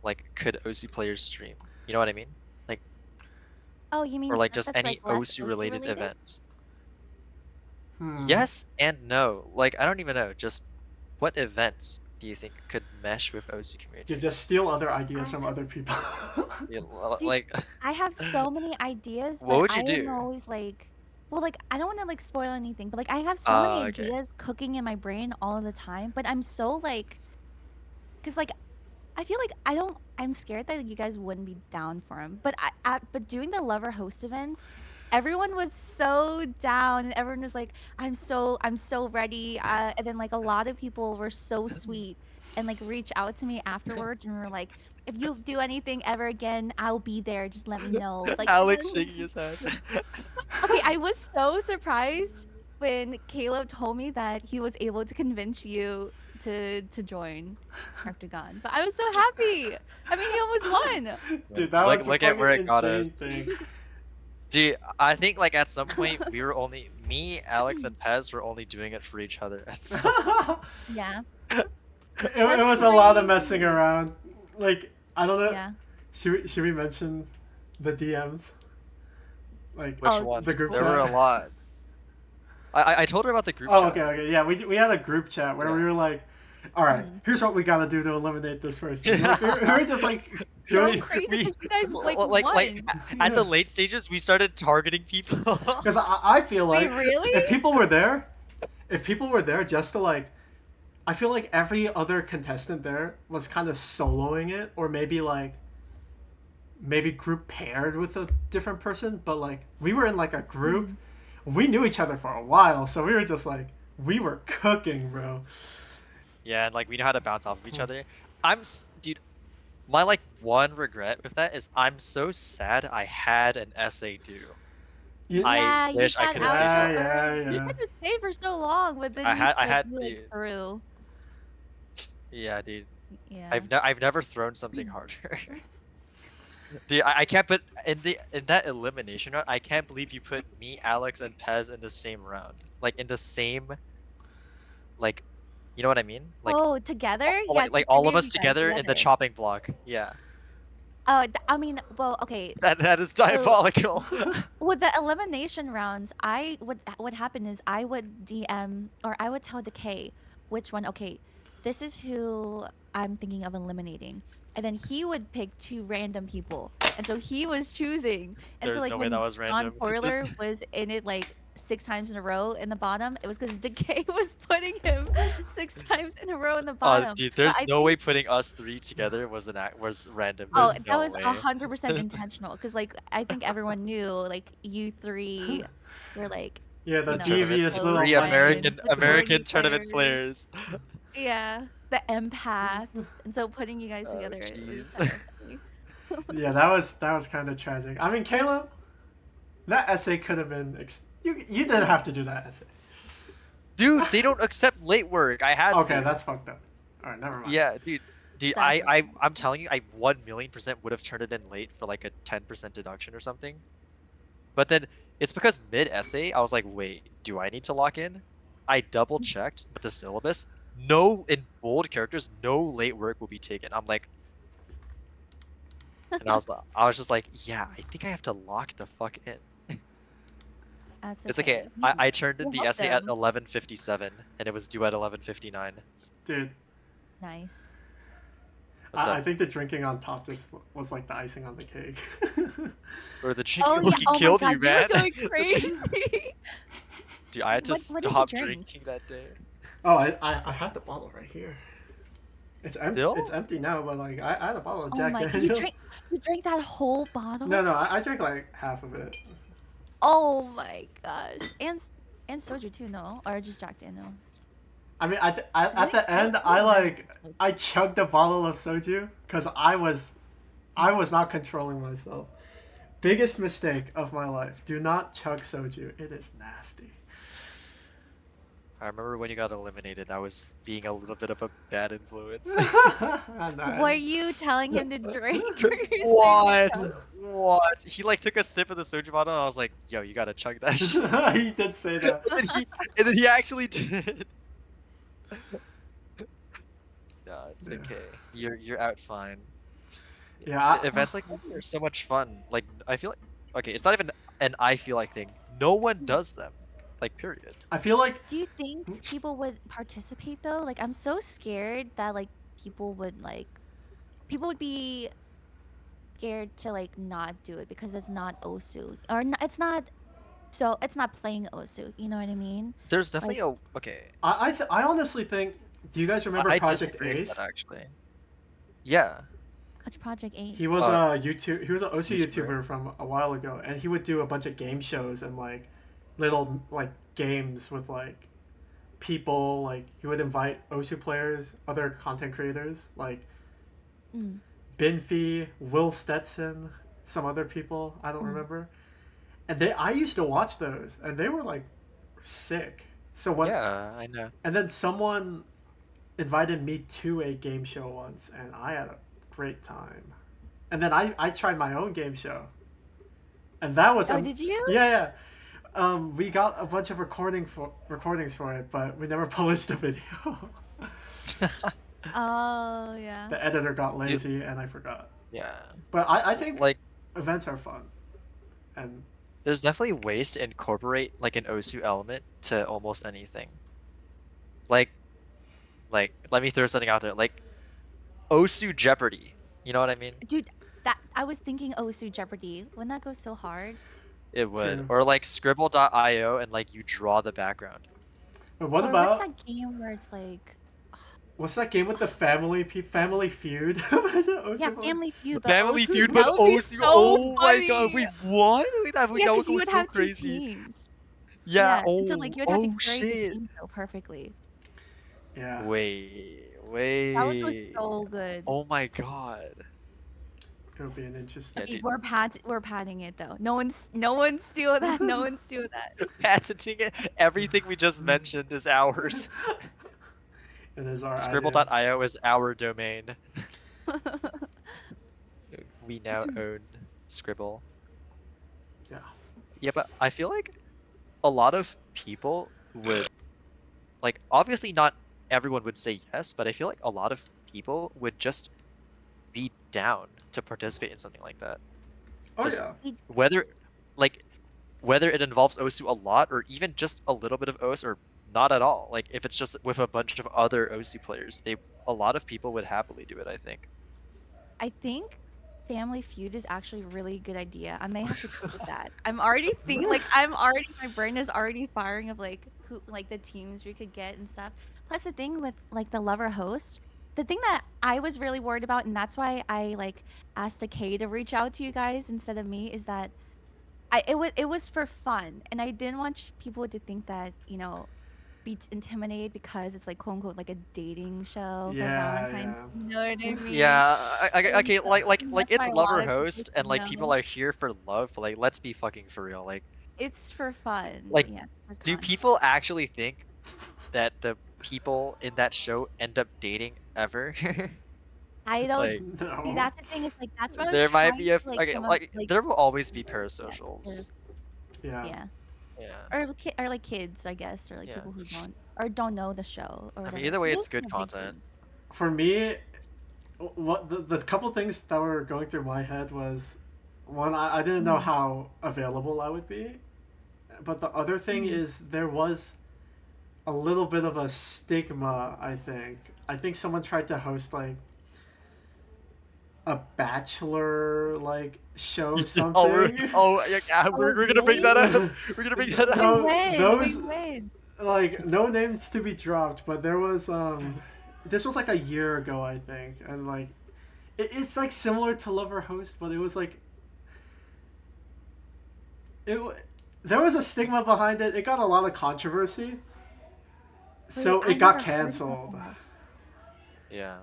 like could OC players stream? You know what I mean? Oh, you mean or like stuff just that's any like less OSU OC related related? events? Hmm. Yes and no. Like I don't even know. Just what events do you think could mesh with OSU You community? just steal other ideas I from other people. Yeah, Dude, like I have so many ideas, what but would I you am do? always like, well, like I don't want to like spoil anything, but like I have so many Okay. ideas cooking in my brain all the time, but I'm so like, cause like I feel like I'm scared that you guys wouldn't be down for him. But but doing the lover host event, everyone was so down, and everyone was like, I'm so ready. And then like a lot of people were so sweet and like reach out to me afterwards and were like, if you do anything ever again, I'll be there. Just let me know. Like, Alex shaking his head. okay, I was so surprised when Caleb told me that he was able to convince you to join rektygon. But I was so happy. I mean, he almost won. Dude, that was a Look at fucking where it got insane us. thing. Dude, I think like at some point we were only me, Alex, and Pez were only doing it for each other. At some Yeah, It that's was a lot of messing crazy. around. Like, I don't know. Yeah. Should we mention the DMs? Like, which Oh, the ones? group There were chat? a lot. I told her about the group Oh, chat. okay. Yeah, we had a group chat where we Yeah. were like, all right, mhm. here's what we gotta do to eliminate this person. Like, we were just like So doing. crazy we because you guys like like won. at the Yeah. late stages we started targeting people. Because I feel Wait, like really? if people were there, if people were there just to like, I feel like every other contestant there was kind of soloing it, or maybe group paired with a different person, but like we were in like a group. Mhm. We knew each other for a while, so we were just like we were cooking, bro. Yeah, and like we know how to bounce off of each other. Dude, my like one regret with that is I'm so sad I had an essay due. You, I Yeah, you wish I got could have out stayed yeah, for so longer. yeah, early. You yeah. guys were stayed for so long, but then I had you like dude. threw. Yeah, dude. Yeah. I've never thrown something harder. Dude, I can't put in that elimination round. I can't believe you put me, Alex, and Pez in the same round. Like in the same, like, you know what I mean? Like, Oh, together? Yeah, like I all of gave us you guys together in the together. chopping block. Yeah, I mean, well, okay. that is So, diabolical. with the elimination rounds, I would what happened is I would DM or I would tell Decay which one. Okay, this is who I'm thinking of eliminating, and then he would pick two random people, and so he was choosing. And so There's like no way that when was John random. This, Poirler was in it like 6 times in a row in the bottom, it was because Decay was putting him 6 times in a row in the bottom. dude, But there's I no way think putting us three together was was random. oh, There's that no was way. 100% intentional because, like, I think everyone knew, like, you three were, like, Yeah, the The tournament, devious close little three friends, munchkins. the American sorority tournament players. players. Yeah, the empaths. And so putting you guys Oh, together, it was jeez. kind of funny. Yeah, that was kind of tragic. I mean, Caleb, that essay could have been. You didn't have to do that essay. Dude, they don't accept late work. I had Okay, to. that's fucked up. All right, never mind. Yeah, dude, That's I'm telling you, I 1,000,000% would have turned it in late for like a 10% deduction or something. But then it's because mid essay, I was like, wait, do I need to lock in? I double checked, but the syllabus, no, in bold characters, no late work will be taken. I'm like, and I was just like, yeah, I think I have to lock the fuck in. that's It's okay. okay. I turned in You the helped essay at them. 11:57, and it was due at 11:59. Dude, Nice. What's I up? think the drinking on top just was like the icing on the cake. Or the drinking Oh, yeah. fucking Oh my killed God, you, you were man. going The drink- crazy. Dude, I had to What did you stop drink? drinking that day. Oh, I had the bottle right here. It's Still? empty now, but like I had a bottle of Oh Jack my, Daniels. you drank that whole bottle? No, I drank like half of it. Oh my gosh. And soju too, no? Or just Jack Daniels? I mean, 'Cause at the end, I remember soju. I chugged a bottle of soju because I was not controlling myself. Biggest mistake of my life. Do not chug soju. It is nasty. I remember when you got eliminated, I was being a little bit of a bad influence. Were you telling him to drink? Or you saying to What? chug? What? He like took a sip of the soju bottle, and I was like, "Yo, you gotta chug that shit." He did say that. And then he actually did. No, it's Yeah. okay. You're out fine. Yeah. Events like that are so much fun. Like I feel like okay, it's not even an I feel like thing. No one does them. Like, period. I feel like Do you think people would participate though? Like, I'm so scared that like people would be scared to like not do it because it's not Osu or it's not. So it's not playing Osu. You know what I mean? There's Like, definitely a okay. I honestly think. Do you guys remember I Project disagree with that Ace? actually. Yeah, Catch Project He Ace. was a YouTube. He was an OC YouTuber. YouTuber from a while ago, and he would do a bunch of game shows and like little like games with like people. Like he would invite OSU players, other content creators like Mm. Binfi, Will Stetson, some other people I don't Mm. remember. And I used to watch those, and they were like sick. So when Yeah, I know. and then someone invited me to a game show once, and I had a great time. And then I tried my own game show, and that was Oh, did you? yeah, yeah. We got a bunch of recordings for it, but we never published the video. Oh, yeah. The editor got Dude, lazy, and I forgot. yeah. But I think Like, events are fun, and there's definitely ways to incorporate like an Osu element to almost anything. Like, let me throw something out there. Like, Osu Jeopardy. You know what I mean? Dude, that I was thinking Osu Jeopardy. Wouldn't that go so hard? It would. too. Or like Scribble.io and like you draw the background. But what Or what's about that game where it's like, what's that game with the Family Feud? yeah, Family Feud, but Family Osu, Feud, that but would be Osu. so Oh my god, funny. wait, what? Wait, that Yeah, would because go you would so have crazy. 2 teams. Yeah. And so like you would have to Oh carry the shit. team so perfectly. Yeah, That would go Wait. so good. Oh my god. it would be an interesting. Yeah, Okay, dude. we're padding it though. No one steal that. No one steal that. Patenting it. Everything we just mentioned is ours. It is our idea. Scribble.io is our domain. We now own Scribble. Yeah. Yeah, but I feel like a lot of people would, like, obviously not everyone would say yes, but I feel like a lot of people would just be down to participate in something like that. Oh Just yeah. whether, like, whether it involves OSU a lot or even just a little bit of OS or not at all. Like, if it's just with a bunch of other OSU players, a lot of people would happily do it, I think. I think Family Feud is actually a really good idea. I may have to go with that. I'm already thinking like my brain is already firing of like who like the teams we could get and stuff. Plus the thing with like the lover host, the thing that I was really worried about and that's why I like asked a K to reach out to you guys instead of me is that it was for fun and I didn't want people to think that, be intimidated because it's like quote unquote like a dating show for Valentine's. Yeah. You know what I mean? Yeah, okay, That's it's why a lover lot of people host, said and like people no. are here for love. But, like, let's be fucking for real. It's for fun. Like, Yeah, for do fun. people actually think that the people in that show end up dating ever? I don't Like, see. No. That's the thing. It's like that's what I was there might trying be a to like okay, come up like like there will always be yeah, parasocials. Yeah. yeah, Yeah, or like kids, I guess, or like yeah. people who don't know the show or I whatever. mean, either way, 'Cause it's it's been good a big content. thing. For me, what the couple things that were going through my head was one, I didn't know how available I would be, but the other thing is there was a little bit of a stigma. I think someone tried to host like a bachelor like show something. We're gonna bring really? that up. We're gonna bring that up. No, Wait, those when? like no names to be dropped, but there was this was like a year ago I think, and like it's like similar to Lover Host, but it was like there was a stigma behind it. It got a lot of controversy, so Wait, I it got never heard about canceled. that. Yeah.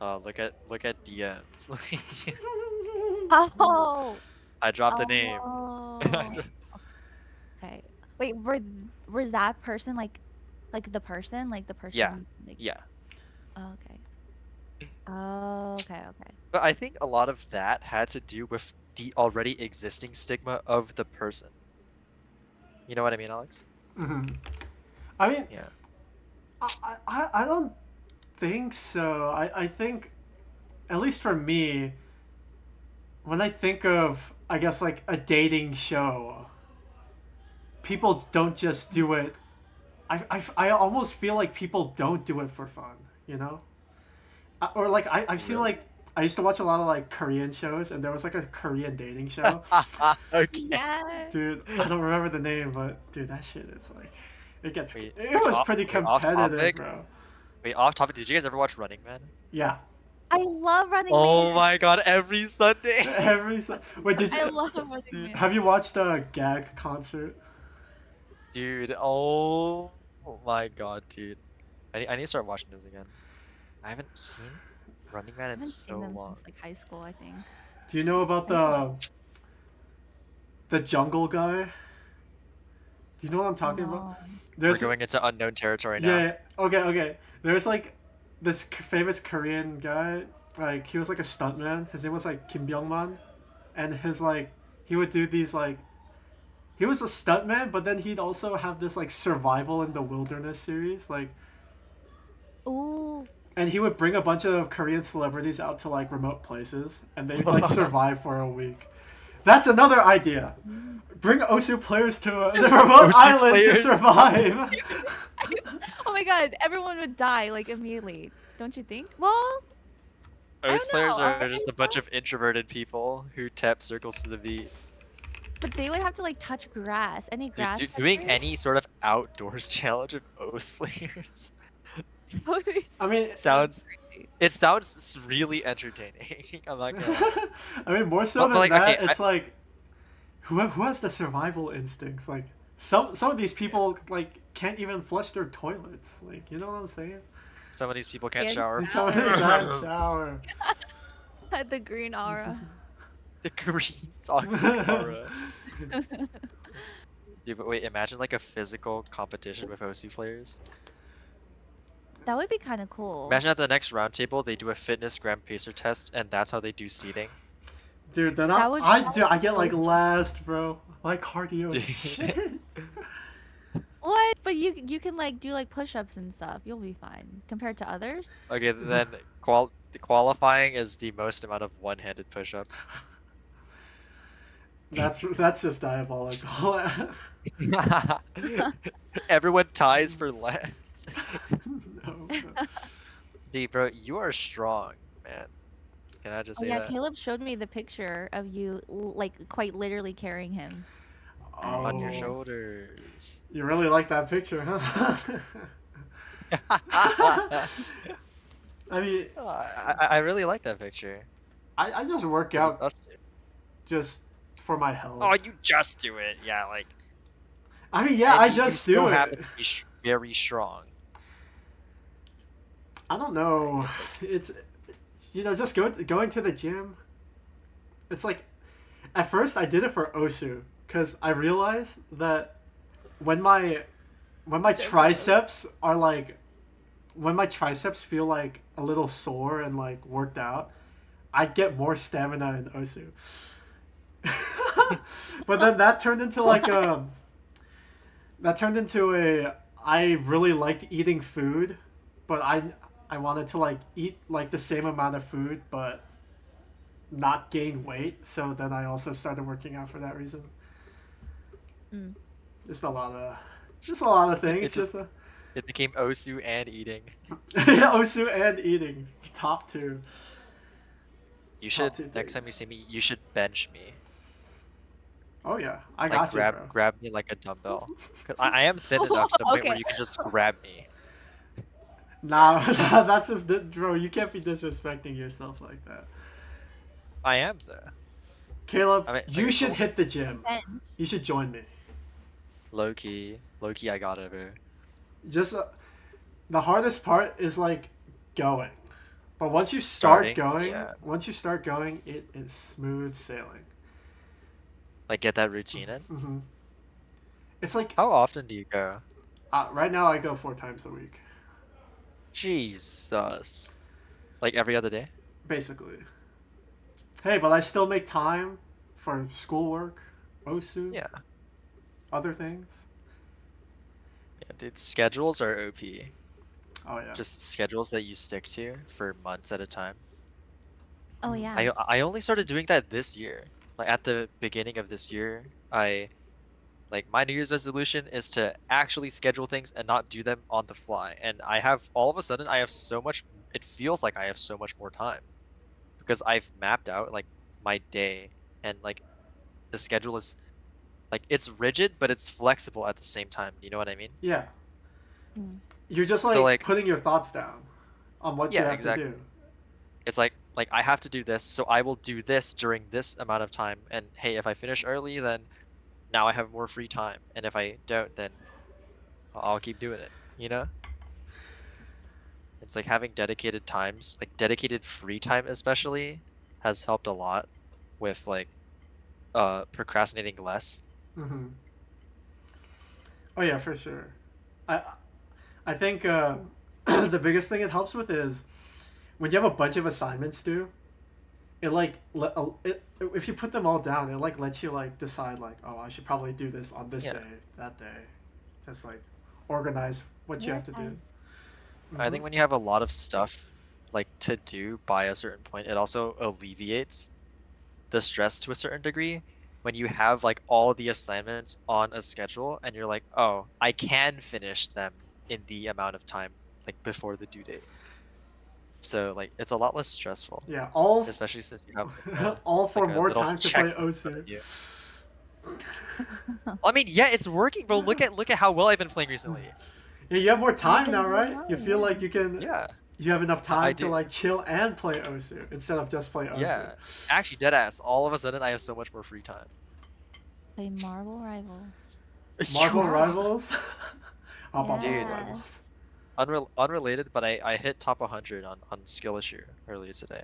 Look at DMs. Oh, I dropped a name. oh. Okay. Wait, was that person like the person like Yeah. like Yeah. oh, okay. Oh, okay. But I think a lot of that had to do with the already existing stigma of the person. You know what I mean, Alex? Mm-hmm. I mean, Yeah. I don't think so. I think, at least for me, when I think of, I guess, like a dating show, people don't just do it. I almost feel like people don't do it for fun, you know? Or like I've seen Really? like I used to watch a lot of like Korean shows, and there was like a Korean dating show. Okay. Yeah. Dude, I don't remember the name, but dude, that shit is like, Wait, it was pretty off competitive, topic. bro. Wait, off topic. Did you guys ever watch Running Man? Yeah, I love Running Oh Man. my god, every Sunday. wait, did I you love Running Dude. Man. have you watched the gag concert? Dude, oh my god, dude. I need to start watching those again. I haven't seen Running Man I in haven't seen so them long. since like high school, I think. Do you know about I used to the jungle guy? Do you know what I'm talking about? no. We're There's going into unknown territory now. yeah, okay. There's like this famous Korean guy. Like he was like a stuntman. His name was like Kim Byung-man, and his like he would do these like he was a stuntman, but then he'd also have this like survival in the wilderness series, like, Ooh. and he would bring a bunch of Korean celebrities out to like remote places, and they'd like survive for a week. That's another idea. Bring Osu players to the remote Osu island players. to survive. Oh my god, everyone would die like immediately. Don't you think? Well, I Those don't players know. are just a bunch of introverted people who tap circles to the beat. But they would have to like touch grass. Any grass? Doing texture? any sort of outdoors challenge of O's players I mean, sounds really entertaining. I'm not gonna lie. I mean, more so But, than like, that, okay, it's like who has the survival instincts? Like some of these people like can't even flush their toilets. Like, you know what I'm saying? some of these people can't Yeah. shower. Some of them can't shower. Had the green aura. The green toxic aura. Dude, but wait, imagine like a physical competition with OC players. That would be kind of cool. Imagine at the next roundtable they do a fitness gram pacer test, and that's how they do seating. Dude, then That would- I that do would I be get so like fun. last, bro. My cardio is Dude. shit. What? But you can like do like push-ups and stuff. You'll be fine compared to others. Okay, then qualifying is the most amount of one-handed push-ups. That's just diabolical. Everyone ties for less. No. Dude, bro, you are strong, man. Can I just Oh say yeah, that? Caleb showed me the picture of you like quite literally carrying him. On your Oh, shoulders. you really like that picture, huh? I mean, I really like that picture. I just work out That's- just for my health. Oh, you just do it. Yeah, like. I mean, yeah, and I you just still do happen it. to be very strong. I don't know. It's like- It's just going to the gym. It's like, at first I did it for Osu because I realized that when my triceps are like, when my triceps feel like a little sore and like worked out, I get more stamina in Osu. But then that turned into like I really liked eating food, but I wanted to like eat like the same amount of food but not gain weight, so then I also started working out for that reason. Mm. Just a lot of things. It became Osu and eating. Osu and eating, top two. You Top should two next time you things. see me, you should bench me. Oh yeah, I Like got you, bro. grab me like a dumbbell. 'Cause I am thin enough to the point where Okay. you can just grab me. Nah, that's just bro. You can't be disrespecting yourself like that. I am though. Caleb, I mean, you like, should oh. hit the gym. Ben. You should join me. Low key, I got it, bro. Just the hardest part is like going, but once you start Starting, yeah. going, it is smooth sailing. Like get that routine in. Hmm. It's like How often do you go? right now I go 4 times a week, Jesus. Like every other day? basically. Hey, but I still make time for schoolwork, OSU, Yeah. other things. Yeah, dude, schedules are OP. Oh yeah. Just schedules that you stick to for months at a time. Oh yeah. I only started doing that this year. Like at the beginning of this year, like my New Year's resolution is to actually schedule things and not do them on the fly. And I have all of a sudden I have so much. It feels like I have so much more time because I've mapped out like my day, and like the schedule is like it's rigid but it's flexible at the same time. You know what I mean? Yeah. Mm. You're just So like like putting your thoughts down on what you yeah, have to exactly. do. It's like I have to do this, so I will do this during this amount of time. And hey, if I finish early, then now I have more free time. And if I don't, then I'll keep doing it. You know? It's like having dedicated times, like dedicated free time especially, has helped a lot with like procrastinating less. Hmm. Oh yeah, for sure. I I think the biggest thing it helps with is when you have a bunch of assignments due. It like if you put them all down, it like lets you like decide like, oh, I should probably do this on this Yeah. day, that day, just like organize what you have to do. Prioritize. I Hmm. think when you have a lot of stuff like to do by a certain point, it also alleviates the stress to a certain degree when you have like all the assignments on a schedule and you're like, oh, I can finish them in the amount of time like before the due date. So like it's a lot less stressful, Yeah, especially since you have all for like a more little time to play checklist in front Osu. of you. I mean, yeah, it's working, bro. Look at how well I've been playing recently. Yeah, you have more You've time been now, doing right? well, You feel yeah. like Yeah, you have enough I time to do. like chill and play Osu instead of just play Osu. Yeah, actually, dead ass. All of a sudden, I have so much more free time. Play Marvel Rivals. Marvel Yo, Rivals. How about Marvel dude, Rivals? Yes. unrelated, but I hit top 100 on skill issue earlier today.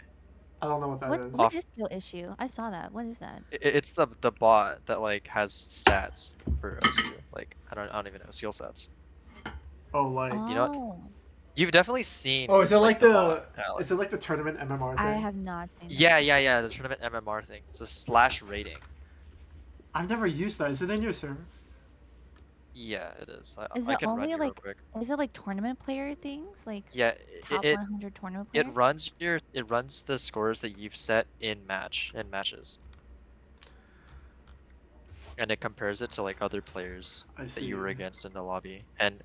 I don't know what that What is. what Off, is the issue? I saw that. What is that? it's the bot that like has stats for OCU. Like I don't even know skill sets. Oh, like You know what? Oh, You've definitely seen oh, is it like like the bot, the Alex. is it like the tournament MMR I thing? have not seen that. Yeah. The tournament MMR thing. It's a slash rating. I've never used that. Is it in your server? Yeah, it is. Is I it can run only you real like quick. is it like tournament player things? Like Yeah, top 100 tournament it player? runs it runs the scores that you've set in matches, and it compares it to like other players I that you see. were against in the lobby. And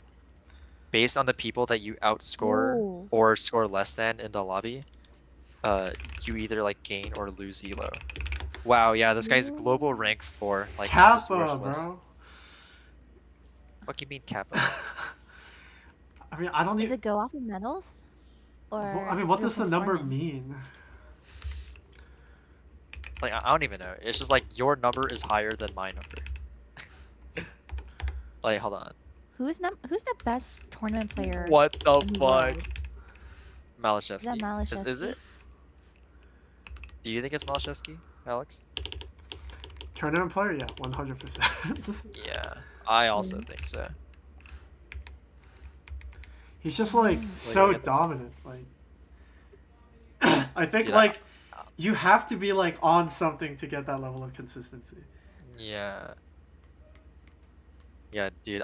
based on the people that you outscore Oh. or score less than in the lobby, you either like gain or lose elo. Wow, yeah, this guy's global Ooh. rank 4. Like I'm just Kappa, worthless. bro. What you mean Kappa? I mean, I don't Does even. it go off of medals I or mean, what your does the number performance? mean? Like I don't even know. It's just like your number is higher than my number. Like hold on. Who's the best tournament player What the in the fuck? world? Is that Malashevsky. Is Malashevsky? it? Do you think it's Malashevsky, Alex? Tournament player? Yeah, 100%. Yeah, I also Mm. think so. He's just like Nice. so Like, dominant. Like, I think dude, like you have to be like on something to get that level of consistency. yeah, yeah, dude.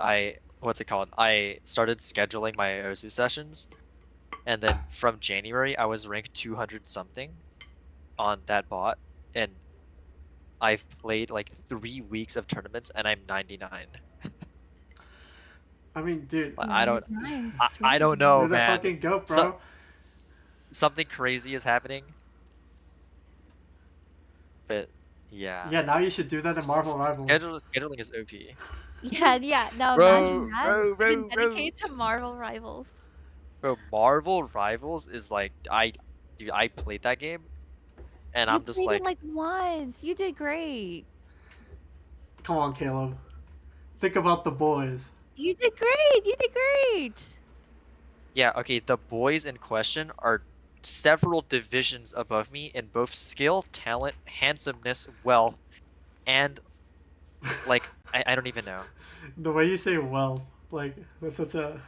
What's it called? I started scheduling my OSU sessions, and then from January I was ranked 200 something on that bot, and I've played like 3 weeks of tournaments, and I'm 99. I mean, dude, Like, 99 I don't stream. know, you're the man. fucking goat, So bro. something crazy is happening, but yeah. Yeah, now you should do that in Marvel Rivals. Scheduling is OP. Yeah. Now imagine Bro, that. bro, You can bro, bro. dedicate to Marvel Rivals. Bro, Marvel Rivals is like dude, I played that game and You I'm just played it like like once. You did great. Come on, Caleb. Think about the boys. You did great. You did great. yeah, okay, the boys in question are several divisions above me in both skill, talent, handsomeness, wealth, and like I don't even know. The way you say wealth, like that's such a.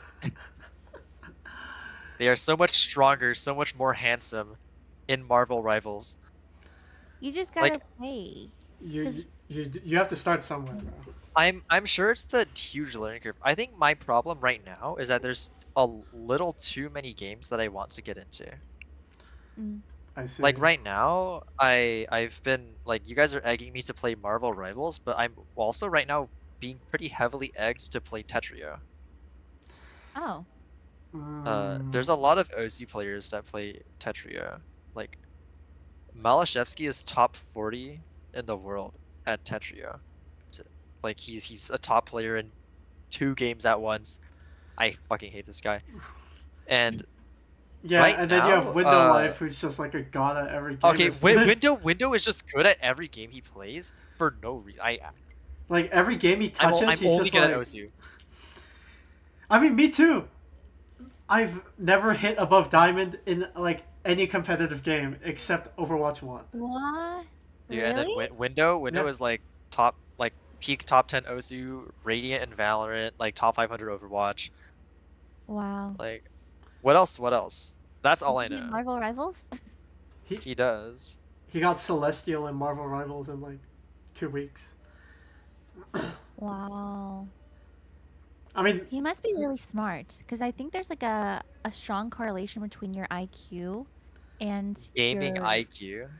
They are so much stronger, so much more handsome in Marvel Rivals. You just Like gotta play. You 'Cause you have to start somewhere, bro. I'm sure it's the huge learning curve. I think my problem right now is that there's a little too many games that I want to get into. mm, I see. Like right now, I've been like you guys are egging me to play Marvel Rivals, but I'm also right now being pretty heavily egged to play Tetrio. Oh. There's a lot of OC players that play Tetrio. Like Malashevsky is top 40 in the world at Tetrio. Like he's a top player in 2 games at once. I fucking hate this guy. And Yeah, right and then you have now, Window Life, who's just like a god at every game. okay, Isn't it? Window is just good at every game he plays for no reason. Like every game he touches, I'm he's only just good at like. OSU. I mean, me too. I've never hit above diamond in like any competitive game except Overwatch One. What? Dude, and then Really? Window Yeah. is like top like peak top 10 OSU, Radiant and Valorant, like top 500 Overwatch. Wow. Like what else? What else? That's Does all I he know. Marvel Rivals? He He does. he got Celestial in Marvel Rivals in like 2 weeks. Wow. I mean, He must be really smart because I think there's like a strong correlation between your IQ and Gaming your IQ.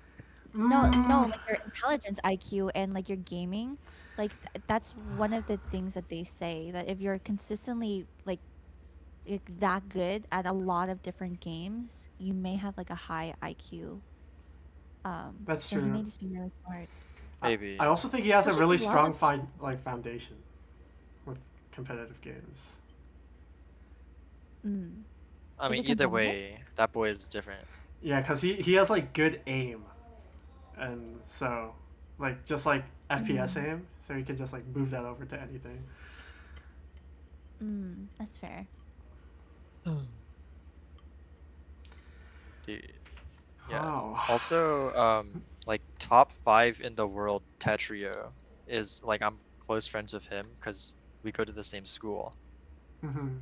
no, mm, like your intelligence IQ and like your gaming. Like that's one of the things that they say that if you're consistently like that good at a lot of different games, you may have like a high IQ. that's So he may true. just be really smart. I Maybe. also think he has a Especially really 'cause a lot strong of foundation with competitive games. mm, I is mean, it either competitive? way, that boy is different. Yeah, because he has like good aim, and so like just like FPS Mm, aim, so he can just like move that over to anything. that's fair. Dude. Yeah. Wow. Also, like top 5 in the world Tetrio is like I'm close friends with him because we go to the same school. Mm-hmm.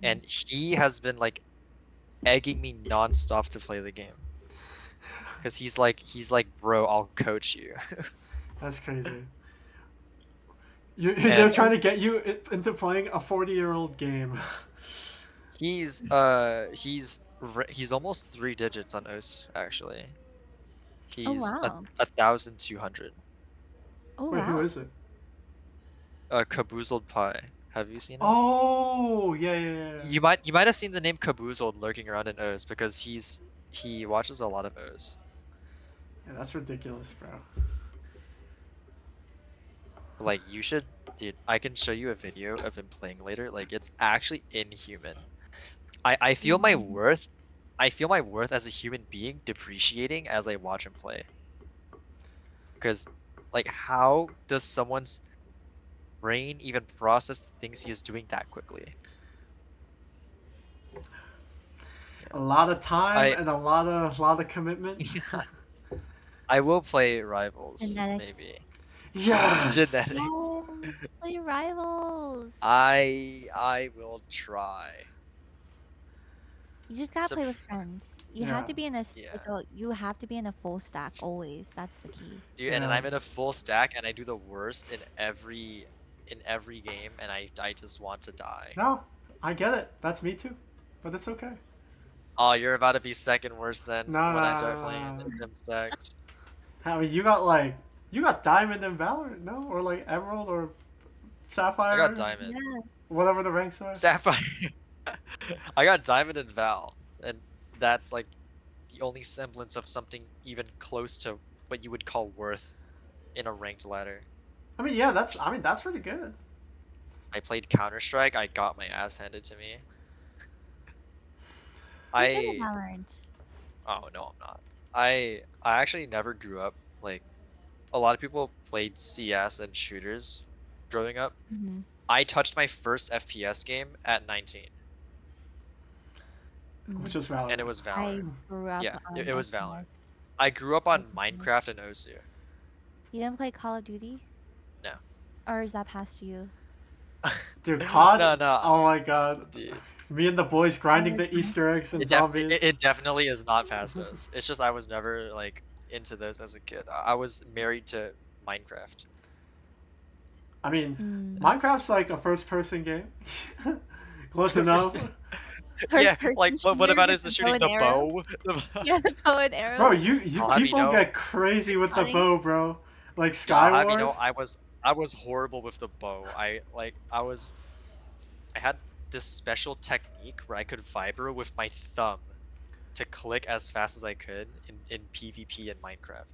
And he has been like egging me nonstop to play the game. Because he's like, bro, I'll coach you. That's crazy. They're And trying to get you into playing a 40-year-old game. he's almost 3 digits on OS actually. Oh He's a wow. 1,200. Oh Wait, who wow. is it? Caboozled Pie. Have you seen him? Oh, yeah, yeah, yeah. You might have seen the name Caboozled lurking around in OS because he watches a lot of OS. Yeah, that's ridiculous, bro. Like you should, dude. I can show you a video of him playing later. Like it's actually inhuman. I feel my Mm, worth. I feel my worth as a human being depreciating as I watch him play. Because, like, how does someone's brain even process the things he is doing that quickly? A lot of time I and a lot of commitment. I will play Rivals genetics. maybe. Yes. Genetic. Yes, play Rivals. I will try. You just gotta So play with friends. You have Yeah, to be in a yeah, you have to be in a full stack always. That's the key. dude, and then yeah. I'm in a full stack and I do the worst in every game and I just want to die. No, I get it. That's me too, but it's okay. Oh, you're about to be second worst then No, no, when I no, start no, playing no, in sim stacks. no. I mean, you got diamond and Valorant, no, or like emerald or I got sapphire, diamond. Yeah. whatever the ranks are. Sapphire. I got diamond and Val, and that's like the only semblance of something even close to what you would call worth in a ranked ladder. I mean, yeah, that's pretty good. I played Counter-Strike, I got my ass handed to me. You're good at I Valorant. oh no, I'm not. I actually never grew up like a lot of people played CS and shooters growing up. Hmm. I touched my first FPS game at 19, Which Mm. is and it Valorant. was I Valorant. grew up Yeah, it, on it was Valorant. FPS. I grew up on FPS. Minecraft and OSU. You didn't play Call of Duty, No. or is that past you? Dude, COD. No, no, Oh my god. dude. Me and the boys All grinding the the time. Easter eggs and It, zombies. it definitely is not past us. It's just I was never like into those as a kid. I was married to Minecraft. I mean, Mm. Minecraft's like a first-person game. Close enough. Yeah, First person like what shooter about with is the the bow shooting and the arrow. bow? Yeah, the bow and arrow. Bro, you I'll have you people know, get crazy It's with the funny. bow, bro. Like yeah, I'll Sky have you know, Wars. I was horrible with the bow. I had this special technique where I could vibro with my thumb to click as fast as I could in PvP in Minecraft.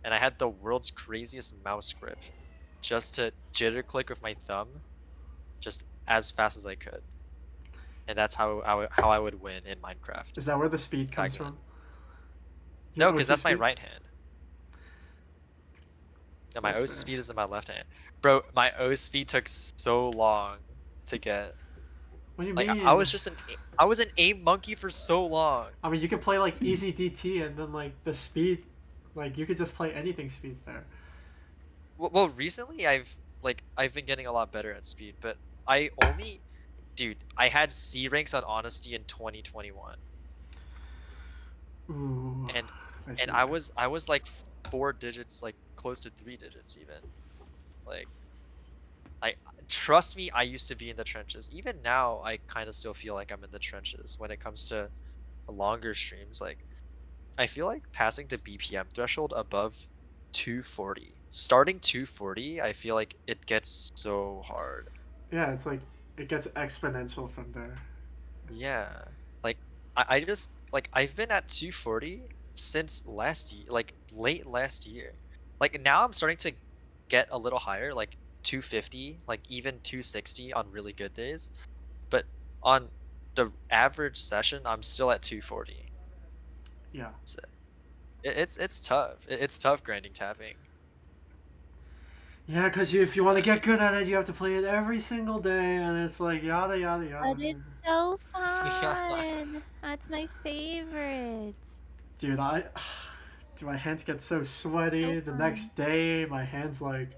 And I had the world's craziest mouse grip just to jitter click with my thumb just as fast as I could. And that's how I would win in Minecraft Is that where the speed back comes then. from? Your No, because OC that's my speed? right hand. No, my That's O fair. speed is in my left hand. Bro, my O speed took so long to get. What do you Like mean? I was an aim monkey for so long. I mean, you could play like easy DT and then like the speed, like you could just play anything speed there. Well, recently I've been getting a lot better at speed, but I only dude, I had C ranks on honesty in 2021. Ooh, And I see. I was like 4 digits, like close to 3 digits even. Like I trust me, I used to be in the trenches. Even now, I kind of still feel like I'm in the trenches when it comes to longer streams. Like I feel like passing the BPM threshold above 240, starting 240, I feel like it gets so hard. Yeah, it's like it gets exponential from there. Yeah, like I just like I've been at 240 since last year, like late last year. Like now I'm starting to get a little higher, like 250, like even 260 on really good days. But on the average session, I'm still at 240. Yeah. So it's tough. It's tough grinding tapping. Yeah, because if you want to get good at it, you have to play it every single day, and it's like yada yada But yada. it's so Yeah. fun. That's my favorite. Dude, dude, my hands get so So sweaty. The fun. next day, my hands like,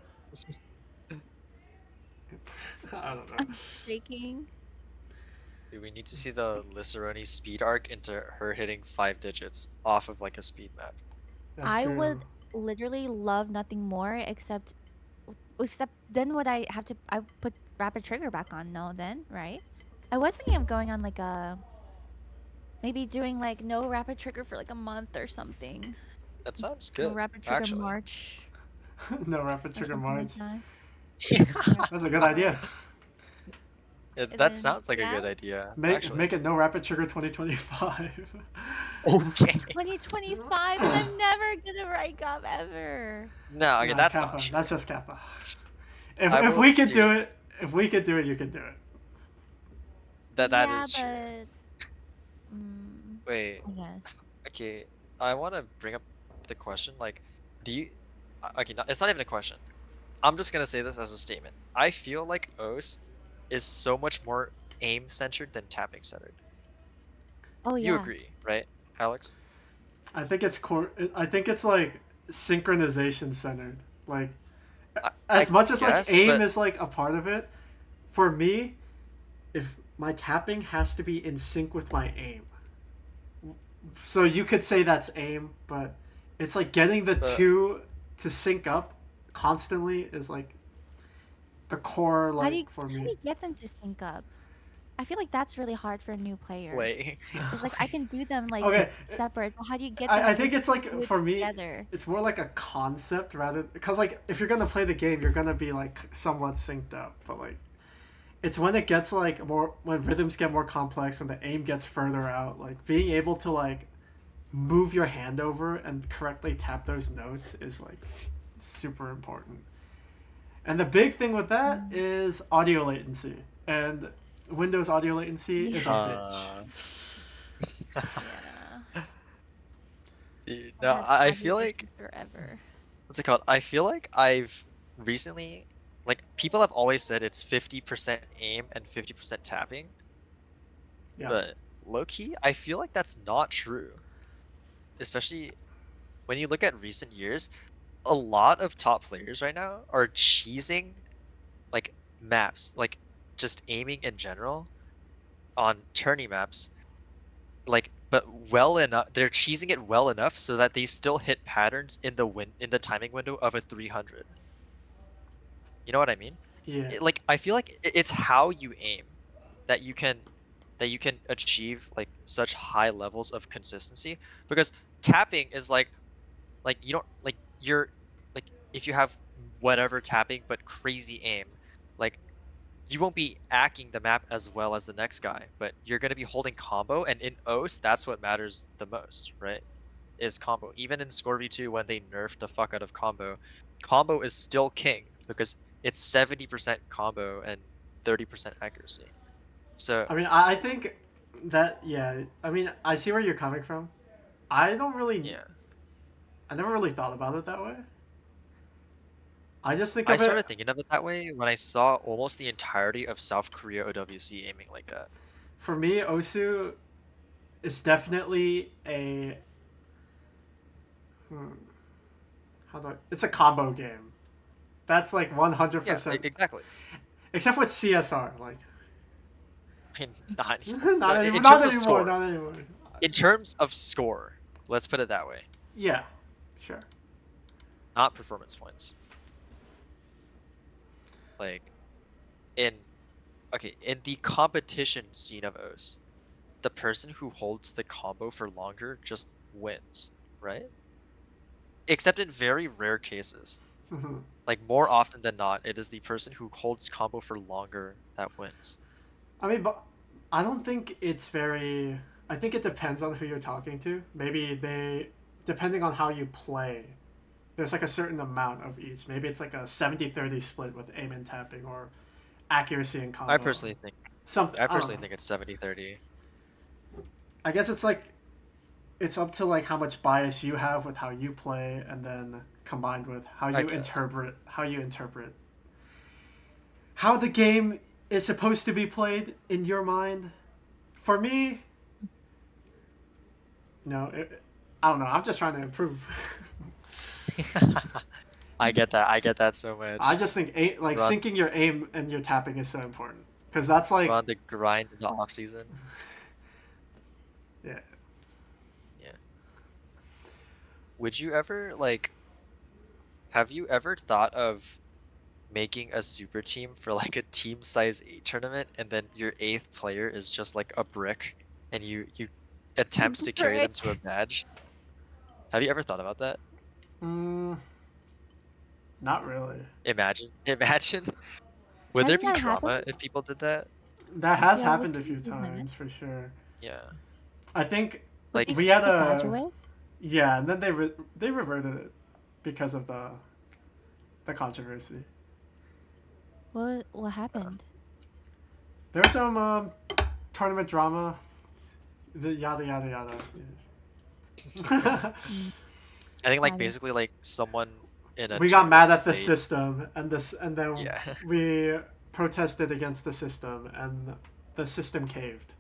I don't know. I'm shaking. Dude, we need to see the Lisseroni speed arc into her hitting 5 digits off of like a speed map. That's I true. would literally love nothing more except then would I have to I put rapid trigger back on no then, right? I was thinking of going on like a maybe doing like no rapid trigger for like a month or something. That sounds No good, rapid trigger actually. March No rapid or trigger something like March. that. That's a good idea. And That then sounds like a yeah, good idea, Make actually. it no rapid trigger 2025. Okay. 2025 and I'm never gonna rank up ever. No, okay, Nah, that's not Kappa. true. That's just Kappa. I If will, we could do dude. it, if we could do it, you could do it. That Yeah, is true. but mm, Wait, I guess. okay. I want to bring up the question. Like, do you? Okay, no, it's not even a question. I'm just gonna say this as a statement. I feel like OS is so much more aim centered than tapping centered. Oh You yeah. agree, right, Alex? I think it's I think it's like synchronization centered. Like I as much as like guess, aim but is like a part of it, for me, if my tapping has to be in sync with my aim. So you could say that's aim, but it's like getting the the two to sync up constantly is like the core like for How me. do you get them to sync up? I feel like that's really hard for a new player. play. Cause like I can do them like Okay, separate, but how do you get them I to think it's like do it for me, together? it's more like a concept rather because like if you're gonna play the game, you're gonna be like somewhat synced up, but like it's when it gets like more when rhythms get more complex, when the aim gets further out, like being able to like move your hand over and correctly tap those notes is like super important. And the big thing with that Mm, is audio latency. And Windows audio latency is a yeah, bitch. Uh, yeah. Dude, I've no, had I audio feel like issues forever. what's it called? I feel like I've recently, like, people have always said it's 50% aim and 50% tapping, Yeah. but low key, I feel like that's not true. Especially when you look at recent years, a lot of top players right now are cheesing like maps, like just aiming in general on tourney maps, like but well enough. They're cheesing it well enough so that they still hit patterns in the timing window of a 300. You know what I mean? Yeah. Like I feel like it's how you aim that you can that you can achieve like such high levels of consistency, because tapping is like you don't like you're like if you have whatever tapping but crazy aim, like you won't be acking the map as well as the next guy, but you're going to be holding combo, and in OS that's what matters the most, right? Is combo. Even in Score V2 when they nerfed the fuck out of combo, combo is still king because it's 70% combo and 30% accuracy. So I mean, I think that, yeah. I mean, I see where you're coming from. I don't really. yeah. I never really thought about it that way. I just think I of it. started thinking of it that way when I saw almost the entirety of South Korea OWC aiming like that. For me, Osu is definitely a. Hmm, how do I? It's a combo game. That's like Yeah, 100%. exactly. Except with CSR, like I mean, not not in anymore. Not terms of anymore. score. Not anymore. In terms of score, let's put it that way. Yeah, sure. Not performance points. Like in in the competition scene of OS, the person who holds the combo for longer just wins, right? Except in very rare cases. Hmm. Like more often than not, it is the person who holds combo for longer that wins. I mean, but I don't think it's very. I think it depends on who you're talking to. Maybe they, depending on how you play, there's like a certain amount of each. Maybe it's like a 70-30 split with aim and tapping or accuracy and I combo. personally think Something, I I don't personally know. think it's 70-30. I guess it's like it's up to like how much bias you have with how you play, and then combined with I guess. how you interpret how the game is supposed to be played in your mind. For me, I don't know. I'm just trying to improve. I get that. I get that so I much. just think like We're on syncing your aim and your tapping is so important because that's like the grind in the off season. yeah. Yeah. Would you ever like have you ever thought of making a super team for like a team size 8 tournament, and then your eighth player is just like a brick and you attempts to carry them to a Brick. badge? Have you ever thought about that? Mm, not really. Imagine. Would there Hasn't be that happened? drama if people did that? That has Yeah, with happened a people few who've met. times for sure. Yeah. I think Would Like they we take had the badge a away? yeah, and then they reverted it because of the controversy. What uh, happened? There was some tournament drama. The yada yada yada. Mm, I think like got it. basically like someone in a We got mad tournament at the played. system, and then Yeah. we protested against the system, and the system caved.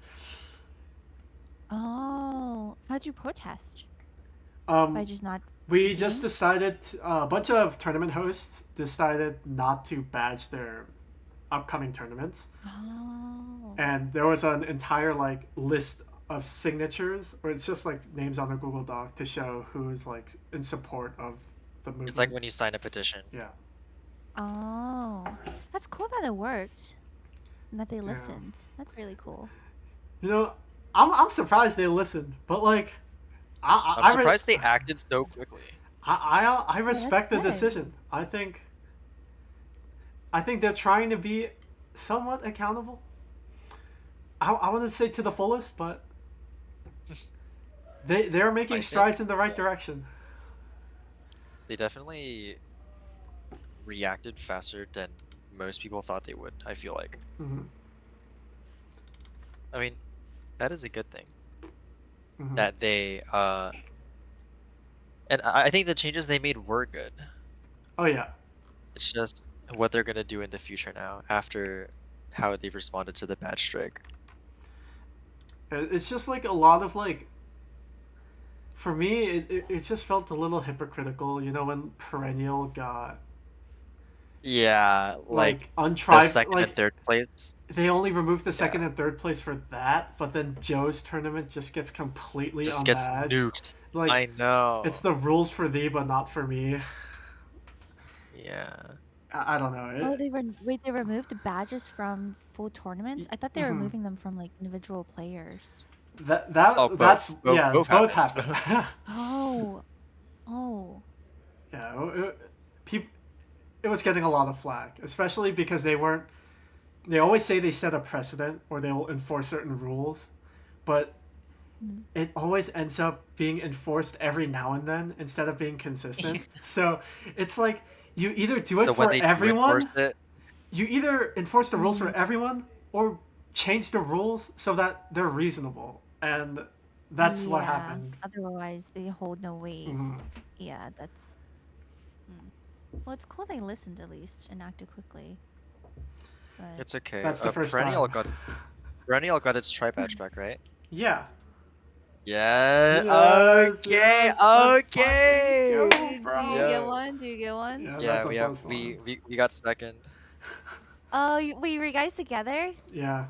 Oh, how'd you protest? By Um, just not we just competing? decided a bunch of tournament hosts decided not to badge their upcoming tournaments, Oh. and there was an entire like list of signatures, or it's just like names on a Google Doc to show who's like in support of the It's like movement. when you sign a petition. Yeah, Oh. That's cool that it worked. And that they yeah. listened. That's really cool. You know, I'm surprised they listened, but like, I'm surprised they acted so quickly. I Yeah, that's respect the good. decision. I think they're trying to be somewhat accountable. I want to say to the fullest, but they're making I think strides in the right yeah, direction. they definitely reacted faster than most people thought they would, I feel like. Hmm. I mean, that is a good thing Hmm. that they and I think the changes they made were good. Oh yeah, It's just what they're gonna do in the future now after how they've responded to the badge strike. it's just like a lot of like. For me, it just felt a little hypocritical. You know, when Perennial got Yeah, like like the untried, second and like third place. they only removed the Yeah, second and third place for that, but then Joe's tournament just gets completely just gets unbadged. nuked. Like, I it's know. the rules for thee, but not for me. Yeah. I don't know. Oh, they removed the badges from full tournaments? I thought they were Mhm. removing them from like individual players. Oh, That's both. Both, yeah, both both happened. happened. Oh. Oh. Yeah, people, it was getting a lot of flack, especially because they weren't. They always say they set a precedent or they will enforce certain rules, but Mm. it always ends up being enforced every now and then instead of being consistent. So it's like you either do it So when for they do enforce everyone, it, you either enforce the rules for Mm. everyone or change the rules so that they're reasonable. And that's what Yeah. happened. Otherwise, they hold no weight. Mhm. Yeah, that's. Mm. Well, it's cool they listened at least and acted quickly. But it's okay. That's the first Perennial time. got Perennial got its tri patch back, right? Yeah. Yeah. Yes, Okay. yes. Let's fucking Okay. go, do you get Yeah. bro. one? Do you get one? Yeah, that's Yeah. a We have plus one. we got second Oh, wait, were you guys together? Yeah.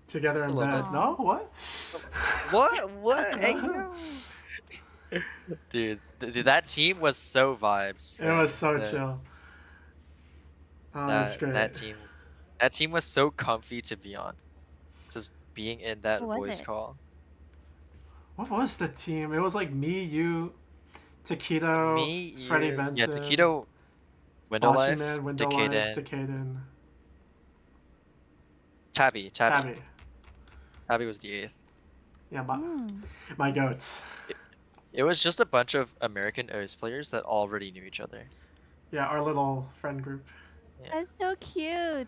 Together a in little bit. bed. Aw. No? What? What? What? Hey yo. Dude, that team was so vibes, It was man. so chill. Oh, that's That great. that team that team was so comfy to be on. Just being in that Who was voice it? call. What was the team? It was like me, you, Taquito, Me, Freddie you, yeah, Benson, Taquito, Window Ashi Life, Man, Window Life, Decaden, Decaden, Tabby. Tabby. Tabby was the eighth. Yeah, Hmm. my goats. It, it was just a bunch of American OS players that already knew each other. Yeah, our little friend group. Yeah. That's so cute.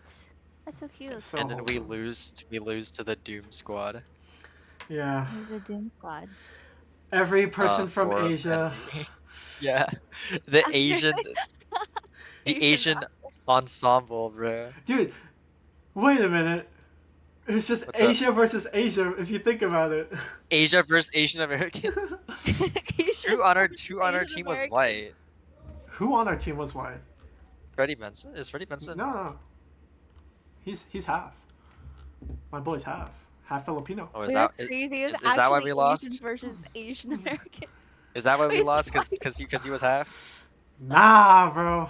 That's so cute. So And then we wholesome. lose to the Doom Squad. Yeah. Who's the Doom Squad? Every person from For Asia. enemy. Yeah. The Asian the Asian. Asian ensemble, bro. Dude, wait a minute. It's just What's up? Asia versus Asia if you think about it. Asia versus Asian Americans. Asian Who on our Asian team was American. white? Who on our team was white? Freddie Benson? Is Freddie Benson? No, no. He's half. My boy's half. Half Filipino. Oh, Wait, that's crazy. It was is that why actually we Asians lost? versus Asian Americans. Is that why we Wait, lost? sorry. Cause he was half? Nah, bro.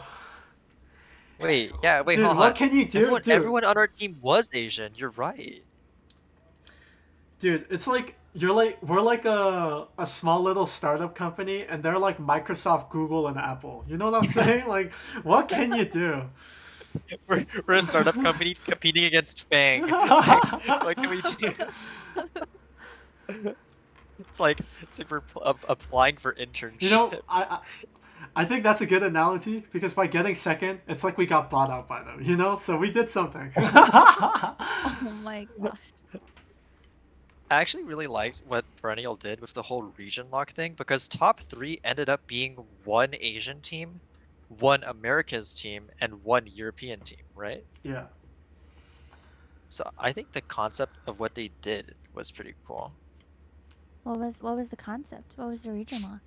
Wait, yeah, wait, Dude, hold what on. can you do? Dude, Everyone on our team was Asian. You're right. dude, it's like we're like a small little startup company and they're like Microsoft, Google, and Apple. You know what I'm saying? Like, what can you do? We're a startup company competing against Fang. What can we do? It's like we're applying for internships. You know, I think that's a good analogy because by getting second, it's like we got bought out by them, you know? So we did something. Oh my gosh. I actually really liked what Perennial did with the whole region lock thing because top 3 ended up being one Asian team, one America's team, and one European team, right? Yeah. So I think the concept of what they did was pretty cool. What was the concept? What was the region lock?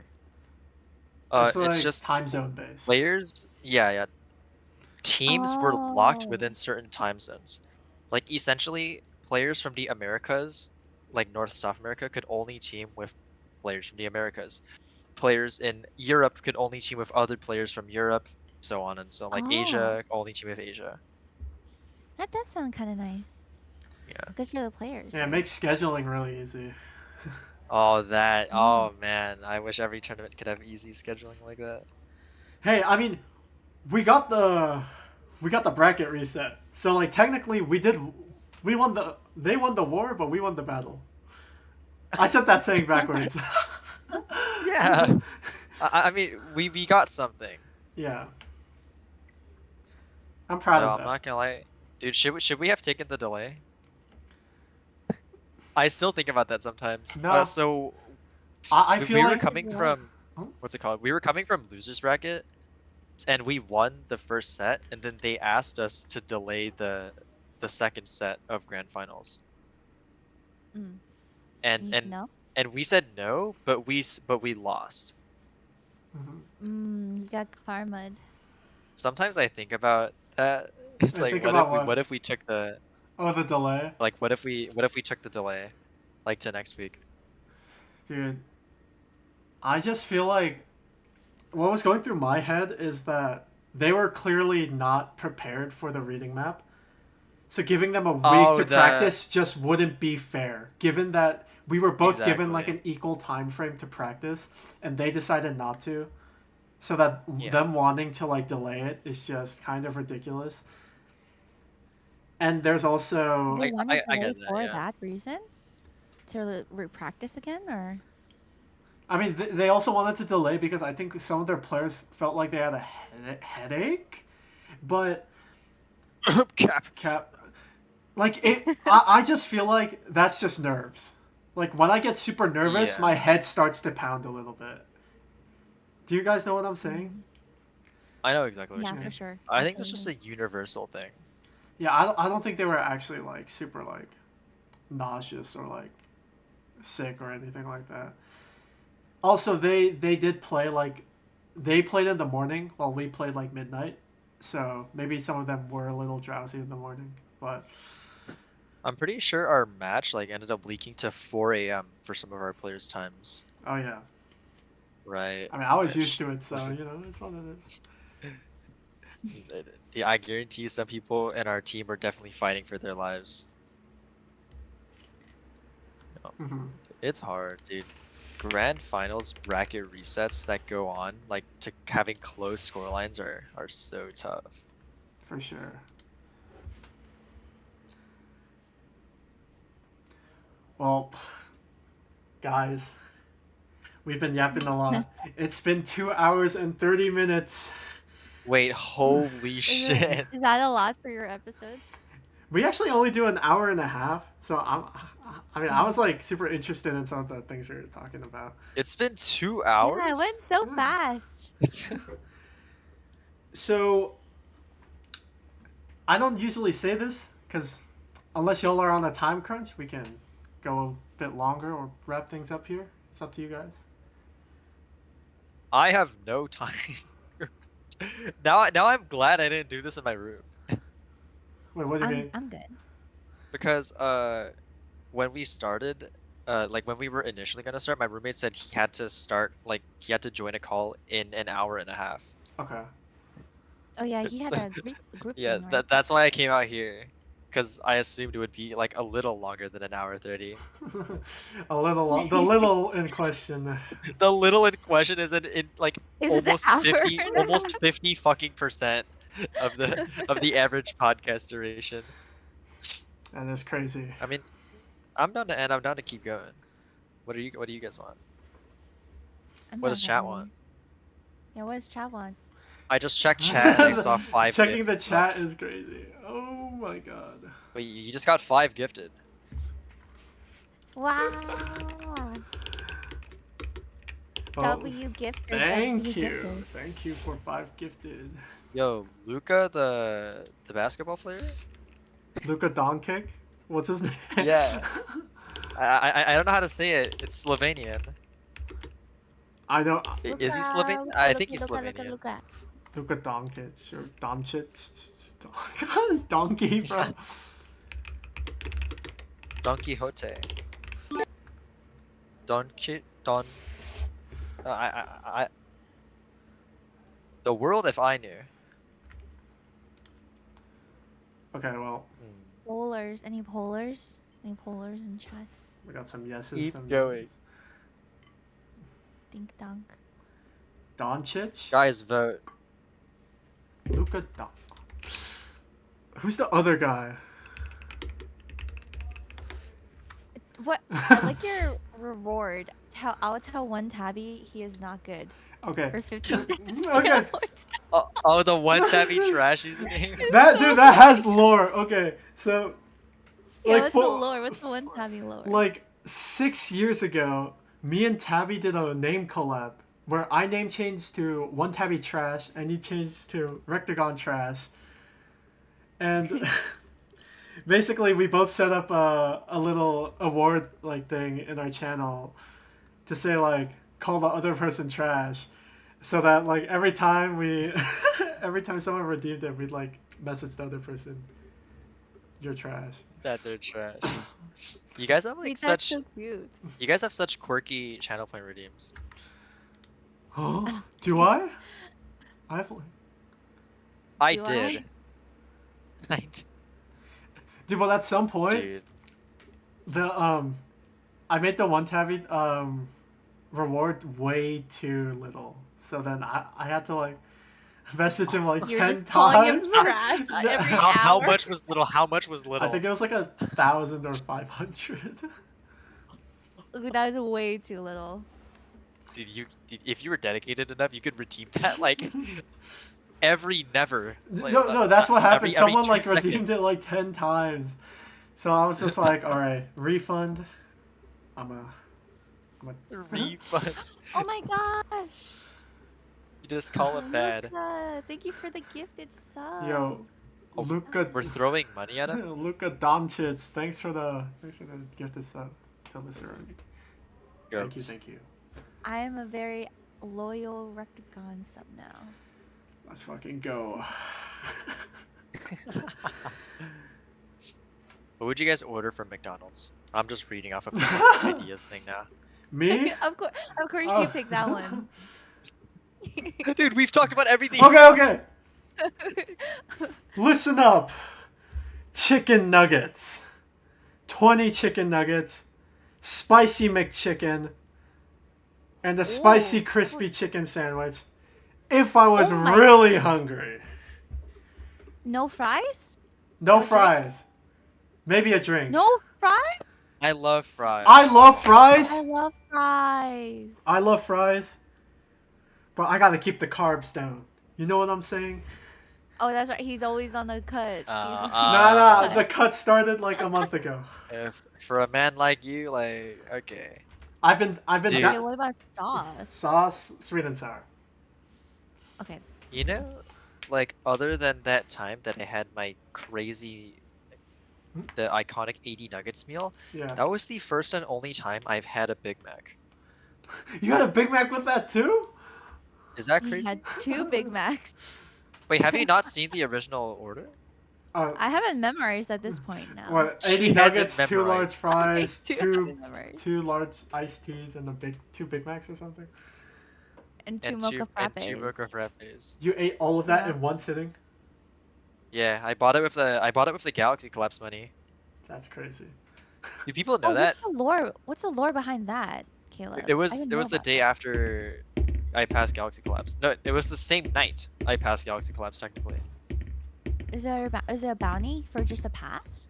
It's It's like just time zone based. players, yeah. Teams were locked Oh. within certain time zones. Like essentially, players from the Americas, like North South America, could only team with players from the Americas. Players in Europe could only team with other players from Europe, so on and so on. Like Oh. Asia, only team with Asia. That does sound kind of nice. Yeah. Good for the players. Yeah, it Right? makes scheduling really easy. Oh, that. Mm. Oh, man. I wish every tournament could have easy scheduling like that. Hey, I mean, we got the bracket reset. So like technically we won they won the war, but we won the battle. I said that saying backwards. Yeah. I mean, we got something. Yeah. I'm proud No, of I'm that. not gonna lie. Dude, should we have taken the delay? I still think about that sometimes. No. So I we feel were like coming from Huh? what's it called? We were coming from losers bracket, and we won the first set, and then they asked us to delay the second set of grand finals. Mm. And You said no. and we said no, but we lost. You got karma'd. Sometimes I think about that. It's I like think about what what? if we took the The delay. like what if we took the delay like to next week? Dude. I just feel like what was going through my head is that they were clearly not prepared for the reading map. So giving them a week to practice just wouldn't be fair, given that we were both given like an equal time frame to practice, and they decided not to. So that them wanting to like delay it is just kind of ridiculous. And there's also They want to I delay get that, for yeah. that reason to practice again, or I mean, they also wanted to delay because I think some of their players felt like they had a headache, but cap. Like it, I just feel like that's just nerves. Like when I get super nervous, my head starts to pound a little bit. Do you guys know what I'm saying? I know exactly what you yeah, mean. for sure. I think it's just a universal thing. Yeah, I don't think they were actually like super like nauseous or like sick or anything like that. Also, they did play like they played in the morning while we played like midnight, so maybe some of them were a little drowsy in the morning, but I'm pretty sure our match like ended up leaking to 4 a.m. for some of our players' times. oh yeah. Right. I mean, I was used to it, so you know, it's what it is. Yeah, I guarantee you some people in our team are definitely fighting for their lives. Mm-hmm. It's hard, dude. Grand finals bracket resets that go on, like to having close scorelines are so tough. For sure. Well, guys, we've been yapping a lot. It's been 2 hours and 30 minutes. Wait, holy shit. Is that a lot for your episodes? We actually only do an hour and a half, so I was like super interested in some of the things we were talking about. It's been 2 hours? Yeah, it went so fast. So, I don't usually say this, because unless y'all are on a time crunch, we can go a bit longer or wrap things up here. It's up to you guys. I have no time. Now I'm glad I didn't do this in my room. Wait, what do you mean? I'm good. Because when we started, like when we were initially gonna start, my roommate said he had to start, like he had to join a call in an hour and a half. Okay. Oh yeah, he had a group Yeah, thing, right? that's why I came out here, because I assumed it would be like a little longer than an hour 30. The little in question. The little in question is in like Is it the almost hour 50 and a almost 50 fucking percent of the average podcast duration. And it's crazy. I mean, I'm down to end. I'm down to keep going. What do you guys want? What does chat want? Yeah, what does chat want? I just checked chat and I saw 5 Checking the gifted chat subs. is crazy. Oh my god. Wait, you just got 5 gifted. Wow. Oh, W gift. Thank you. Thank you for 5 gifted. Yo, Luca, the basketball player? Luka Doncic? What's his name? Yeah. I don't know how to say it. It's Slovenian. I know. Is he Slovenian? I think he's Slovenian. Luka Doncic or Doncic. Donkey, bro. Don Quixote. Don. The world if I knew. Okay, well. Polars. Any polars? Any polars in chat? We got some yeses. Keep some going. yeses. Dink dunk. Doncic? Guys, vote. Luka Doncic. Who's the other guy? What? I like your reward. I'll tell one tabby he is not good. Okay. For 15 seconds. Okay. Oh, the one tabby trash username. Dude, that has lore. Okay, so. Yeah, Like, what's the lore? What's the one tabby lore? Like 6 years ago, me and Tabby did a name collab where I name changed to One Tabby Trash and he changed to rektygon Trash. And basically, we both set up a little award like thing in our channel to say like call the other person trash, so that like every time every time someone redeemed it, we'd like message the other person, "You're trash." That they're trash. You guys have like Wait, such. that's so cute. You guys have such quirky channel point redeems. Huh? Do I? I have. I Do did. I did. Dude, well, at some point, Dude. I made the one tabby reward way too little. So then I had to like message him like You're 10 just calling him times. trash every How hour. much was little? How much was little? I think it was like 1,000 or 500. Ooh, that is way too little. If you were dedicated enough, you could redeem that like every never. Like, No, that's what happened. every Someone 2 like redeemed seconds. it like 10 times. So I was just like, all right, refund. I'm a Refund. Oh my gosh. You just call it bad. Luca, thank you for the gifted sub. Yo, Oh, Luka. We're throwing money at him. Luka Doncic. Thanks for the gift this up to Lisseroni. Goats. Thank you. I am a very loyal rektygon sub now. Let's fucking go. What would you guys order from McDonald's? I'm just reading off of the ideas thing now. Me? Of course Oh. you picked that one. Dude, we've talked about everything. Okay. Listen up. Chicken nuggets. 20 chicken nuggets. Spicy McChicken. And a spicy Ooh. crispy chicken sandwich. If I was Oh my- really hungry. No fries? No drink? fries. Maybe a drink. No fries? I love fries. I love fries. I love fries. I love fries. But I gotta keep the carbs down. You know what I'm saying? Oh, that's right. He's always on the cut. Nah, the cut started like a month ago. If, for a man like you, like, okay. I've been Dude. Okay, what about sauce? sauce, sweet and sour. Okay. You know, like, other than that time that I had my crazy, the iconic 80 nuggets meal, Yeah. that was the first and only time I've had a Big Mac. You had a Big Mac with that too? Is that He crazy? had 2 Big Macs. Wait, have you not seen the original order? I haven't memorized at this point now. What? She 80 hasn't nuggets, 2 large memorized. fries, I do have it memorized. 2 large iced teas, and 2 Big Macs or something. And 2 And mocha and frappes. 2 mocha frappes. You ate all of that Yeah. in one sitting? Yeah, I bought it with the Galaxy Collapse money. That's crazy. Do people know Oh, that? what's the lore? What's the lore behind that, Caleb? It I was didn't it know was the about day that. after I passed Galaxy Collapse. No, it was the same night I passed Galaxy Collapse technically. Is it a bounty for just a pass?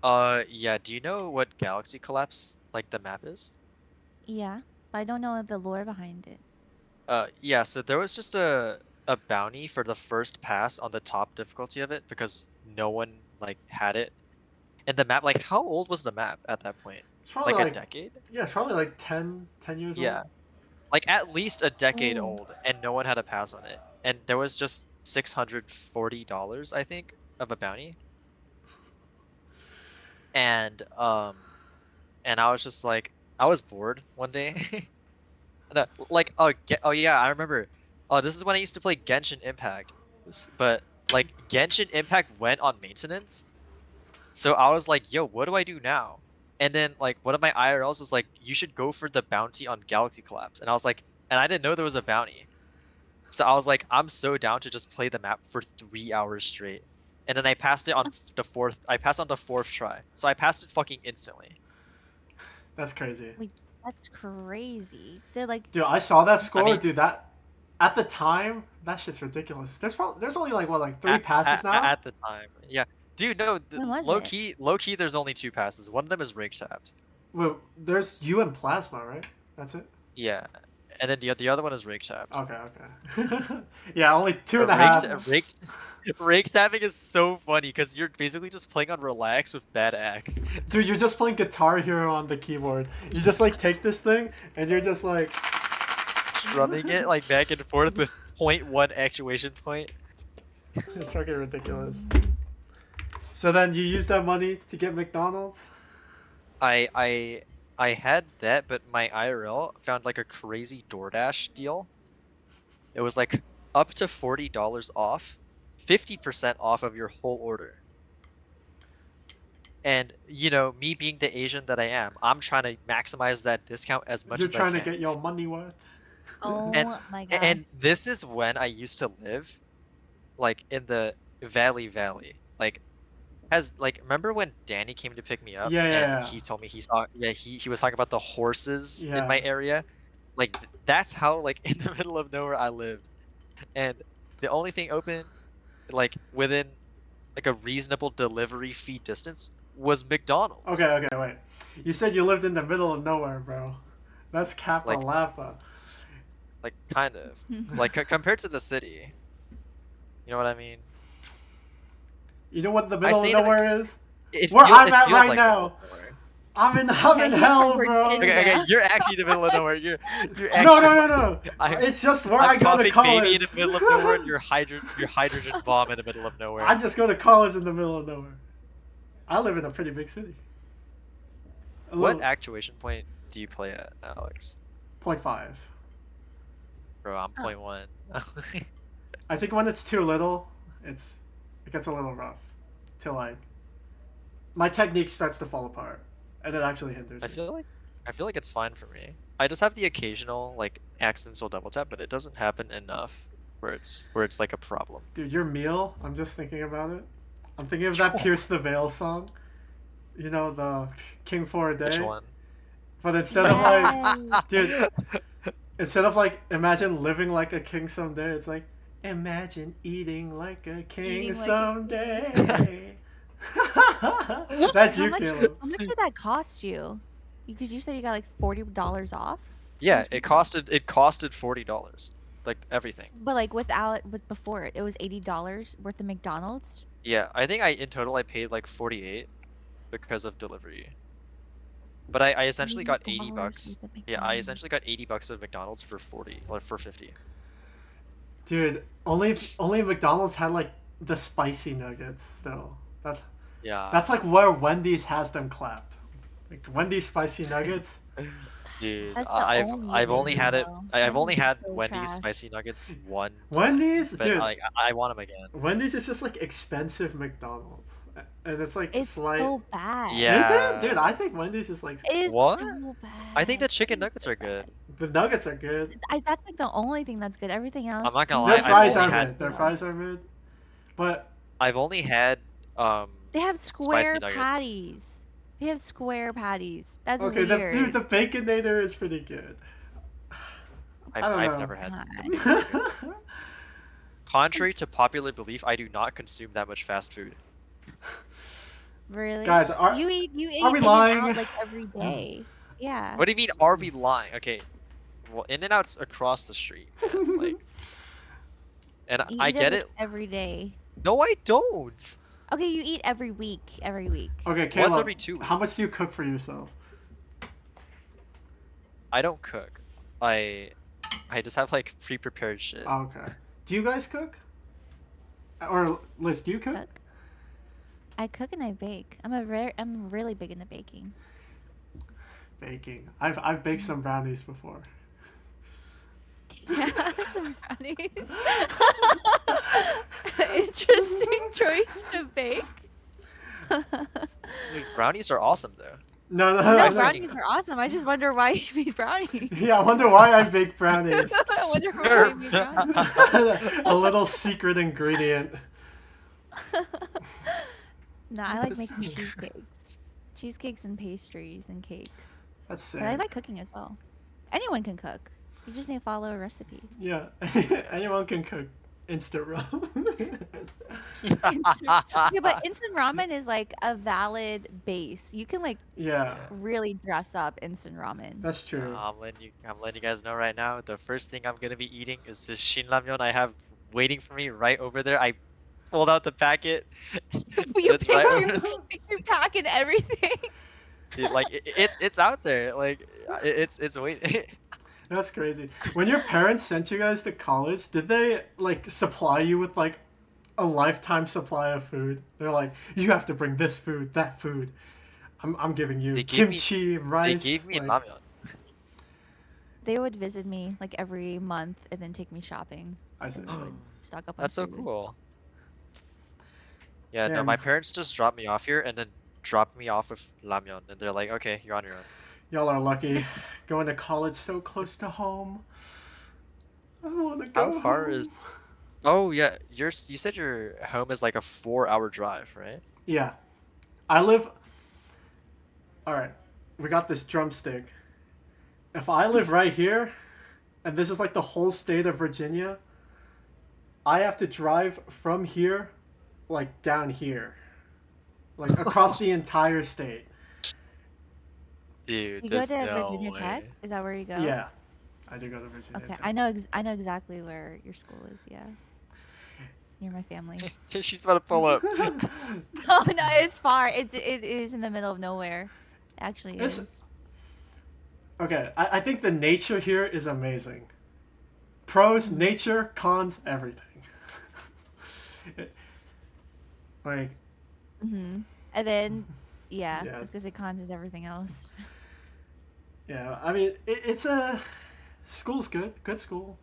Yeah, do you know what Galaxy Collapse, like, the map is? Yeah, but I don't know the lore behind it. Yeah, so there was just a bounty for the first pass on the top difficulty of it because no one, like, had it. And the map, like, how old was the map at that point? It's probably Like, like a decade? yeah, it's probably like 10 years Yeah. old. Like, at least a decade Ooh. old, and no one had a pass on it. And there was just $640, I think, of a bounty. And I was just like, I was bored one day. No, like, oh yeah, I remember. Oh, this is when I used to play Genshin Impact. But like, Genshin Impact went on maintenance. So I was like, yo, what do I do now? And then like one of my IRLs was like, you should go for the bounty on Galaxy Collapse. And I was like, and I didn't know there was a bounty. So I was like, I'm so down to just play the map for 3 hours straight. And then I passed it on I passed on the 4th try. So I passed it fucking instantly. That's crazy. Wait, that's crazy. They're like, Dude, I saw that score, mean- dude. That at the time, that shit's ridiculous. There's only like what, like 3 passes now? At the time. Yeah. Dude, no, When was low it? key there's only 2 passes. One of them is rig tapped. Well, there's you and Plasma, right? That's it. Yeah. And then the other one is rig tapped. Okay. Yeah, only 2.5. Rig tapping is so funny because you're basically just playing on relax with bad act. Dude, you're just playing Guitar Hero on the keyboard. You just like take this thing and you're just like Strumming it like back and forth with 0.1 actuation point. it's fucking ridiculous. So then you use that money to get McDonald's? I had that, but my IRL found like a crazy DoorDash deal. It was like up to $40 off, 50% off of your whole order. And you know, me being the Asian that I am, I'm trying to maximize that discount as much You're as trying I to can. get your money worth. oh And- my god. And this is when I used to live like in the Valley. Like remember when Danny came to pick me up and he told me he saw he was talking about the horses in my area? Like that's how like in the middle of nowhere I lived. And the only thing open like within like a reasonable delivery fee distance was McDonald's. Okay, wait. You said you lived in the middle of nowhere, bro. That's Kappa Like Lappa. like kind of. Like compared to the city. You know what I mean? You know what the I middle of say that nowhere is? it Where feel- I'm it at feels right like now. middle of nowhere. I'm in he's hell, from bro. Virginia. Okay, you're actually in the middle of nowhere. You're No, actually no. I'm, It's just where I'm I go to coughing college. baby in the middle of nowhere and you're hydrogen bomb in the middle of nowhere. I just go to college in the middle of nowhere. I live in a pretty big city. What actuation point do you play at, Alex? 0.5. Bro, I'm 0.1. I think when it's too little, it gets a little rough. Till like my technique starts to fall apart, and it actually hinders I me. feel like it's fine for me. I just have the occasional like accidental double tap, but it doesn't happen enough where it's like a problem. Dude, your meal. I'm just thinking about it. I'm thinking of that Pierce the Veil song. You know, the King for a Day. Which one? But instead of like, dude, instead of like, imagine living like a king someday, it's like, imagine eating like a king someday. That's you, Caleb. How much did that cost you? Because you said you got like $40 off. Yeah, it costed $40, like everything. But like with before it was $80 worth of McDonald's. Yeah, I think in total I paid like 48 because of delivery. But I essentially got 80 bucks. Yeah, I essentially got 80 bucks of McDonald's for 40 or for 50. Dude, only McDonald's had like the spicy nuggets though. That's like where Wendy's has them clapped. Like Wendy's spicy nuggets. Dude, That's the I've only had it. though. I've only had so Wendy's trash. spicy nuggets one time, Wendy's, but dude. like I want them again. Wendy's is just like expensive McDonald's, and it's like It's slight. so bad. Yeah. Is it, dude? I think Wendy's is like It is What? so bad. I think the chicken It is nuggets so are good. bad. the nuggets are good. That's like the only thing that's good. Everything else. I'm not gonna Their lie, fries I've are only had mid. Their fries are mid, but I've only had They have square nuggets. patties. They have square patties. That's okay. weird. The Baconator is pretty good. I've don't know. never had. God. Contrary to popular belief, I do not consume that much fast food. Really? Guys, you eat we In-N-Out lying? like every day. Yeah. What do you mean? Are we lying? Okay, well, In-N-Out's across the street, man. Like, and You I eat get like it. every day. No, I don't. Okay, you eat every week. Every week. Okay, Caleb, Once every 2 weeks. how much do you cook for yourself? I don't cook. I just have like pre-prepared shit. Oh, okay. Do you guys cook? Or Liz, do you cook? Cook. I cook and I bake. I'm really big into baking. Baking. I've baked some brownies before. Yeah, some brownies. Interesting choice to bake. Dude, brownies are awesome though. No, No, no. brownies are awesome. I just wonder why you made brownies. Yeah, I wonder why I bake brownies. I wonder why you made brownies. A little secret ingredient. No, I like making cheesecakes. Cheesecakes and pastries and cakes. That's sick. But I like cooking as well. Anyone can cook. You just need to follow a recipe. Yeah, anyone can cook instant ramen. Yeah, but instant ramen is like a valid base. You can like Yeah, really dress up instant ramen. that's true. I'm letting you guys know right now. The first thing I'm gonna be eating is this shin ramyeon I have waiting for me right over there. I pulled out the packet. You It's pick right up over your pack and everything. Dude, like it's out there. Like it's waiting. That's crazy. When your parents sent you guys to college, did they like supply you with like a lifetime supply of food? They're like, you have to bring this food, that food. I'm giving you They gave me- kimchi, rice. They gave me like, ramyeon. They would visit me like every month and then take me shopping. I see. And they would stock up on That's so food. cool. Yeah, no, Damn. my parents just dropped me off here and then dropped me off with ramyeon, and they're like, "Okay, you're on your own." Y'all are lucky. Going to college so close to home. I want to go. How far home. is Oh yeah, you said your home is like a 4-hour drive, right? Yeah, I live. All right, we got this drumstick. If I live right here, and this is like the whole state of Virginia, I have to drive from here, like down here, like across the entire state. Dude, You go there's to no Virginia Tech? way. Is that where you go? Yeah, I do go to Virginia Okay, Tech. I know exactly where your school is. Yeah, near my family. She's about to pull up. Oh no, it's far. It is in the middle of nowhere. It actually It's is. okay. I think the nature here is amazing. Pros, Mhm. nature, cons, everything. Like, Mhm. And then, yeah, I yeah, was gonna say cons is everything else. yeah. I mean, it's a school's good. Good school.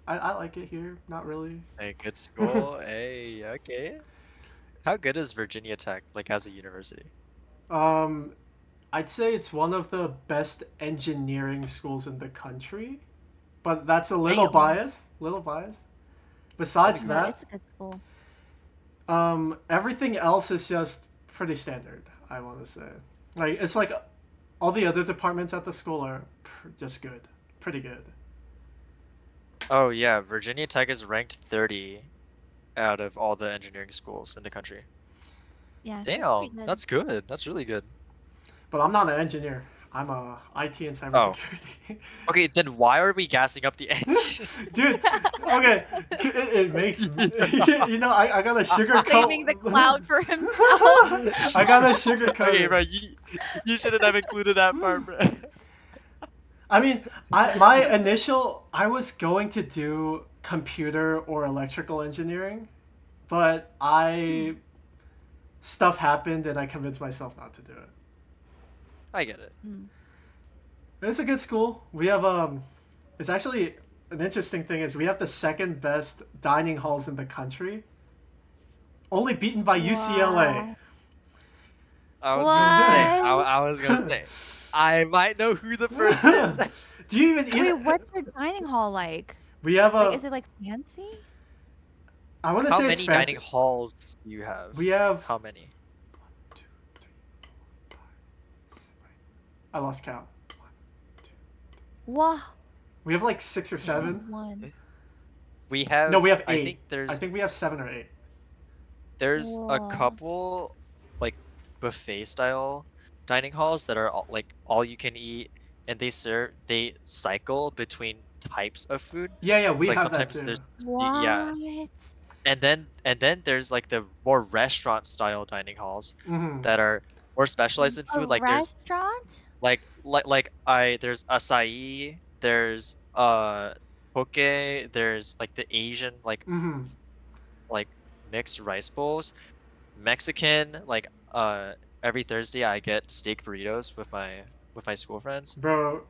I like it here. Not really. Hey, good school. Hey, okay. How good is Virginia Tech, like as a university? um, I'd say it's one of the best engineering schools in the country, but that's a little Damn, biased. Little biased. I'd Besides agree. No, that, it's a good school. everything else is just pretty standard. I want to say, like it's like all the other departments at the school are just good, pretty good. Oh yeah, Virginia Tech is ranked 30 out of all the engineering schools in the country. Yeah, that's pretty Damn, good. that's good. That's really good. But I'm not an engineer. I'm a IT and Oh, cybersecurity. okay, then why are we gassing up the engine? Dude, okay, it makes you know I gotta Claiming the sugarcoat. cloud for himself. I gotta sugarcoat Okay, it. bro, you shouldn't have included that part, bro. I mean, I was going to do computer or electrical engineering, but Hmm. I stuff happened and I convinced myself not to do it. I get it. Hmm. It's a good school. We have it's actually an interesting thing is we have the second best dining halls in the country, only beaten by UCLA. What? I was gonna say, What? I was gonna say, I might know who the first is. Do you even eat Wait, it? what's your dining hall like? We have Like, a. is it like fancy? I want to How say it's many dining fancy. halls do you have? We have. How many? I lost count. What? We have like 6 or 7. One. We No, have, we have I think 8. I think we have 7 or 8. there's a Whoa. couple like buffet style dining halls that are all you can eat, and they cycle between types of food. Yeah, yeah, we So like have that sometimes too. there's yeah, What? and then there's like the more restaurant style dining halls Mm-hmm. that are more specialized in A food. Like there's restaurant? there's acai, there's poke, there's like the Asian Mm-hmm. like mixed rice bowls, Mexican every Thursday I get steak burritos with my school friends. Bro,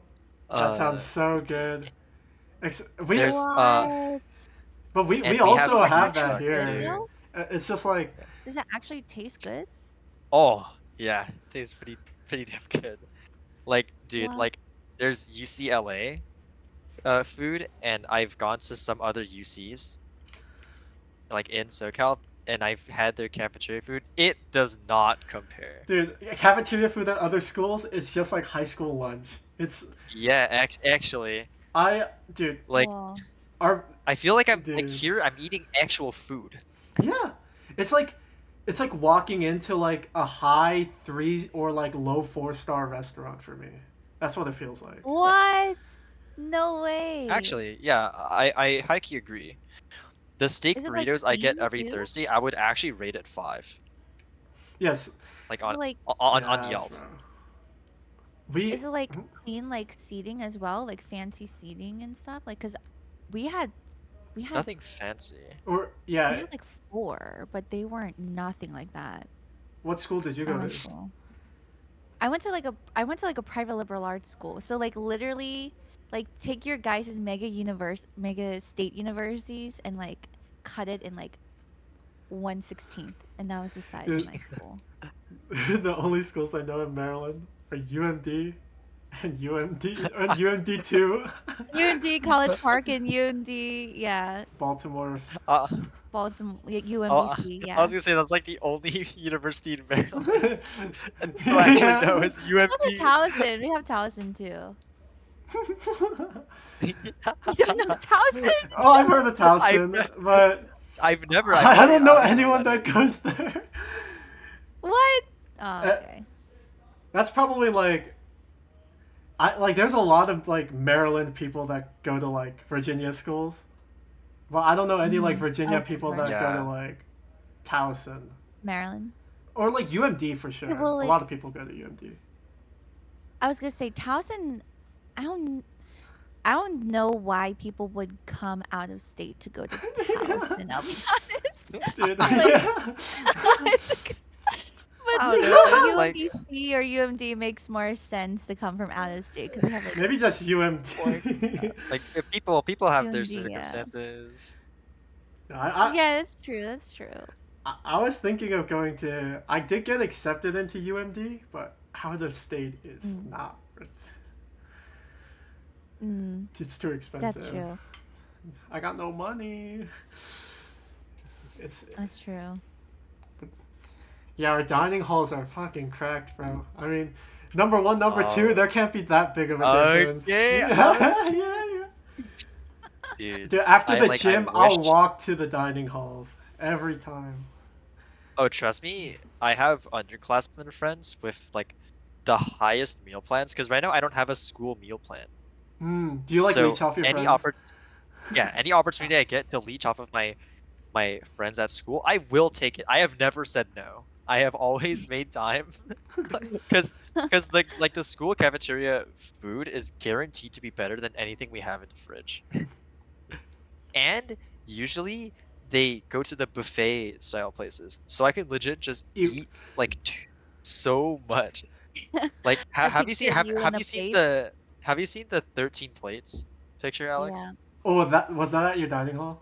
that sounds Uh so the, good. We, there's What? but we and we have also Does it have food actually that truck good here. too. though? It's just like, Yeah. Does it actually taste good? Oh, yeah, tastes pretty damn good. Like, dude, What? like there's UCLA food, and I've gone to some other UCs like in SoCal, and I've had their cafeteria food. It does not compare. dude, cafeteria food at other schools is just like high school lunch. It's Yeah, actually, I dude, like Well, our I feel like I'm like dude. here I'm eating actual food. Yeah, it's like it's like walking into like a high 3 or like low 4-star restaurant for me. That's what it feels like. what? No way. Actually, yeah, I hikey agree. The steak Is it like burritos I get clean every too? Thursday, I would actually rate it 5, Yes, like Is it like on yes, Yelp. bro. We is it like clean like seating as well? Like fancy seating and stuff? Like, cause we had we had Nothing fancy. or we yeah. had like 4, but they weren't nothing like that What school did you at go my to? school. I went to like a private liberal arts school. So like literally like take your guys' mega state universities and like cut it in like 1/16th, and that was the size of Dude, my school. the only schools I know in Maryland are UMD And UMD and UMD2. UMD College Park and UMD, yeah, Baltimore. Uh, Baltimore, oh, UMBC, I yeah. was gonna say that's like the only university in Maryland that people actually know Yeah. is Also UMT. Towson, we have Towson too. You don't know Towson? Oh, I've heard of I've Towson, but I've never. I don't know I don't know anyone what that that is. goes there. What? Oh, Uh, okay. That's probably like there's a lot of like Maryland people that go to like Virginia schools. Well, I don't know any like Virginia Oh, people right. that go to Yeah. like Towson Maryland. or like UMD for sure. Well, A like, lot of people go to UMD. I was gonna say Towson. I don't know why people would come out of state to go to Towson. I'll be honest. Dude, Like, yeah. But I to don't go know, to like- UMBC or UMD makes more sense to come from out of state because we have like Maybe just UMD. Like if people have their UMD, yeah. circumstances. yeah, that's true. That's true. I was thinking of going to. I did get accepted into UMD, but out of state is not. It's too expensive. That's true. I got no money. That's true. Yeah, our dining halls are fucking cracked, bro. I mean, number one, number two, there can't be that big of a difference. Okay, yeah. Dude, Dude, after I, the like, gym, I I'll wish- walk to the dining halls every time. Oh, trust me, I have underclassmen friends with like the highest meal plans because right now I don't have a school meal plan. Do you like So leech off your any friends? any opportunity I get to leech off of my friends at school, I will take it. I have never said no. I have always made time because like the school cafeteria food is guaranteed to be better than anything we have in the fridge. And usually they go to the buffet style places, so I can legit just Ew. eat like so much. Like have you seen picture you in the have you seen the 13 plates picture, Alex? Yeah. Oh, was that at your dining hall?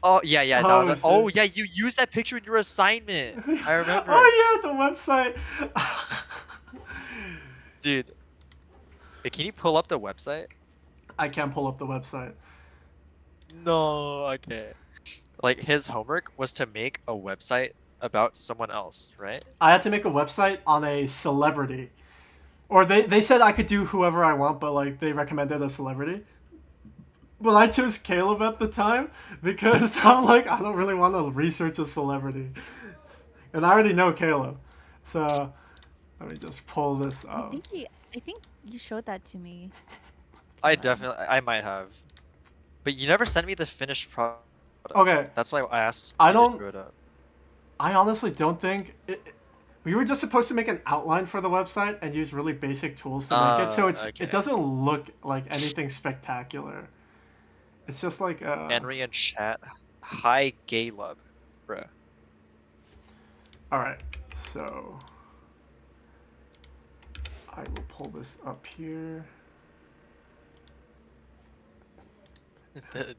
Oh yeah, that Oh, was oh shit. yeah, you used that picture in your assignment. I remember. Oh yeah, the website. Dude, hey, can you pull up the website? I can't pull up the website. No, okay. Like his homework was to make a website about someone else, right? I had to make a website on a celebrity. Or they said I could do whoever I want, but like they recommended a celebrity. But I chose Caleb at the time because I'm like, I don't really want to research a celebrity. And I already know Caleb. So let me just pull this up. I think you showed that to me. I might have. But you never sent me the finished product. Okay. That's why I asked. I you to don't- draw it up. I honestly don't think we were just supposed to make an outline for the website and use really basic tools to make it, so okay. it doesn't look like anything spectacular. It's just like Henry in chat. Hi, Caleb, bruh. all right, so I will pull this up here.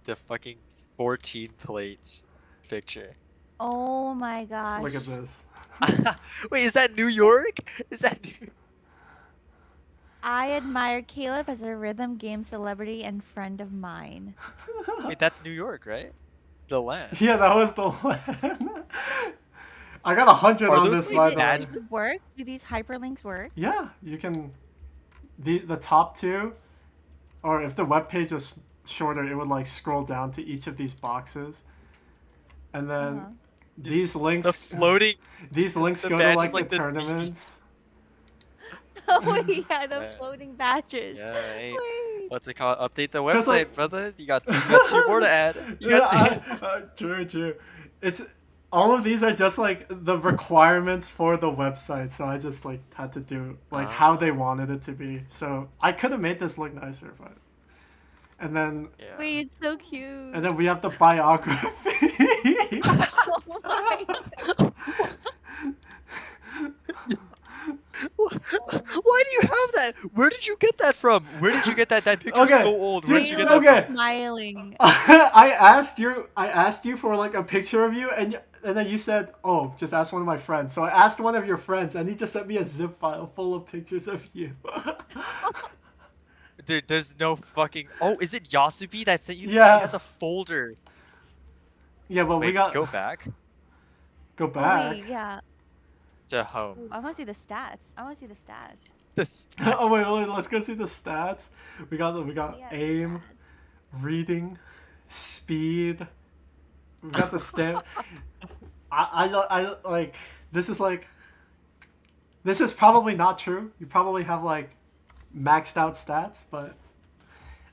The fucking 14 plates picture. Oh my gosh. Look at this. Wait, is that New York? Is that New I admire Caleb as a rhythm game celebrity and friend of mine. Wait, that's New York, right? The land. Yeah, that was the one. I got 100 Are on those this, like by the way. badges? Does this work? Do these hyperlinks work? Yeah, you can. The top two, or if the web page was shorter, it would like scroll down to each of these boxes, and then Uh-huh. these links. The floating. These links the go to badges like like the the tournaments. Oh yeah, the Yeah. floating badges. Yeah, hey, Wait. what's it called? Update the 'Cause, website, like- brother. You got two more to add. You got two. True. It's all of these are just like the requirements for the website, so I just like had to do like how they wanted it to be. So I could have made this look nicer, but and then Yeah. Wait, it's so cute. and then we have the biography. Oh my God. Why do you have that? Where did you get that from? Where did you get that? That picture's Okay, so old. Where dude, did you get Caleb that okay. smiling. I asked you for like a picture of you, and and then you said, "Oh, just ask one of my friends." So I asked one of your friends, and he just sent me a zip file full of pictures of you. Dude, there's no fucking. Oh, is it Yasubi that sent you? Yeah. She has a folder. Yeah, but we Wait, got go back go Oh back. wait, yeah. to home. Ooh, I want to see the stats. I want to see the stats. This. Oh wait, let's go see the stats. We got Yeah, aim, stats. reading, speed. We got the stamp. I like this is like this is probably not true. You probably have like maxed out stats, but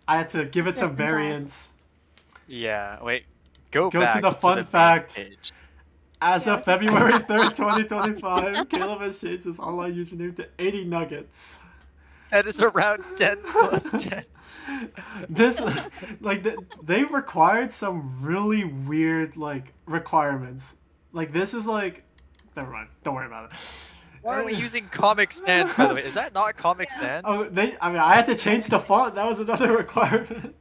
I had to give it some Certain facts. variance. Yeah. Wait. Go Go back to the fun main fact. page. As Yeah, of February 3rd, 2025, Caleb has changed his online username to 80 Nuggets. That is around 10 plus 10. This, like, they required some really weird, like, requirements. Like, this is like, never mind. Don't worry about it. Why are we using Comic Sans, by the way? Is that not Comic Sans? Oh, I had to change the font. That was another requirement.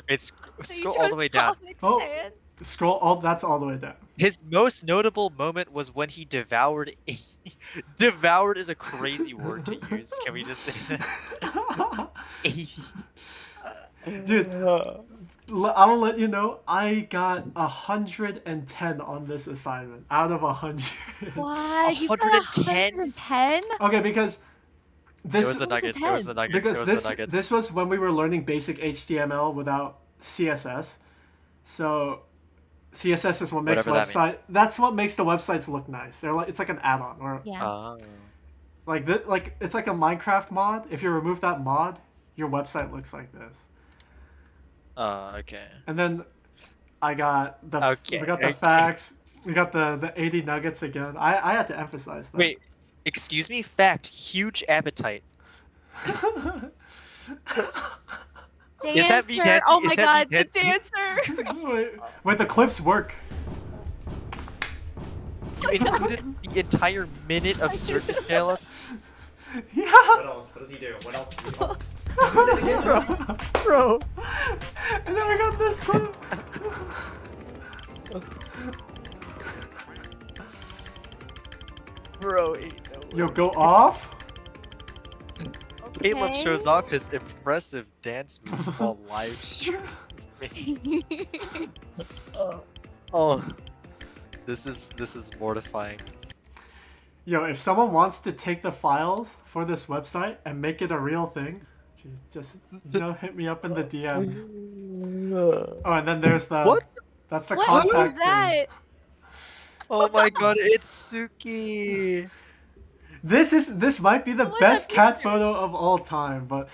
It's So you scroll all the chose way down. Comic Oh. Sans? Scroll all. That's all the way down. His most notable moment was when he devoured. Devoured is a crazy word to use. Can we just say that? Dude, I'll let you know. I got 110 on this assignment out of 100. What? You got 110? 110? Okay, because It this was the Nuggets. It was the Nuggets. It because was this the Nuggets. this was when we were learning basic HTML without CSS. So CSS is what makes Whatever that means. That's what makes the websites look nice. They're like it's like an add-on or Yeah. Oh. like it's like a Minecraft mod. If you remove that mod, your website looks like this. Okay. And then I got the Okay, we got the okay. facts. We got the 80 nuggets again. I had to emphasize that. Wait. Excuse me. Fact. Huge appetite. Dancer. Is that me dancing? Oh Is my that god, me the dancing? dancer. Wait, the clips work. You included the entire minute of circus, Caleb? Yeah. What else? What does he do? What else does he do? He's doing it again. Bro. And then we got this clip. Bro, ain't no way. Yo, go off. Caleb Okay. shows off his impressive dance moves while live streaming. Oh, this is mortifying. Yo, if someone wants to take the files for this website and make it a real thing, just hit me up in the DMs. Oh, and then there's the What? That's the What contact is that? thing. Oh my god, it's Suki. This might be the What was best that cat picture? photo of all time, but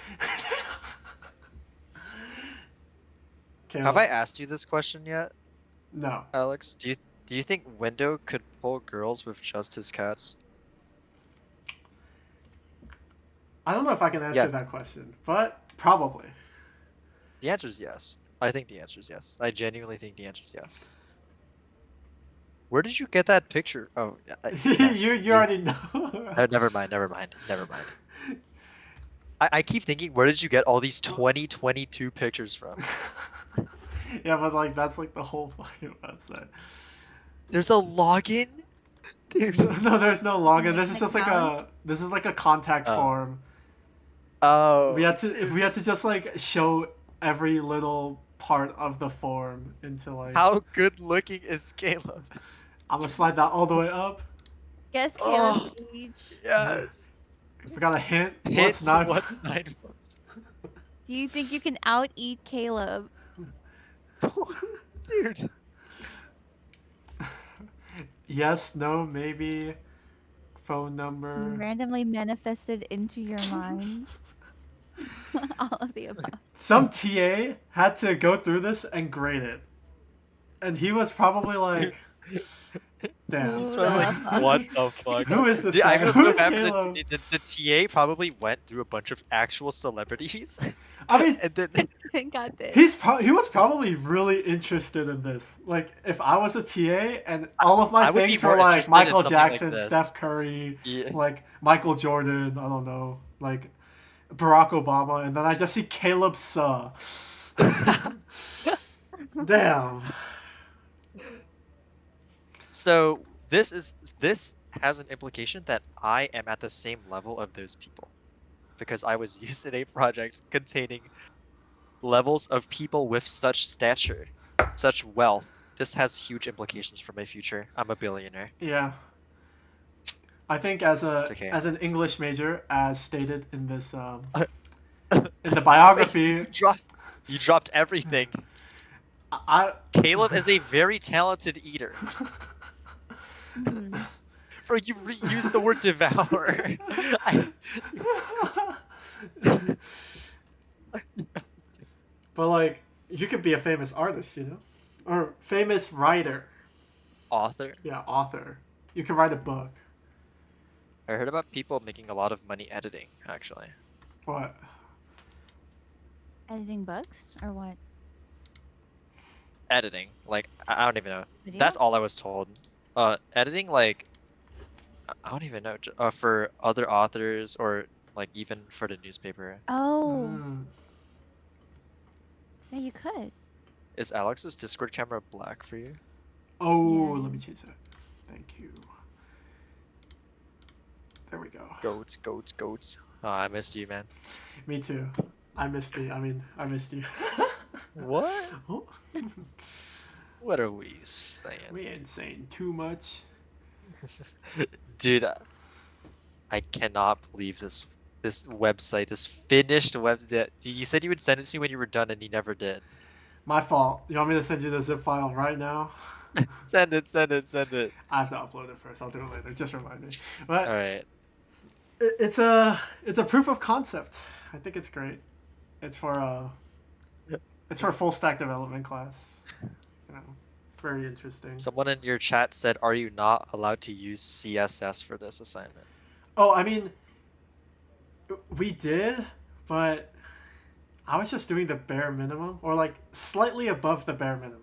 Have I asked you this question yet, No. Alex? Do you think Window could pull girls with just his cats? I don't know if I can answer Yes. that question, but probably. The answer is yes. I think the answer is yes. I genuinely think the answer is yes. Where did you get that picture? Oh, yes, you already know. Never mind. I keep thinking, where did you get all these 2022 pictures from? Yeah, but like that's like the whole fucking website. There's a login, dude. No, there's no login. This is Make just an like account? a contact Oh. form. Oh, We had to dude. just like show every little part of the form into like. How good looking is Caleb? I'm gonna slide that all the way up. Guess Oh. Caleb's age. Yes. If we got a hint, Hits. what's What's 9 plus? Do you think you can out-eat Caleb? Dude. Yes, no, maybe. Phone number. Randomly manifested into your mind. All of the above. Some TA had to go through this and grade it, and he was probably like, "Damn, Who Probably, the fuck? what the fuck? who is this Dude, guy? I feel Who so is bad for Caleb?" the TA probably went through a bunch of actual celebrities. I mean, and then Got this. he was probably really interested in this. Like, if I was a TA and all of my I would be things more were like interested in Michael something like Jackson, this. Steph Curry, Yeah. like Michael Jordan, I don't know, like Barack Obama, and then I just see Caleb Suh. Damn. So this has an implication that I am at the same level of those people, because I was used in a project containing levels of people with such stature, such wealth. This has huge implications for my future. I'm a billionaire. Yeah. I think It's okay. as an English major, as stated in this in the Wait, biography, you dropped everything. I Caleb is a very talented eater. Hmm. Bro, you reused the word devour. but like you could be a famous artist, you know, or famous writer. Author. Yeah, author. You could write a book. I heard about people making a lot of money editing, actually. What? Editing books or what? Editing, like I don't even know. Video? That's all I was told. Editing, like I don't even know. For other authors or like even for the newspaper. Oh, Mm. yeah, you could. Is Alex's Discord camera black for you? Oh, Yeah. let me change that. Thank you. There we go. Goats, goats, goats. Oh, I missed you, man. Me too. I missed me. I missed you. What? Oh, What are we saying? we ain't saying too much. Dude, I cannot believe this website, this finished website. You said you would send it to me when you were done, and you never did. My fault. You want me to send you the zip file right now? Send it, send it, send it. I have to upload it first. I'll do it later. Just remind me. But All right. it's a proof of concept. I think it's great. It's for a full stack development class. You know, very interesting. Someone in your chat said, "Are you not allowed to use CSS for this assignment?" Oh, I mean, we did, but I was just doing the bare minimum, or like slightly above the bare minimum.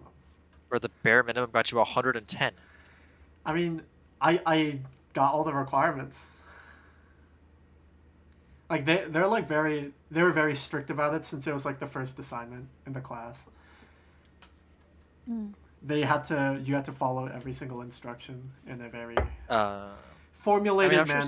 Or the bare minimum got you 110. I mean, I got all the requirements. Like they were very strict about it since it was like the first assignment in the class. Hmm. You had to follow every single instruction in a very I formulated mean, I'm manner. sure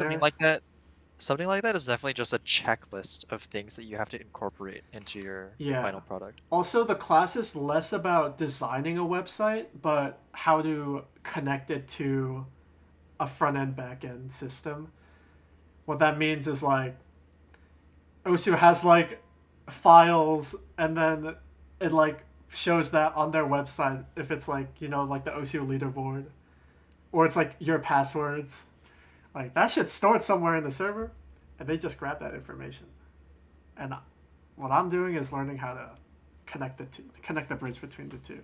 something like that is definitely just a checklist of things that you have to incorporate into your Yeah. final product. Also, the class is less about designing a website, but how to connect it to a front end back end system. What that means is like OSU has like files, and then it like shows that on their website if it's like, you know, like the OSU leaderboard, or it's like your passwords. Like that shit's stored somewhere in the server, and they just grab that information. And what I'm doing is learning how to connect the bridge between the two.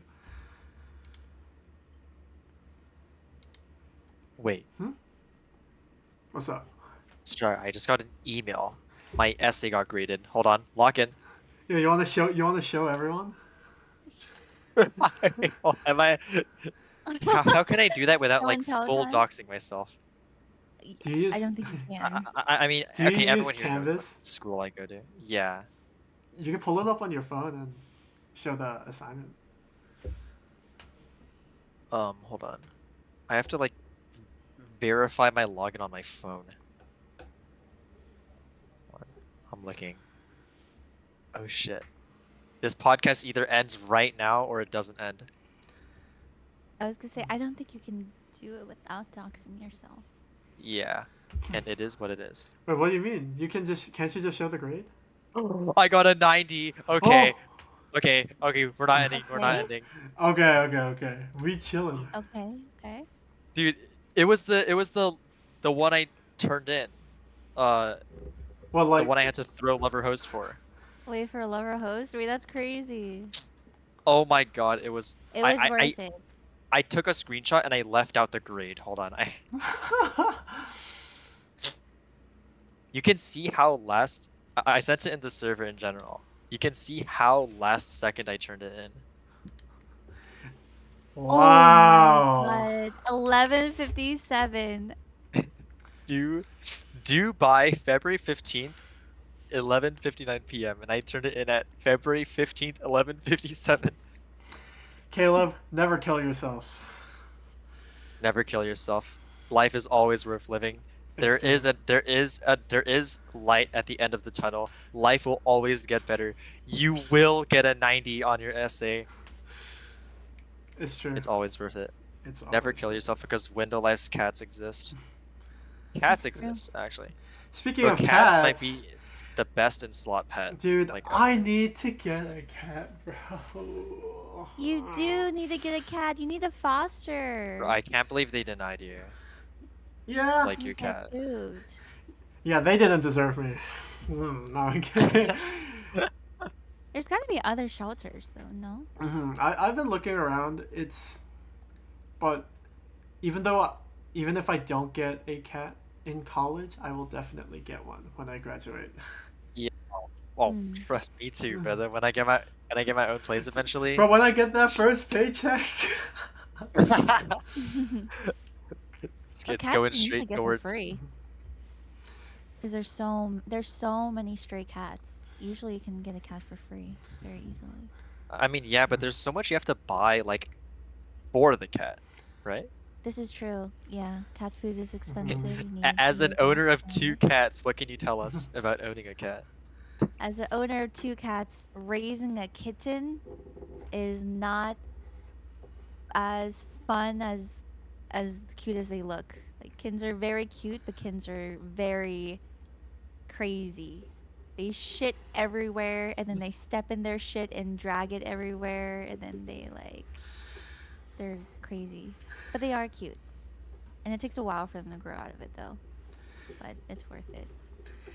Wait, What's up? sorry, I just got an email. My essay got graded. Hold on, lock in. Yeah, you want to show everyone? Am I? How can I do that without like Don't tell full time. doxing myself? Do you use? I don't think you can. I mean, Do you okay, use everyone here knows Canvas? what school I go to. Yeah. You can pull it up on your phone and show the assignment. Hold on. I have to like verify my login on my phone. Hold on. I'm looking. Oh shit. This podcast either ends right now or it doesn't end. I was gonna say I don't think you can do it without doxing yourself. Yeah. And it is what it is. Wait, what do you mean? Can't you just show the grade? I got a 90. Okay. Oh! Okay. We're not ending. We're not Okay. ending. Okay. We chilling. Okay. Dude, it was the one I turned in. Well, The like, one I had to throw lover host for. Wait for a lover host. Wait, that's crazy. Oh my god, it was It was worth it. I took a screenshot and I left out the grade. Hold on. You can see how I sent it in the server in general. You can see how last second I turned it in. wow. Oh my god. 11:57. Due by February 15th, 11:59 p.m. and I turned it in at February 15th, 11:57. Caleb, never kill yourself. Never kill yourself. Life is always worth living. There It's is light at the end of the tunnel. Life will always get better. You will get a 90 on your essay. It's true. It's always worth it. It's Never always kill worth it. yourself because window life's cats exist. Cats That's true. exist, actually. Speaking Bro, of cats cats, might be the best in slot pet. dude, Like, I need to get a cat, bro. You do need to get a cat. You need to foster. bro, I can't believe they denied you. Yeah. Like your Get cat. food. Yeah, they didn't deserve me. No, I'm kidding. There's got to be other shelters though. No. I've been looking around. But even if I don't get a cat in college, I will definitely get one when I graduate. Yeah. Oh, Hmm. trust me too, brother. When I get my own place eventually. But when I get that first paycheck, It's going you usually straight get towards. for free. Because there's so many stray cats. Usually you can get a cat for free very easily. I mean, yeah, but there's so much you have to buy, like, for the cat, right? This is true. Yeah, cat food is expensive. You need As an to owner of buy 2 it. cats, what can you tell us about owning a cat? As an owner of 2 cats, raising a kitten is not as fun as cute as they look. Like kittens are very cute, but kittens are very crazy. They shit everywhere, and then they step in their shit and drag it everywhere, and then they're crazy. But they are cute. And it takes a while for them to grow out of it though. But it's worth it.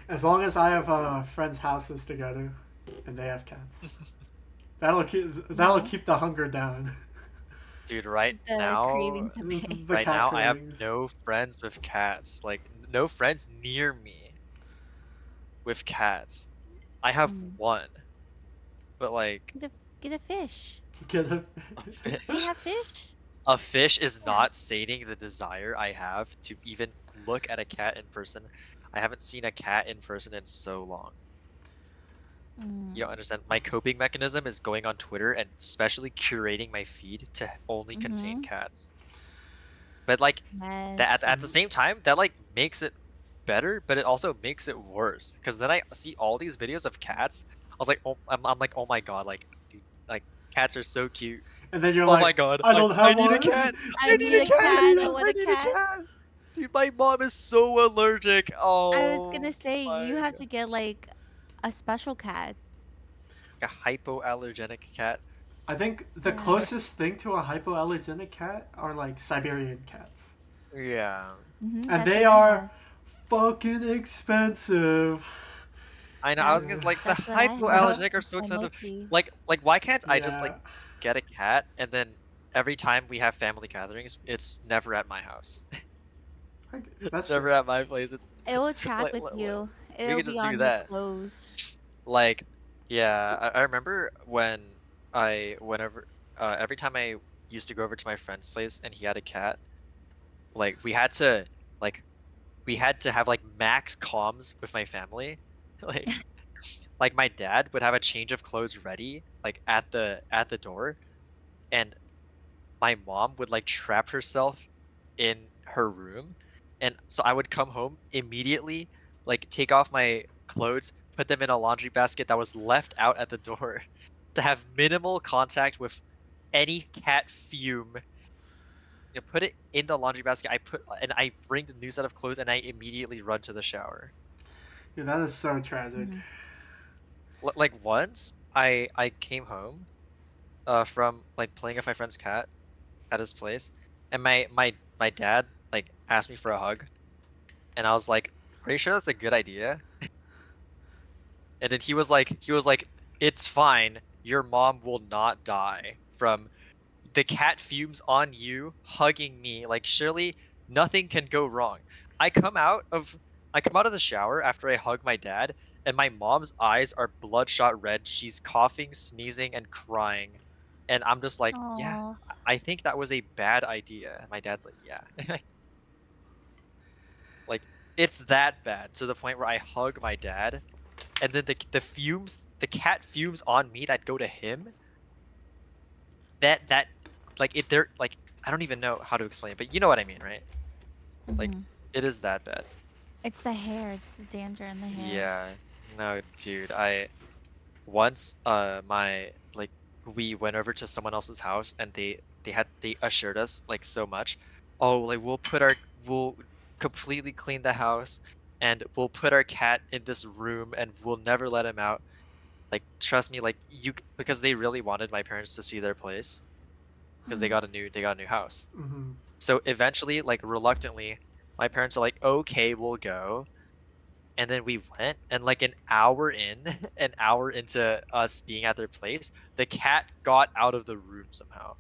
as long as I have friends' houses together, and they have cats, that'll keep the hunger down. Dude, right The now, cravings to pay. The right cat now, I have cravings. no friends with cats. Like, no friends near me with cats. I have one, but like Get a fish. Get a a fish. They have fish. A fish is Yeah. not sating the desire I have to even look at a cat in person. I haven't seen a cat in person in so long. You don't understand. My coping mechanism is going on Twitter and especially curating my feed to only contain cats. But like that at the same time, that like makes it better, but it also makes it worse. Because then I see all these videos of cats. I was like, oh, I'm like, oh my god, like, dude, like cats are so cute. And then you're Oh like, my god, I like, don't have I need one. a cat. I need a cat. I want I a need a cat. cat. Dude, my mom is so allergic. Oh. I was gonna say my you have God. to get like a special cat. A hypoallergenic cat. I think the Yeah. closest thing to a hypoallergenic cat are like Siberian cats. Yeah. And And they are fucking expensive. I know. I was gonna like the That's what I have. hypoallergenic are so I expensive. mostly- Like why can't I just like Yeah. get a cat and then every time we have family gatherings, it's never at my house. That's Never true. at my place. It's It will track Like, with you. we It'll could be just do on that. your clothes. like, yeah. I remember when every time I used to go over to my friend's place and he had a cat, like we had to have like max comms with my family. like my dad would have a change of clothes ready like at the door, and my mom would like trap herself in her room, and so I would come home immediately, like take off my clothes, put them in a laundry basket that was left out at the door to have minimal contact with any cat fume. You know, put it in the laundry basket. I bring the new set of clothes and I immediately run to the shower. Dude, that is so tragic. Like once I came home from like playing with my friend's cat at his place, and my dad like asked me for a hug, and I was like, are you sure that's a good idea? And then he was like it's fine, your mom will not die from the cat fumes on you hugging me. Like, surely nothing can go wrong. I come out of the shower after I hug my dad, and my mom's eyes are bloodshot red. She's coughing, sneezing, and crying. And I'm just like, yeah, Aw. I think that was a bad idea. And my dad's like, yeah. Like, it's that bad to the point where I hug my dad, and then the cat fumes on me that go to him. That like it they're like I don't even know how to explain it, but you know what I mean, right? Like, Mhm. it is that bad. It's the hair. It's the danger in the hair. Yeah. No, dude, once we went over to someone else's house and they assured us like so much. Oh, like we'll completely clean the house and we'll put our cat in this room and we'll never let him out. Like trust me, like because they really wanted my parents to see their place because Mhm. they got a new house. Mm-hmm. So eventually, like reluctantly, my parents are like, "Okay, we'll go." And then we went, and like an hour in, an hour into us being at their place, the cat got out of the room somehow.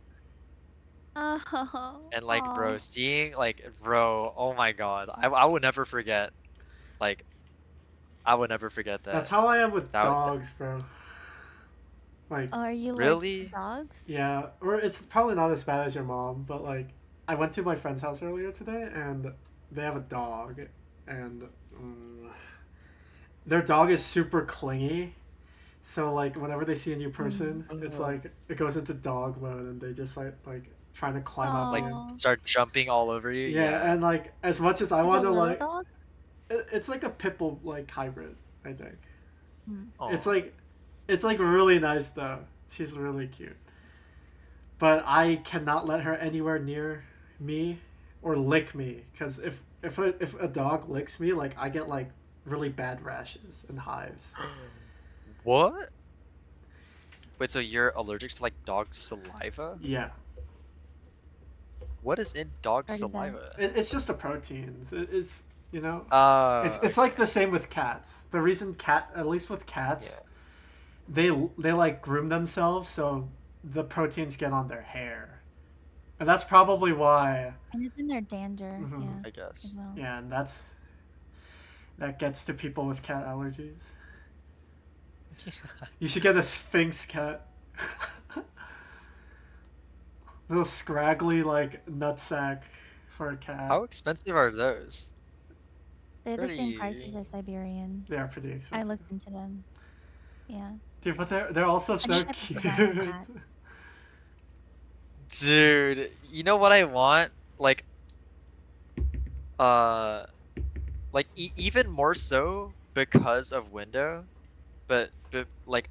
Oh. And like, bro, Aw. seeing like, bro, oh my god, I would never forget. Like, I would never forget That's that. how I am with That dogs, bro. Like, Oh, are you like really? dogs? yeah, or it's probably not as bad as your mom, but like, I went to my friend's house earlier today, and they have a dog, and their dog is super clingy. So like, whenever they see a new Mm. person, it's like it goes into dog mode, and they just like trying to climb up Like, on you. Oh. start jumping all over you? Yeah, Yeah. and like as much as I Is it a want to little like, dog? it's like a pit bull like hybrid, I think. Mm. It's Oh. like, it's like really nice though. She's really cute. But I cannot let her anywhere near me or lick me because if a dog licks me, like I get like really bad rashes and hives. What? Wait, so you're allergic to like dog saliva? Yeah, What is in dog Heard of that. saliva? it's just the proteins. It's, you know, it's like the Okay. same with cats. The reason at least with Yeah. cats, they like groom themselves so the proteins get on their hair, and that's probably why. And it's in their dander. Hmm. Yeah, I as guess. well. Yeah, and that gets to people with cat allergies. You should get a Sphinx cat. Little scraggly like nutsack for a cat. How expensive are those? They're the same prices Pretty. as Siberian. They are pretty I expensive. looked into them. Yeah. Dude, but they're also I need so a cute. designer cat. Dude, you know what I want? Uh, like even more so because of window, but like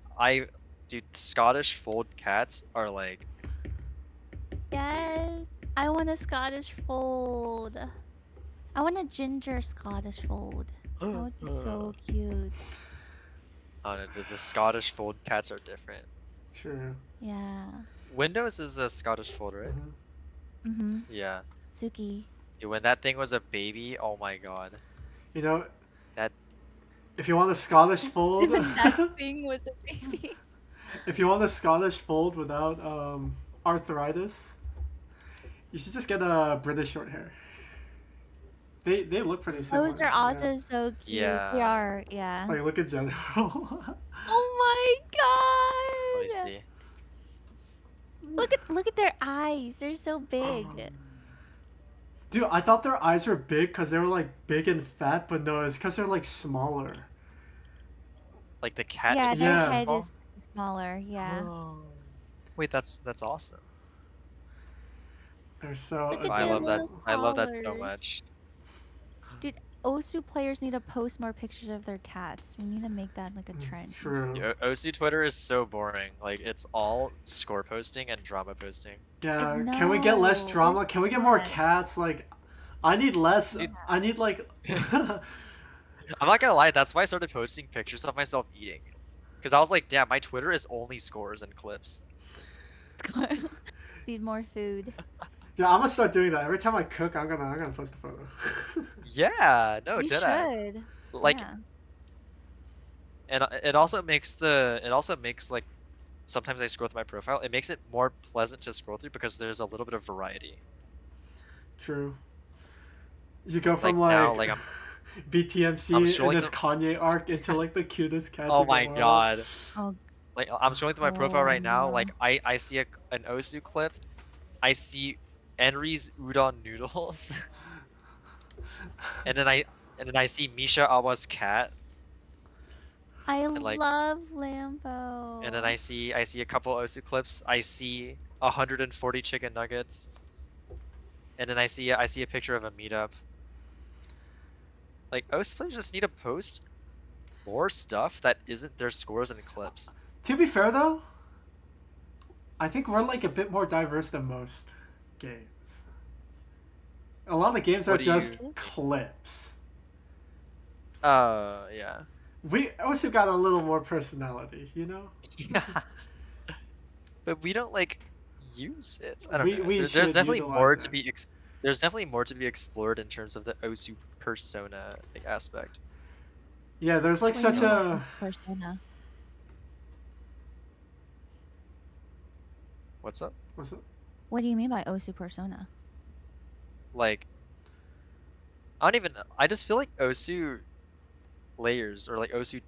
dude, Scottish fold cats are like, dude, Yes. I want a Scottish fold. I want a ginger Scottish fold. That would be so cute. I don't know, the Scottish fold cats are different. True. Yeah. Windows is a Scottish fold, right? Hmm. Mm-hmm. Yeah. Suki. Dude, when that thing was a baby, oh my god, You know, that if you want a Scottish fold, When that thing was a baby. if you want a Scottish fold without arthritis, you should just get a British short hair. They look pretty similar. Those are Yeah. also so cute. They yeah. are, yeah. Like look at general. Oh Let me my god! see. Look at their eyes. They're so big. Dude, I thought their eyes were big because they were like big and fat, but no, it's because they're like smaller. Like the cat Yeah, their itself Yeah. is head small. is smaller. Yeah. Oh. Wait, that's awesome. They're so Look at I their love that. little adorable. I love that so collars. much. Dude, Osu players need to post more pictures of their cats. We need to make that like a trend. True. OC Twitter is so boring. Like it's all score posting and drama posting. Yeah. Can we get less No, drama? there's Can we get more not. cats? Like, I need less. Dude, I need like. I'm not gonna lie. That's why I started posting pictures of myself eating, because I was like, damn, my Twitter is only scores and clips. Need more food. Yeah, I'm gonna start doing that. Every time I cook, I'm gonna post a photo. Yeah, no, You deadass. should. Like, Yeah. and it also makes like sometimes I scroll through my profile. It makes it more pleasant to scroll through because there's a little bit of variety. True. You go Like from now, like I'm BTMC in scrolling this through. Kanye arc into like the cutest cats Oh in the my world. god. Oh, Like I'm scrolling through my profile right now. Like I see an Osu clip. I see Enri's udon noodles, and then I see Misha Awa's cat, I and like love Lambo. and then I see a couple Osu clips. I see 140 chicken nuggets. and then I see a picture of a meetup. Like, OS players just need to post more stuff that isn't their scores and clips. To be fair though, I think we're like a bit more diverse than most games. A lot of games are What do just you- clips. Yeah. We also got a little more personality, you know? But we don't like use it. I don't We- know. we There's should definitely utilize more it. to be there's definitely more to be explored in terms of the OSU persona like aspect. Yeah, there's like What do you such mean by a... persona. What's up? What's it? What do you mean by Osu persona? Like, I just feel like OSU players or like OSU,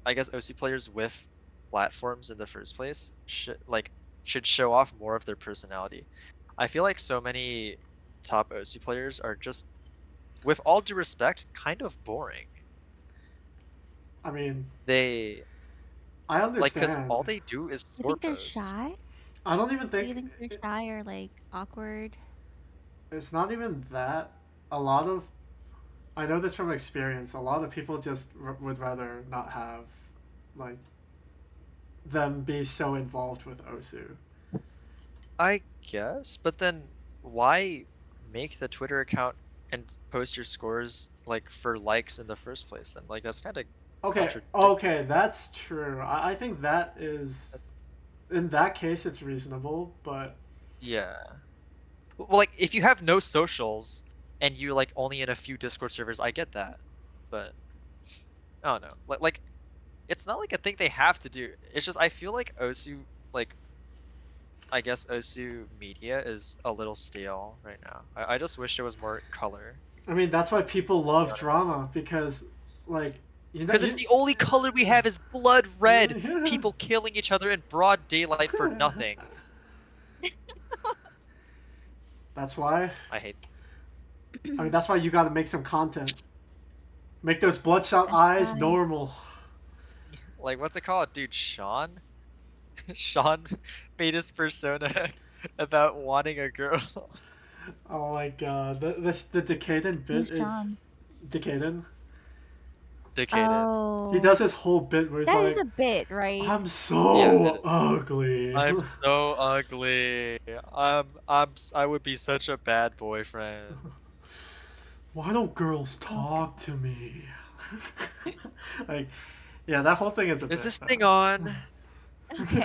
I guess OSU players with platforms in the first place should show off more of their personality. I feel like so many top OSU players are just, with all due respect, kind of boring. I mean, They I like, because understand. all they do is You score think they're posts. shy? I don't even Do you think... think they're shy or like awkward? It's not even that. A lot of... I know this from experience. A lot of people just would rather not have, like, them be so involved with OSU. I guess, but then why make the Twitter account and post your scores like for likes in the first place? Then like that's kind of Okay, that's true. I think that is... That's, In that case, it's reasonable, but... yeah. Well, like if you have no socials and you're like only in a few Discord servers, I get that, but I don't know. Like it's not like a thing they have to do. It's just I feel like OSU like. I guess OSU media is a little stale right now. I just wish there was more color. I mean, that's why people love drama, because, like... Because it's the only color we have is blood red. People killing each other in broad daylight for nothing. That's why... I hate. I mean, that's why you gotta make some content. Make those bloodshot eyes why. normal. Like, what's it called, dude? Sean? Sean made his persona about wanting a girl. Oh my god. The Decaden bit Who's is... John? Decaden? Decayed. Oh. He does his whole bit where he's That like... is a bit, right? I'm so Yeah, ugly. I'm so ugly. I would be such a bad boyfriend. Why don't girls talk to me? Like, yeah, that whole thing is a bit... Is this thing on? Okay.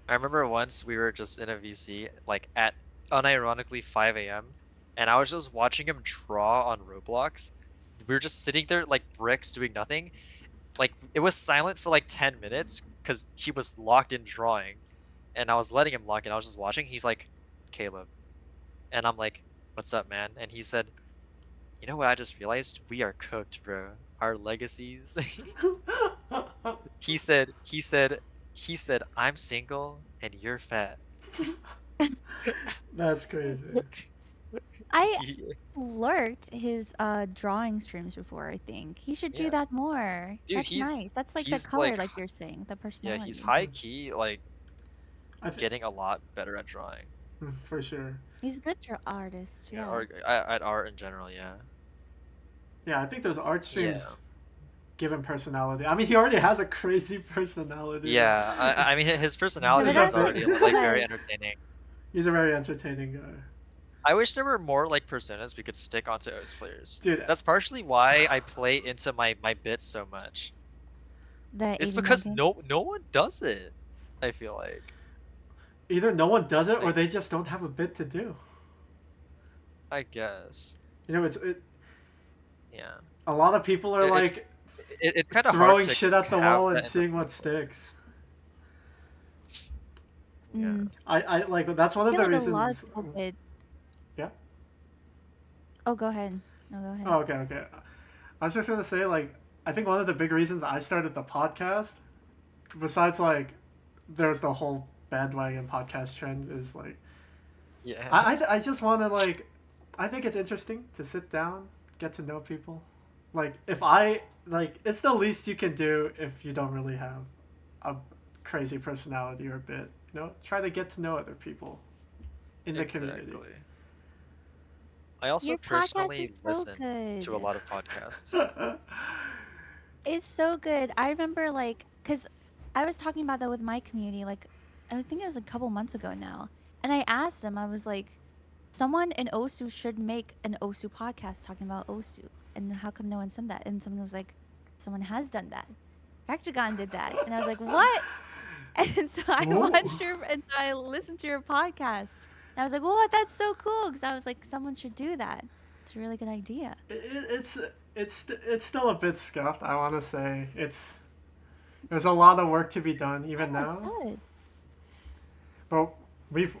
I remember once we were just in a VC, like at unironically 5 a.m., and I was just watching him draw on Roblox. We were just sitting there like bricks doing nothing. Like it was silent for like 10 minutes because he was locked in drawing, and I was letting him lock in. I was just watching. He's like, Caleb, and I'm like, what's up, man? And he said, you know what I just realized? We are cooked, bro. Our legacies. He said, I'm single and you're fat. That's crazy. I He- lurked his drawing streams before, I think. He should do Yeah. that more. Dude, That's he's- nice. That's like the he's, color, like, like you're saying, the yeah, personality. he's high key, like I think getting a lot better at drawing. for sure. He's a good artist, yeah. Or at art in general, yeah. Yeah, I think those art streams Yeah. give him personality. I mean, he already has a crazy personality. Yeah, I mean his personality Yeah, is but already that's like like- very entertaining. He's a very entertaining guy. I wish there were more like personas we could stick onto OS players. Dude, That's partially why I play into my bits so much. The It's 89 because game. no one does it. I feel like. either no one does it or Like- they just don't have a bit to do. I guess. You know, Yeah. a lot of people are It's- like It's kind of throwing hard to shit at the have wall and that in the seeing what first place. sticks. Mm. I like that's one I of feel the like reasons. a lot of people did. Yeah. Oh, go ahead. No, go ahead. Oh, okay. I was just gonna say, like, I think one of the big reasons I started the podcast, besides like, there's the whole bandwagon podcast trend, is like, Yeah. I just want to like, I think it's interesting to sit down, get to know people. Like, if I like, it's the least you can do if you don't really have a crazy personality or bit. You know, try to get to know other people in the community. I also Your podcast personally is so listen to a good. lot of podcasts. It's so good. I remember cause I was talking about that with my community, I think it was a couple months ago now. And I asked them, I was like, someone in Osu should make an Osu podcast talking about Osu. And how come no one's done that? And someone was like, someone has done that. rektygon did that. And I was like, what? And so I Ooh. watched and so I listened to your podcast. And I was like, what? That's so cool. Because I was like, someone should do that. It's a really good idea. It's still a bit scuffed. I want to say there's a lot of work to be done even Oh, now. good. But we've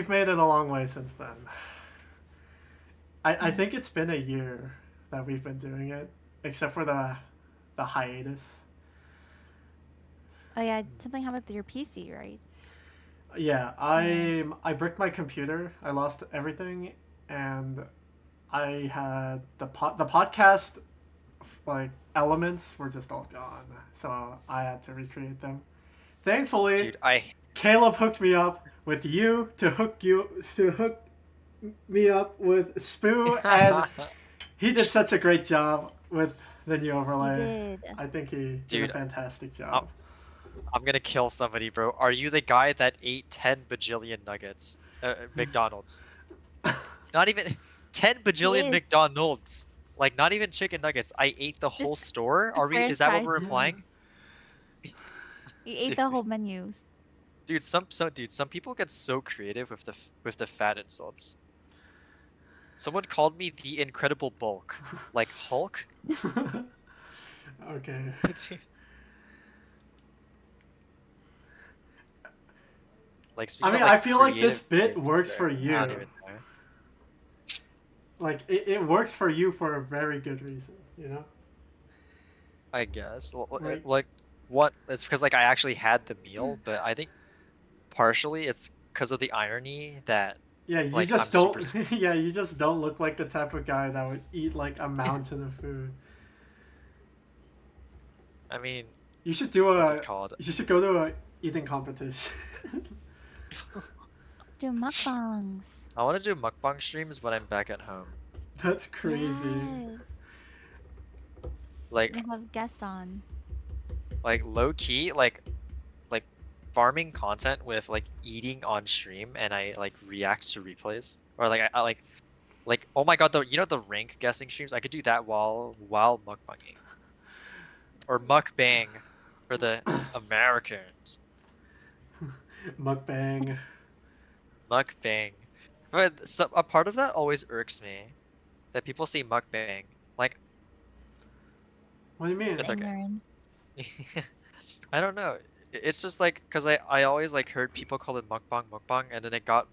made it a long way since then. I think it's been a year that we've been doing it, except for the hiatus. Oh yeah, something happened with your PC, right? Yeah, I bricked my computer. I lost everything, and I had the podcast elements were just all gone, so I had to recreate them. Thankfully, Dude, Caleb hooked me up with you to hook me up with Spoo, and he did such a great job with the new overlay. did. I think he did a Dude, fantastic job. I'm gonna kill somebody, bro. Are you the guy that ate 10 bajillion nuggets? McDonald's. Not even 10 bajillion Yes. McDonald's. Like, not even chicken nuggets. I ate the whole store. Is that what we're implying? You ate the whole menu. Dude, some people get so creative with the fat insults. Someone called me the Incredible Bulk, like Hulk. Okay. Like, I mean, of, I feel like this creative bit things works there, for I don't you. even know. Like it works for you for a very good reason, you know? I guess. Like- Like, what? It's because like I actually had the meal, but I think partially it's because of the irony that Yeah, you like, just I'm don't. super Yeah, you just don't look like the type of guy that would eat like a mountain of food. I mean, You should do what's a. it called? You should go to a eating competition. Do mukbangs. I want to do mukbang streams when I'm back at home. That's crazy. Yes. Like, They have guests on. low key, like farming content with like eating on stream, and I like react to replays, or like I like oh my god, the rank guessing streams. I could do that while mukbanging, or mukbang for the Americans. Mukbang. Mukbang. But a part of that always irks me, that people say mukbang. Like, What do you mean? It's okay. Ignorant. I don't know. It's just like, because I always like heard people call it mukbang, and then it got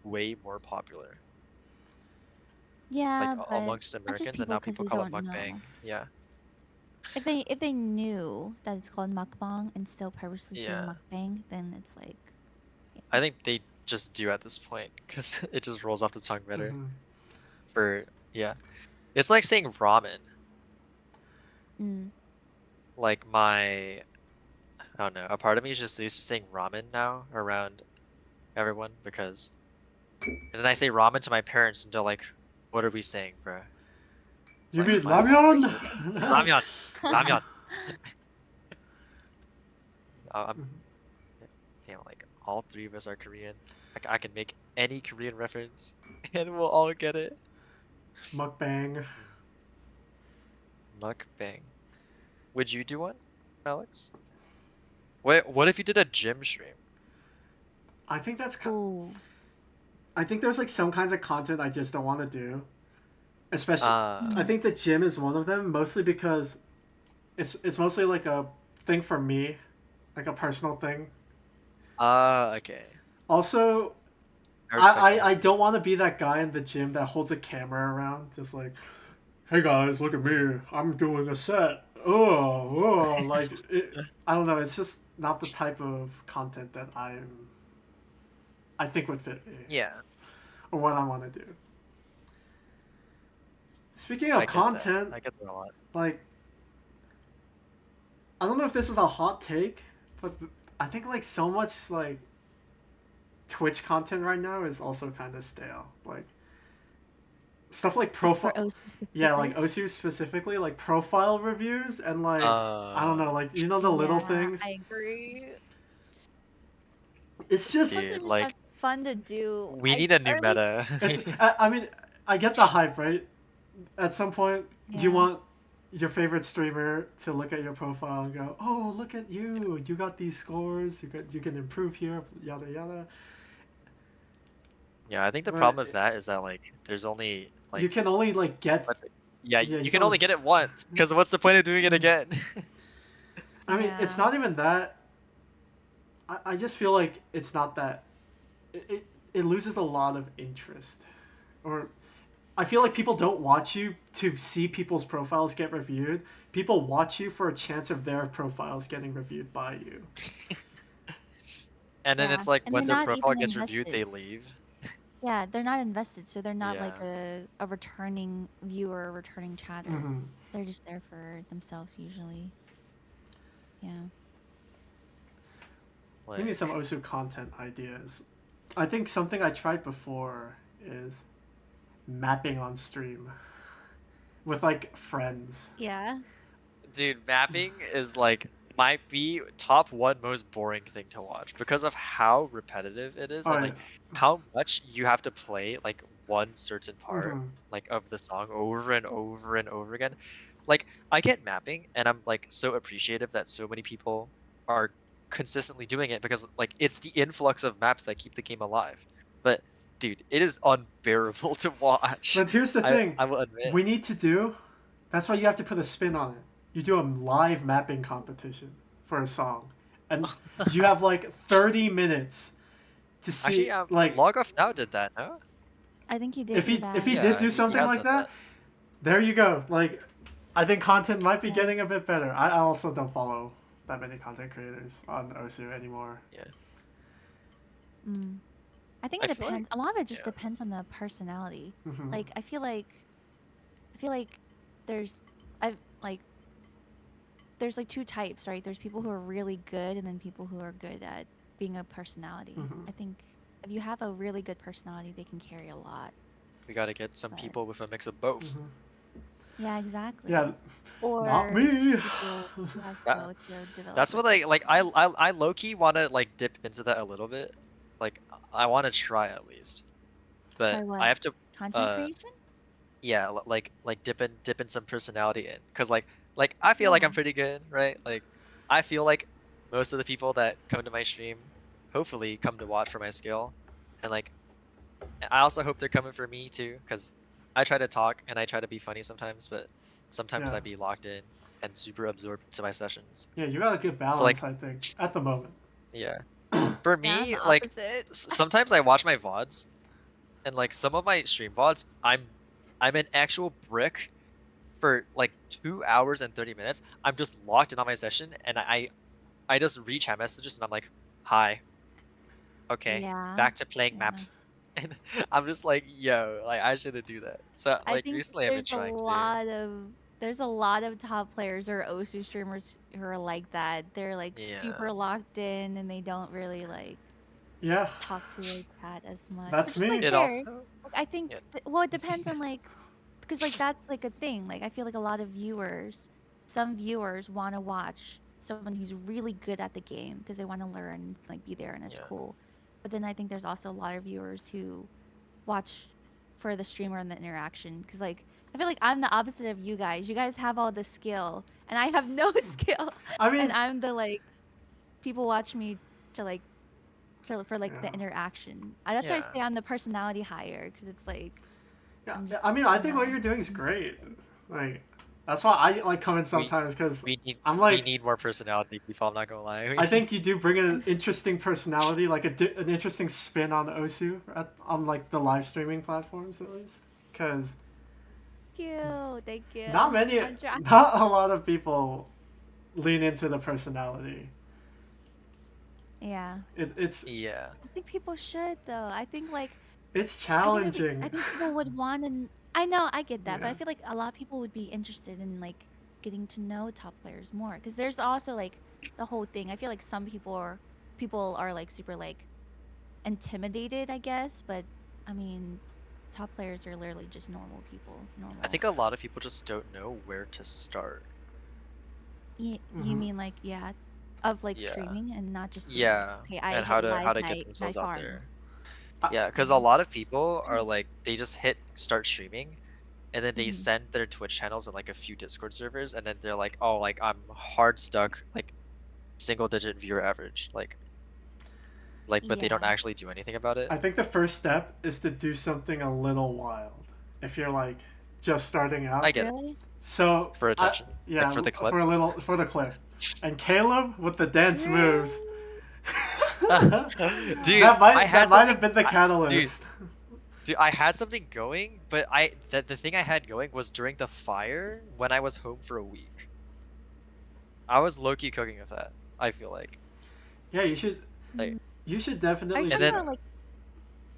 way more popular, Yeah, like but amongst that's just Americans, and now people they call it don't mukbang. know. Yeah. If they knew that it's called mukbang and still purposely say Yeah. mukbang, then it's like. I think they just do at this point, because it just rolls off the tongue better. Mhm. Yeah. It's like saying ramen. Mm. Like I don't know, a part of me is just used to saying ramen now around everyone, because, and then I say ramen to my parents, and they're like, "What are we saying, bro?" It's You like, mean "My- ramyeon? Ramyeon. Ramyeon. I'm, damn, like all three of us are Korean. Like, I can make any Korean reference, and we'll all get it. Mukbang. Mukbang. Would you do one, Alex? Wait, what if you did a gym stream? I think that's. Ooh. I think there's like some kinds of content I just don't want to do. Especially, Uh, I think the gym is one of them, mostly because it's mostly like a thing for me, like a personal thing. okay. Also, I respect that. I don't want to be that guy in the gym that holds a camera around, just like, hey guys, look at me, I'm doing a set. Like I don't know. It's just not the type of content that I think would fit me. Yeah. Or what I want to do. Speaking I of get that. content, I get that a lot. like, I don't know if this is a hot take, but I think like so much like Twitch content right now is also kind of stale. Like stuff like For profile, OSU specifically. yeah, like OSU specifically, like profile reviews and like I don't know, like the little Yeah, things. I agree. It's just Wasn't Dude, just like that fun to do. we need a new Or at least, meta. it's. I mean, I get the hype, right? At some point, you yeah. want your favorite streamer to look at your profile and go, "Oh, look at you! You got these scores. You can improve here. Yada yada." Yeah, I think the But problem with that is that like there's only you like can only like get. what's it? Yeah, Yeah, you you can can only only. get it once because what's the point of doing it again? I mean, it's Yeah. not even that. I just feel like it's not that. It loses a lot of interest, or I feel like people don't watch you to see people's profiles get reviewed. People watch you for a chance of their profiles getting reviewed by you. And then Yeah. it's like And when they're their not profile even gets reviewed, invested. they leave. Yeah, they're not invested, so they're not like Yeah. a returning viewer, a returning chatter. Mm-hmm. They're just there for themselves usually. Yeah. We need some Like OSU content ideas. I think something I tried before is mapping on stream with like friends. Yeah. dude, mapping is like might be top one most boring thing to watch because of how repetitive it is Oh and yeah. like how much you have to play like one certain part Mm-hmm. like of the song over and over and over again. Like I get mapping and I'm like so appreciative that so many people are consistently doing it because like it's the influx of maps that keep the game alive. But dude, it is unbearable to watch. But here's the thing, I will admit. we need to do. That's why you have to put a spin on it. You do a live mapping competition for a song, and you have like 30 minutes to see Actually, like Log Off Now did that, no? I think he did if do he that. did Yeah, do he something has like done that. that. There you go. Like, I think content might be Yeah. getting a bit better. I also don't follow that many content creators on OSU anymore. Yeah. Mm. I think I it feel like depends. A lot of it just yeah. depends on the personality. Mm-hmm. Like I feel like there's I like there's like two types, right? There's people who are really good and then people who are good at being a personality. Mm-hmm. I think if you have a really good personality, they can carry a lot. We gotta get some But people with a mix of both. Mm-hmm. yeah, exactly. Yeah, not Or me. people who has That, both to develop that's like what I low key wanna like dip into that a little bit. Like I wanna try at least. try But I what? have to Content creation? yeah, like dip in some personality in. Cause like I feel like Yeah. I'm pretty good, right? Like I feel like most of the people that come to my stream hopefully come to watch for my skill. And like I also hope they're coming for me too, because I try to talk and I try to be funny sometimes, but sometimes Yeah, I be locked in and super absorbed to my sessions. yeah, you got a good So like, balance, I think, at the moment. yeah, for Yeah, I'm me, the like opposite. sometimes I watch my VODs and like some of my stream VODs, I'm an actual brick for like 2 hours and 30 minutes. I'm just locked in on my session and I just read chat messages and I'm like, hi, okay, Yeah. back to playing Yeah. map. And I'm just like, yo, like I shouldn't do that. So I like think recently I've been trying to. there's a lot of top players or OSU streamers who are like that. They're like Yeah. super locked in and they don't really like Yeah, talk to their chat as much, that's which is like me. It fair. also. Like I think Yeah. well, it depends on like because like that's like a thing. Like I feel like a lot of some viewers want to watch someone who's really good at the game because they want to learn, like be there and it's Yeah. cool. But then I think there's also a lot of viewers who watch for the streamer and the interaction because like I feel like I'm the opposite of you guys. You guys have all the skill and I have no skill, I and mean, I'm the like people watch me to like for like the yeah, interaction. That's why I Yeah. say I'm the personality higher because it's like yeah. I'm just I mean, I you think what know you're doing is great. Like, that's why I like coming We sometimes because we need I'm we like, need more personality people. I'm not gonna lie. I think you do bring an interesting personality, like an interesting spin on OSU on like the live streaming platforms at least. Because thank you. not many, I'm trying. not a lot of people lean into the personality. Yeah, It's Yeah. I think people should though. I think like it's I challenging. think people would want to. I know I get that, but Yeah. I feel like a lot of people would be interested in like getting to know top players more because there's also like the whole thing. I feel like some people are like super like intimidated, I guess. But I mean, top players are literally just normal people. Normal. I think a lot of people just don't know where to start. You Mhm. mean like of like Yeah. streaming and not just being Yeah, like, okay, I and hit how live, to get I themselves out farm. there. I- Yeah, because a lot of people are like they just hit start streaming, and then they Mhm. send their Twitch channels and like a few Discord servers, and then they're like, oh, like I'm hard stuck, like single digit viewer average, but they don't Yeah. actually do anything about it. I think the first step is to do something a little wild. If you're like just starting out. I get it Really? So for attention, like yeah, for the clip. for the clip. And Caleb with the dance moves. Dude, that I might had have been the dude, catalyst. dude, I had something going, but the thing I had going was during the fire when I was home for a week. I was low-key cooking with that, I feel like. Yeah, you should Like, Are definitely you do talking then- about that. like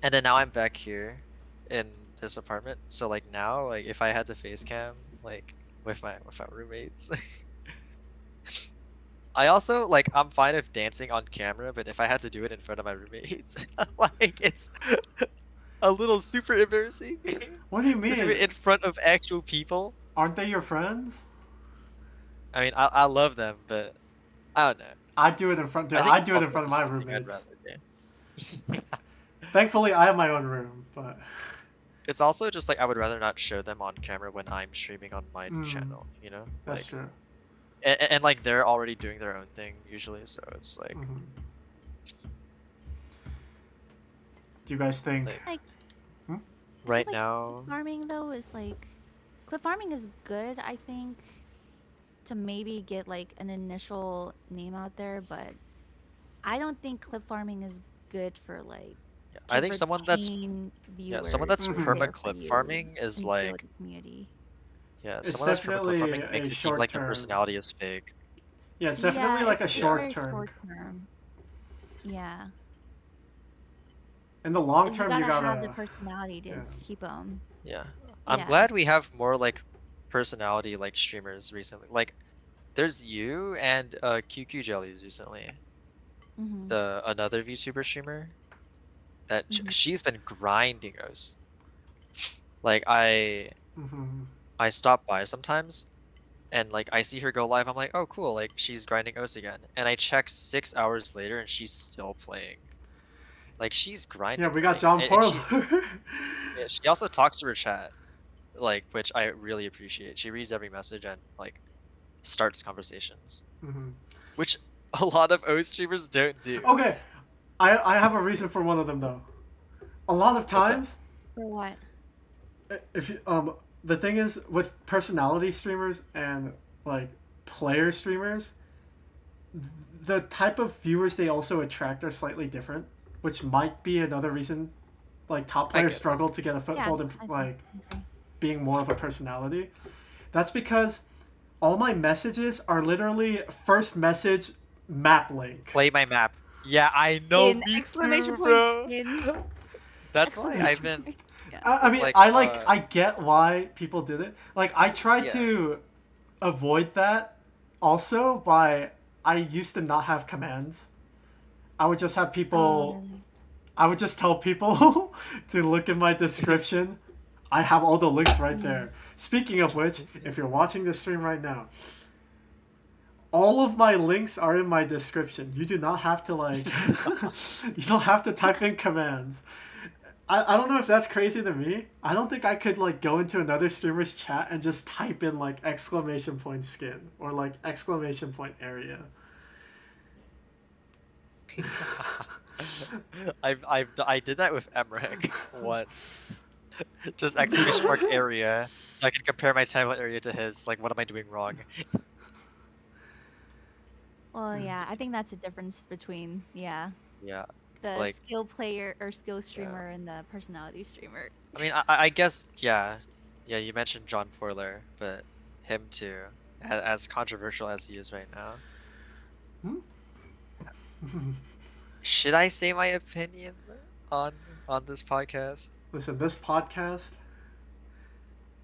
and then now I'm back here in this apartment, so like now, like if I had to face cam, like with my roommates. I also like I'm fine with dancing on camera, but if I had to do it in front of my roommates, like it's a little super embarrassing What do you to do mean? it in front of actual people. Aren't they your friends? I mean, I love them, but I don't know. I do it in front. Dude, I think I it's do it in also front of just my something I'd roommates. rather do. Thankfully, I have my own room, but It's also just like I would rather not show them on camera when I'm streaming on my channel, you know? that's Like, true. and like they're already doing their own thing usually, so it's like Mhm. Do you guys think? like right like now. farming though is like clip farming is good, I think, to maybe get like an initial name out there, but I don't think clip farming is good for like Yeah, to I think someone that's retain viewers someone that's Mhm. who are there perma for clip you farming is and build like a community. It's someone that's perma clip definitely farming a makes it seem short like their term. personality is fake. Yeah, it's definitely Yeah, like a it's short very term. short term. Yeah. In the long And term, you you gotta have the gotta. personality to Yeah. keep them. Yeah. I'm Yeah. glad we have more like personality like streamers recently. Like there's you and QQ Jellies recently. Mm-hmm. The another VTuber streamer that Mhm. she's been grinding us. Like Mhm. I stop by sometimes and like I see her go live, I'm like, oh cool, like she's grinding us again. And I check 6 hours later and she's still playing. Like she's grinding. Yeah, we got like, John and she Porler. yeah, she also talks to her chat, like which I really appreciate. She reads every message and like starts conversations, Mhm. which a lot of O streamers don't do. Okay, I have a reason for one of them though. A lot of What's up? times, For what? if you, the thing is with personality streamers and like player streamers, the type of viewers they also attract are slightly different, which might be another reason like top I players get it. struggle to get a Yeah, foothold in I like okay. being more of a personality. That's because all my messages are literally first message map link. Play my map. Yeah, I know. In Me exclamation too, point bro. skin. That's why I've Exclamation been. point. Yeah. I mean, Like, I get why people did it. Like, I tried Yeah. to avoid that also by I used to not have commands. I would just have people. Really? I would just tell people to look in my description. I have all the links right there. Speaking of which, if you're watching this stream right now, all of my links are in my description. You do not have to like. You don't have to type in commands. I don't know if that's crazy to me. I don't think I could like go into another streamer's chat and just type in like exclamation point skin or like exclamation point area. I did that with Emmerich once. Just exclamation mark area, so I can compare my timeline area to his. Like, what am I doing wrong? Well, yeah, I think that's the difference between Yeah. the Like- skill player or skill streamer and the personality streamer. I mean, I guess yeah. You mentioned John Porler, but him too, as controversial as he is right now. Should I say my opinion on this podcast? Listen, this podcast,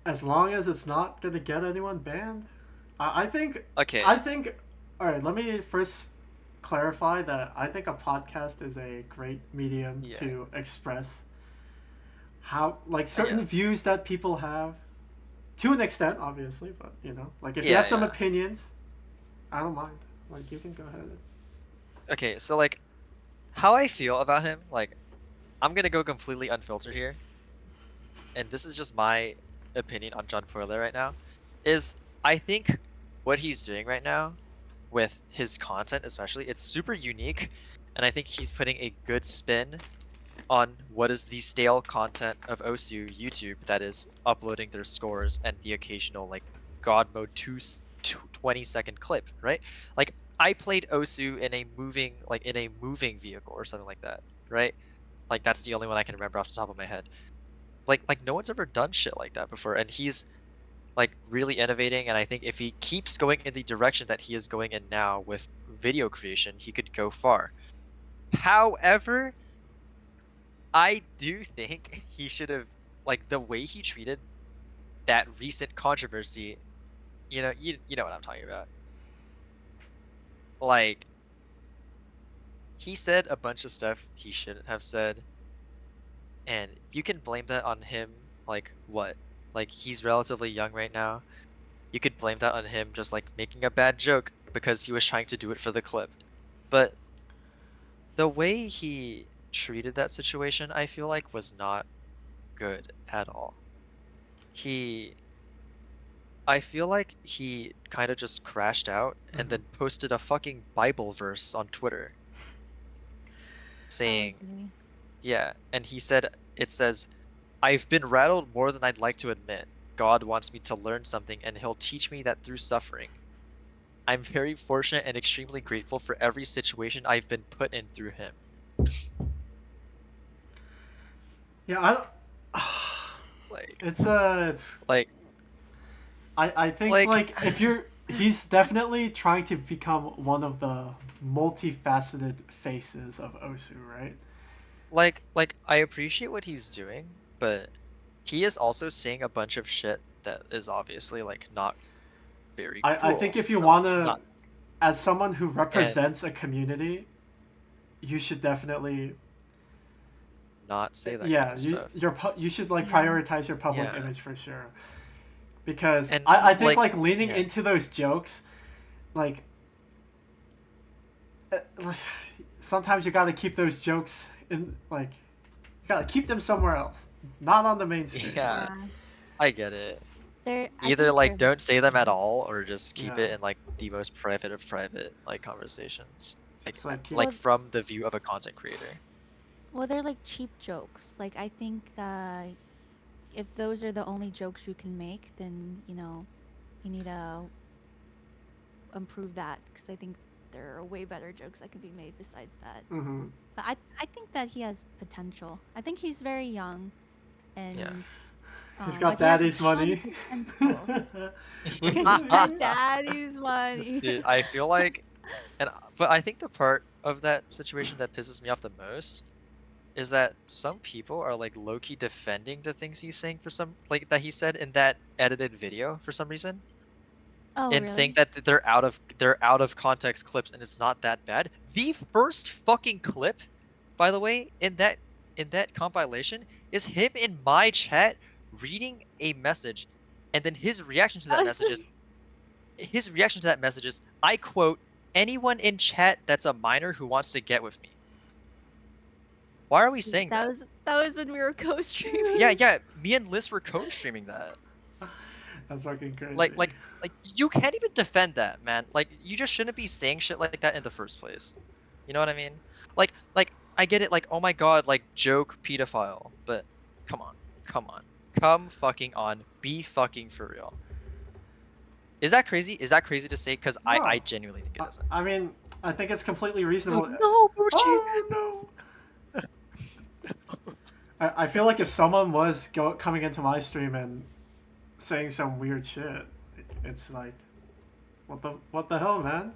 as long as it's not gonna get anyone banned, I think. Okay. I think. All right, let me first clarify that I think a podcast is a great medium Yeah. to express how, like, certain Yes. views that people have, to an extent, obviously, but, you know, like, if you Yeah, have some yeah. opinions, I don't mind. Like, you can go ahead. Okay, so like, how I feel about him, like, I'm gonna go completely unfiltered here, and this is just my opinion on John Foiler right now, is I think what he's doing right now with his content especially, it's super unique, and I think he's putting a good spin on what is the stale content of OSU YouTube that is uploading their scores and the occasional like God mode 20-second clip, right? Like I played OSU in a moving vehicle or something like that, right? Like that's the only one I can remember off the top of my head. Like no one's ever done shit like that before, and he's like really innovating, and I think if he keeps going in the direction that he is going in now with video creation, he could go far. However, I do think he should have, like, the way he treated that recent controversy, you know what I'm talking about. Like, he said a bunch of stuff he shouldn't have said, and you can blame that on him, like, what? Like, he's relatively young right now. You could blame that on him just, like, making a bad joke because he was trying to do it for the clip. But the way he treated that situation, I feel like, was not good at all. I feel like he kind of just crashed out and then posted a fucking Bible verse on Twitter I saying, agree. yeah, and it says, I've been rattled more than I'd like to admit. God wants me to learn something and he'll teach me that through suffering. I'm very fortunate and extremely grateful for every situation I've been put in through him. Yeah, I don't. Like, It's like, I think like, like if you're he's definitely trying to become one of the multifaceted faces of Osu, right? like, I appreciate what he's doing, but he is also saying a bunch of shit that is obviously, like, not very I think cool. if you want to, Not as someone who and represents a community, you should definitely, not say that kind yeah, of stuff. you should like Yeah. prioritize your public Yeah. image for sure. Because And I think like, like leaning yeah. into those jokes, like uh, sometimes you got to keep those jokes in, like, you got to keep them somewhere else, not on the main stream. Yeah, Yeah. I get it. I Either think like they're don't say them at all or just keep Yeah. it in like the most private of private like conversations. It's like keep, Like well, from the view of a content creator. well, they're like cheap jokes. Like I think if those are the only jokes you can make, then you need to improve that because I think there are way better jokes that can be made besides that. hmm But I think that he has potential. I think he's very young, and Yeah. he's but got he has a daddy's ton money. of potential. Daddy's money. Dude, I feel like, but I think the part of that situation that pisses me off the most is that some people are like low-key defending the things he's saying for some like that he said in that edited video for some reason. Oh, And saying really? that they're out of context clips and it's not that bad. The first fucking clip, by the way, in that compilation is him in my chat reading a message, and then his reaction to that message is, I quote, anyone in chat that's a minor who wants to get with me. Why are we saying that? That was when we were co-streaming. Yeah, me and Liz were co-streaming that. That's fucking crazy. Like you can't even defend that, man. Like you just shouldn't be saying shit like that in the first place. You know what I mean? Like I get it, like, oh my god, like joke pedophile, but come on. Come fucking on. Be fucking for real. Is that crazy? Is that crazy to say? Because No. I genuinely think it isn't. I mean, I think it's completely reasonable. No, Oh no! I feel like if someone was coming into my stream and saying some weird shit, it's like, what the hell, man?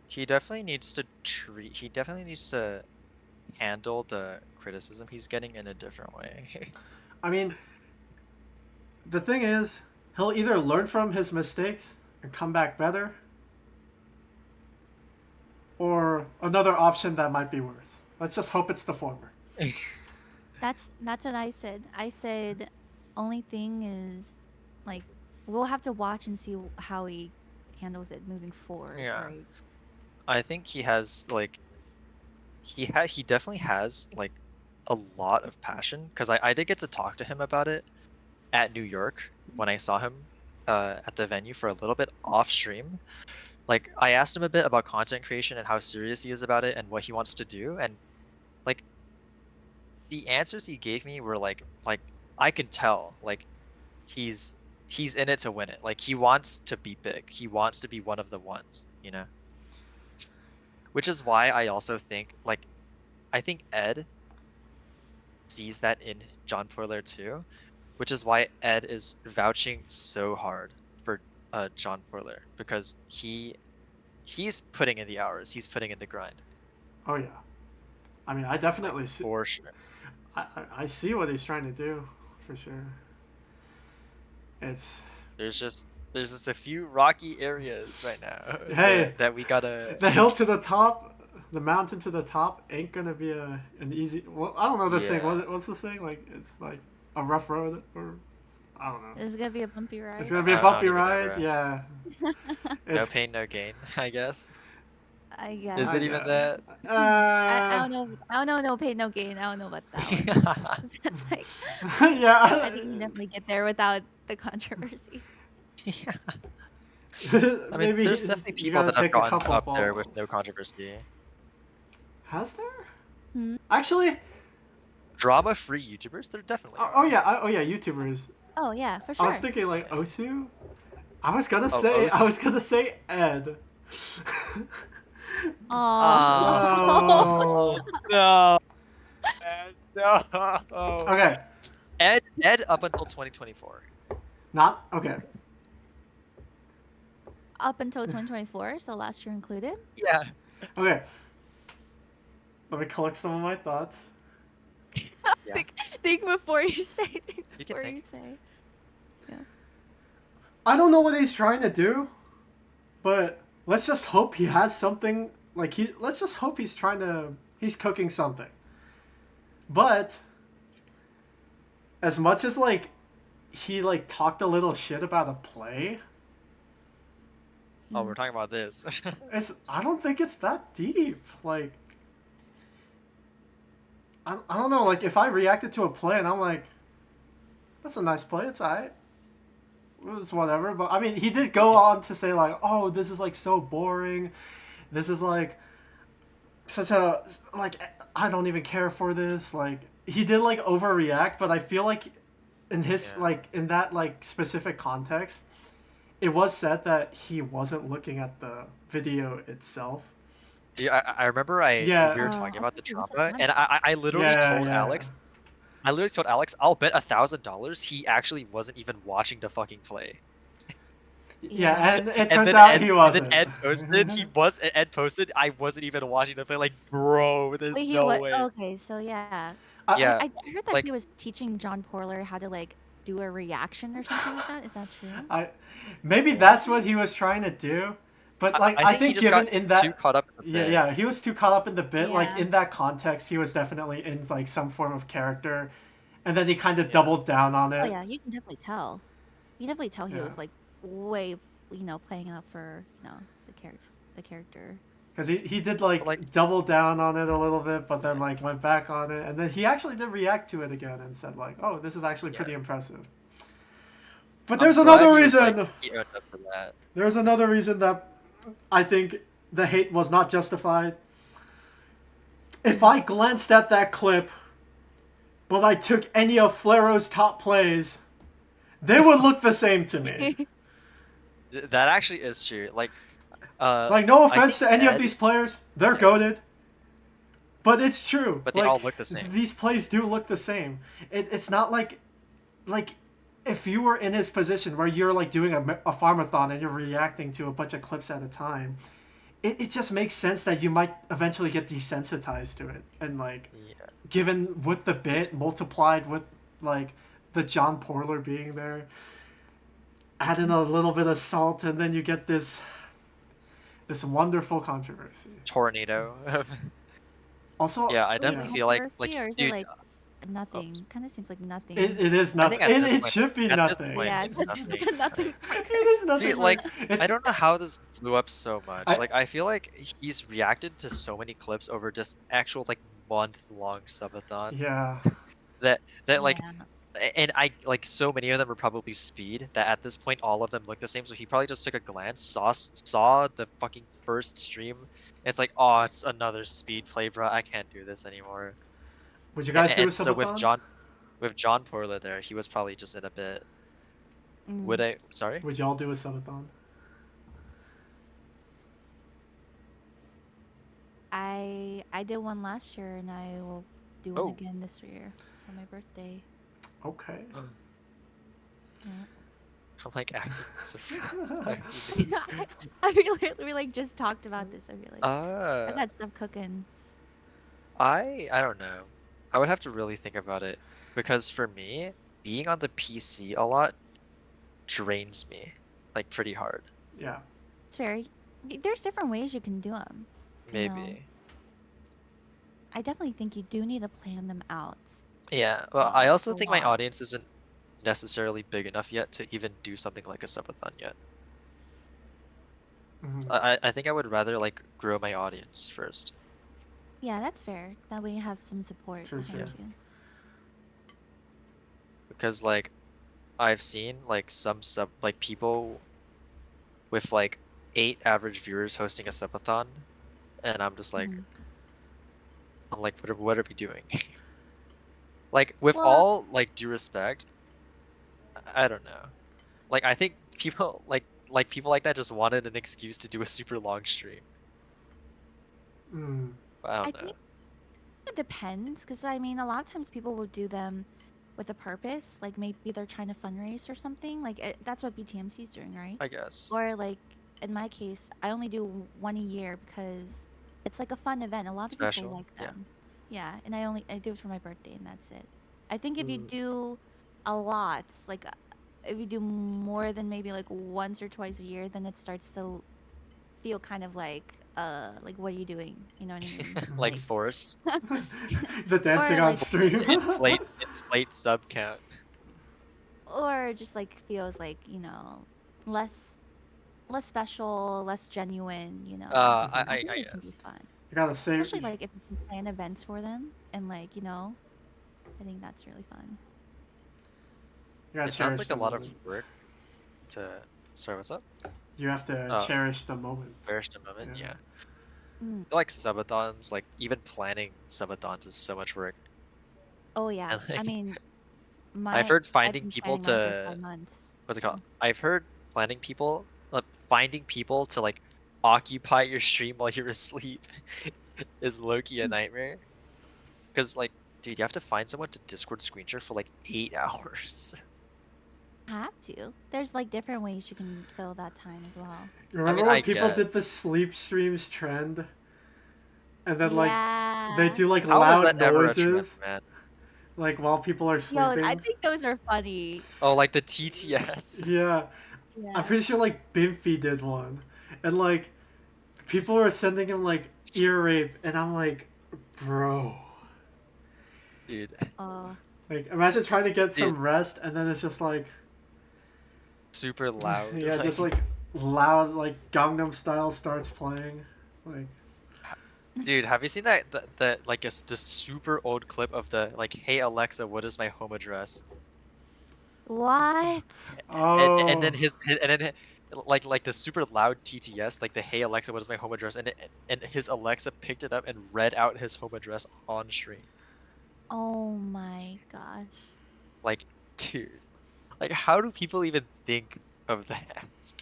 He definitely needs to handle the criticism he's getting in a different way. I mean, the thing is, he'll either learn from his mistakes and come back better, or another option that might be worse. Let's just hope it's the former. That's what I said. I said, only thing is, like, we'll have to watch and see how he handles it moving forward. Yeah. Right? I think he has like he definitely has like a lot of passion because I did get to talk to him about it at New York when I saw him at the venue for a little bit off stream. Like I asked him a bit about content creation and how serious he is about it and what he wants to do, and like the answers he gave me were like I can tell like he's in it to win it. Like he wants to be big. He wants to be one of the ones, you know? Which is why I also think like I think Ed sees that in John Foiler too, which is why Ed is vouching so hard for John Foiler because he's putting in the hours, he's putting in the grind. Oh yeah, I mean, I definitely see. For sure. I see what he's trying to do, for sure. It's There's just a few rocky areas right now Hey, that we gotta. the hill to the top, the mountain to the top ain't gonna be an easy. Well, I don't know this thing. Yeah. What's this thing? Like it's like a rough road, or I don't know. It's gonna be a bumpy ride. It's gonna be a I bumpy don't even know, ride. bro. Yeah. No It's, pain, no gain, I guess. I guess. Is it even that? I don't know. I don't know. No pain, no gain. I don't know about that one. That's like. Yeah. I think you definitely get there without the controversy. Yeah. I mean, Maybe there's you definitely people gotta that have take a gone couple up there with falls. no controversy. Has there? Hmm? Actually, Drama-free YouTubers, there definitely are. oh yeah, YouTubers. Oh yeah, for I sure. was thinking like Osu. I was gonna Oh, say Osu. Ed. Oh. Oh. No. Ed, no. Okay, Ed up until 2024. not okay. Up until 2024, so last year included. Yeah. Okay. Let me collect some of my thoughts. Yeah. Think before you say. Think You can before think. you say. Yeah. I don't know what he's trying to do, but let's just hope he has something. Like let's just hope he's cooking something. But as much as like he like talked a little shit about a play, Oh, we're talking about this. I don't think it's that deep. Like I don't know. Like if I reacted to a play and I'm like, that's a nice play. It's alright. It's whatever. But I mean, he did go on to say like, oh, this is like so boring. This is like such a like I don't even care for this. Like he did like overreact, but I feel like in his Yeah. like in that like specific context, it was said that he wasn't looking at the video itself. Dude, I remember we were talking about the what's drama, up, and I literally told Alex, I'll bet $1,000 he actually wasn't even watching the fucking play. Yeah, and it turns then out he wasn't. And then Ed posted, I wasn't even watching the play. Like, bro, there's Wait, no way. Okay, so yeah. Yeah, I heard that like- he was teaching John Porler how to like do a reaction or something like that. Is that true? Maybe that's what he was trying to do, but like I think he just given got in that too caught up in the bit. yeah, he was too caught up in the bit. Like Yeah. in that context, he was definitely in like some form of character, and then he kind of doubled down on it. Oh yeah, you can definitely tell. You definitely tell he Yeah. was like way, playing up for the character. Because he did like double down on it a little bit, but then like went back on it, and then he actually did react to it again and said like, "Oh, this is actually pretty impressive." But there's I'm glad another he was, reason. like, he owned up for that. There's another reason that I think the hate was not justified. If I glanced at that clip, but I took any of Flaro's top plays, they would look the same to me. That actually is true. Like No offense to think any of Ed- these players, they're goated. But it's true. But they all look the same. These plays do look the same. It's not like if you were in his position where you're like doing a farmathon and you're reacting to a bunch of clips at a time, it just makes sense that you might eventually get desensitized to it. And like, given with the bit multiplied with like the John Porler being there, add in a little bit of salt, and then you get this this wonderful controversy. tornado. Also, Yeah, I Is it definitely yeah, feel like controversy or is it dude. like Oh, nothing? Kind of seems like nothing. it is I think nothing. at this It point, should be nothing. Yeah, it's it's just like nothing. a nothing Like, part. It is nothing. dude, like it's I don't know how this blew up so much. I Like I feel like he's reacted to so many clips over just actual like month-long subathon yeah. that like Yeah. and I like so many of them are probably speed that at this point all of them look the same. So he probably just took a glance, saw the fucking first stream. And it's like, oh, it's another speed play, bro. I can't do this anymore. Would you guys do a And so subathon? with John Porla there, he was probably just in a bit. Would Mm. I? Sorry. Would y'all do a subathon? I did one last year and I will do one Oh. again this year for my birthday. Okay. Yeah. I'm like acting surprised. We like just talked about this. I feel like I Uh, got stuff cooking. I don't know. I would have to really think about it because for me, being on the PC a lot drains me like pretty hard. Yeah. It's very. There's different ways you can do them. You know, Maybe. I definitely think you do need to plan them out. Yeah. Well, I also A think my lot. audience isn't necessarily big enough yet to even do something like a subathon yet. Mhm. So I think I would rather like grow my audience first. Yeah, that's fair. That way you have some support True, behind true. you. Because like I've seen like some like people with like 8 average viewers hosting a subathon, and I'm just like, Mhm. what are we doing? Like with Well, all like due respect, I don't know. Like I think people like people like that just wanted an excuse to do a super long stream. Mm. But I I don't know. think it depends, because I mean, a lot of times people will do them with a purpose. Like maybe they're trying to fundraise or something. Like that's what BTMC is doing, right? I guess. Or like in my case, I only do one a year because it's like a fun event. A lot of people Special. like Yeah. them. Yeah, and I do it for my birthday, and that's it. I think if you Mm. do a lot, like if you do more than maybe like once or twice a year, then it starts to feel kind of like what are you doing? You know what I mean? Like Like forced. The dancing or on like stream. Inflate sub count. or just like feels like, less less special, less genuine, I think I it can be guess. fun. You gotta save. Especially like if you can plan events for them and like, I think that's really fun. You gotta It sounds cherish like the a lot of moment. work to. Sorry, what's up? You have to Oh, cherish the moment. cherish the moment. Yeah. Yeah. Mm. I feel like subathons, like even planning subathons is so much work. Oh yeah. And I like mean, I've heard I've finding been people planning mine for to 5 months. what's it So called? I've heard planning people, finding people to like occupy your stream while you're asleep is low-key a nightmare. Because like, dude, you have to find someone to Discord screen share for like 8 hours. have to. There's like different ways you can fill that time as well. You I remember mean, when I people did guess. the sleep streams trend? And then like they Yeah. do like How was loud that ever a trend, noises man? like while people are Yo, I sleeping. think those are funny. Oh, like the TTS. Yeah. I'm Yeah. pretty sure like Bimpy did one. And like people were sending him like ear rape and I'm like, bro. Dude, Uh, Like imagine trying to get dude, some rest and then it's just like super loud. yeah, just like loud like Gangnam Style starts playing. Like Dude, have you seen that the like the super old clip of the like, "Hey Alexa, what is my home address?" what? And then oh like the super loud TTS, like the "Hey Alexa, what is my home address?" And his Alexa picked it up and read out his home address on stream. Oh my gosh. Like, dude, like how do people even think of that?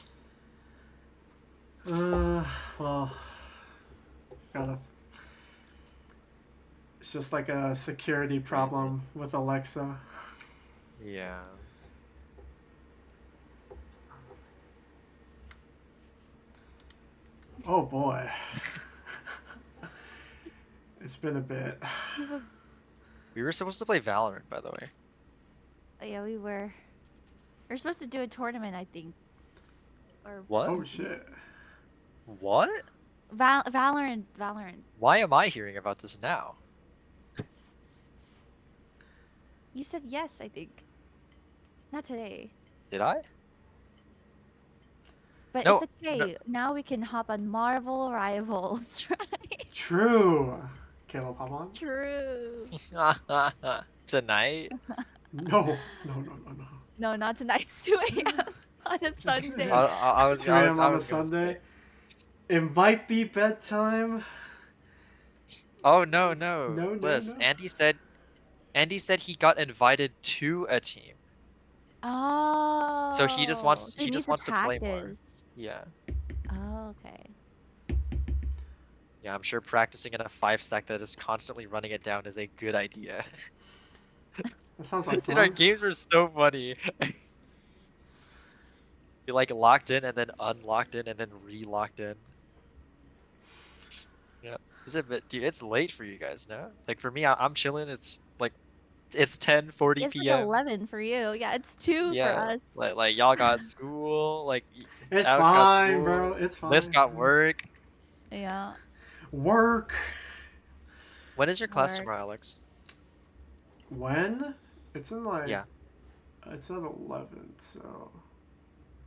well gotta it's just like a security Crazy. problem with Alexa. Yeah. Oh boy. It's been a bit. People, We were supposed to play Valorant, by the way. yeah, we were. We're supposed to do a tournament, I think. Or What? Oh shit. What? Valorant. Why am I hearing about this now? You said yes, I think. Not today. Did I? But No, it's okay. Now we can hop on Marvel Rivals, right? True. Caleb, hop on. True. Tonight? No. No, not tonight. It's 2 a.m. on a Sunday. I was 2 a.m. on a gonna Sunday. say. It might be bedtime. Oh no. No. Liz, Andy said he got invited to a team. Oh. So he just wants So you need to play more. practice. Yeah. Oh, okay. Yeah, I'm sure practicing in a 5-stack that is constantly running it down is a good idea. That sounds like Dude, our fun. games were so funny. You like locked in and then unlocked in and then re-locked in. Yeah. Is it dude, it's late for you guys, no? Like for me, I'm chilling. It's like it's 10:40 It's like p.m. 11 for you. Yeah, it's 2 for Yeah. us. Like y'all got school, like It's Alex got fine, school, bro. It's fine. Liz got work. Yeah. Work. When is your class Work. tomorrow, Alex? When? It's in like. Yeah. It's at 11, so.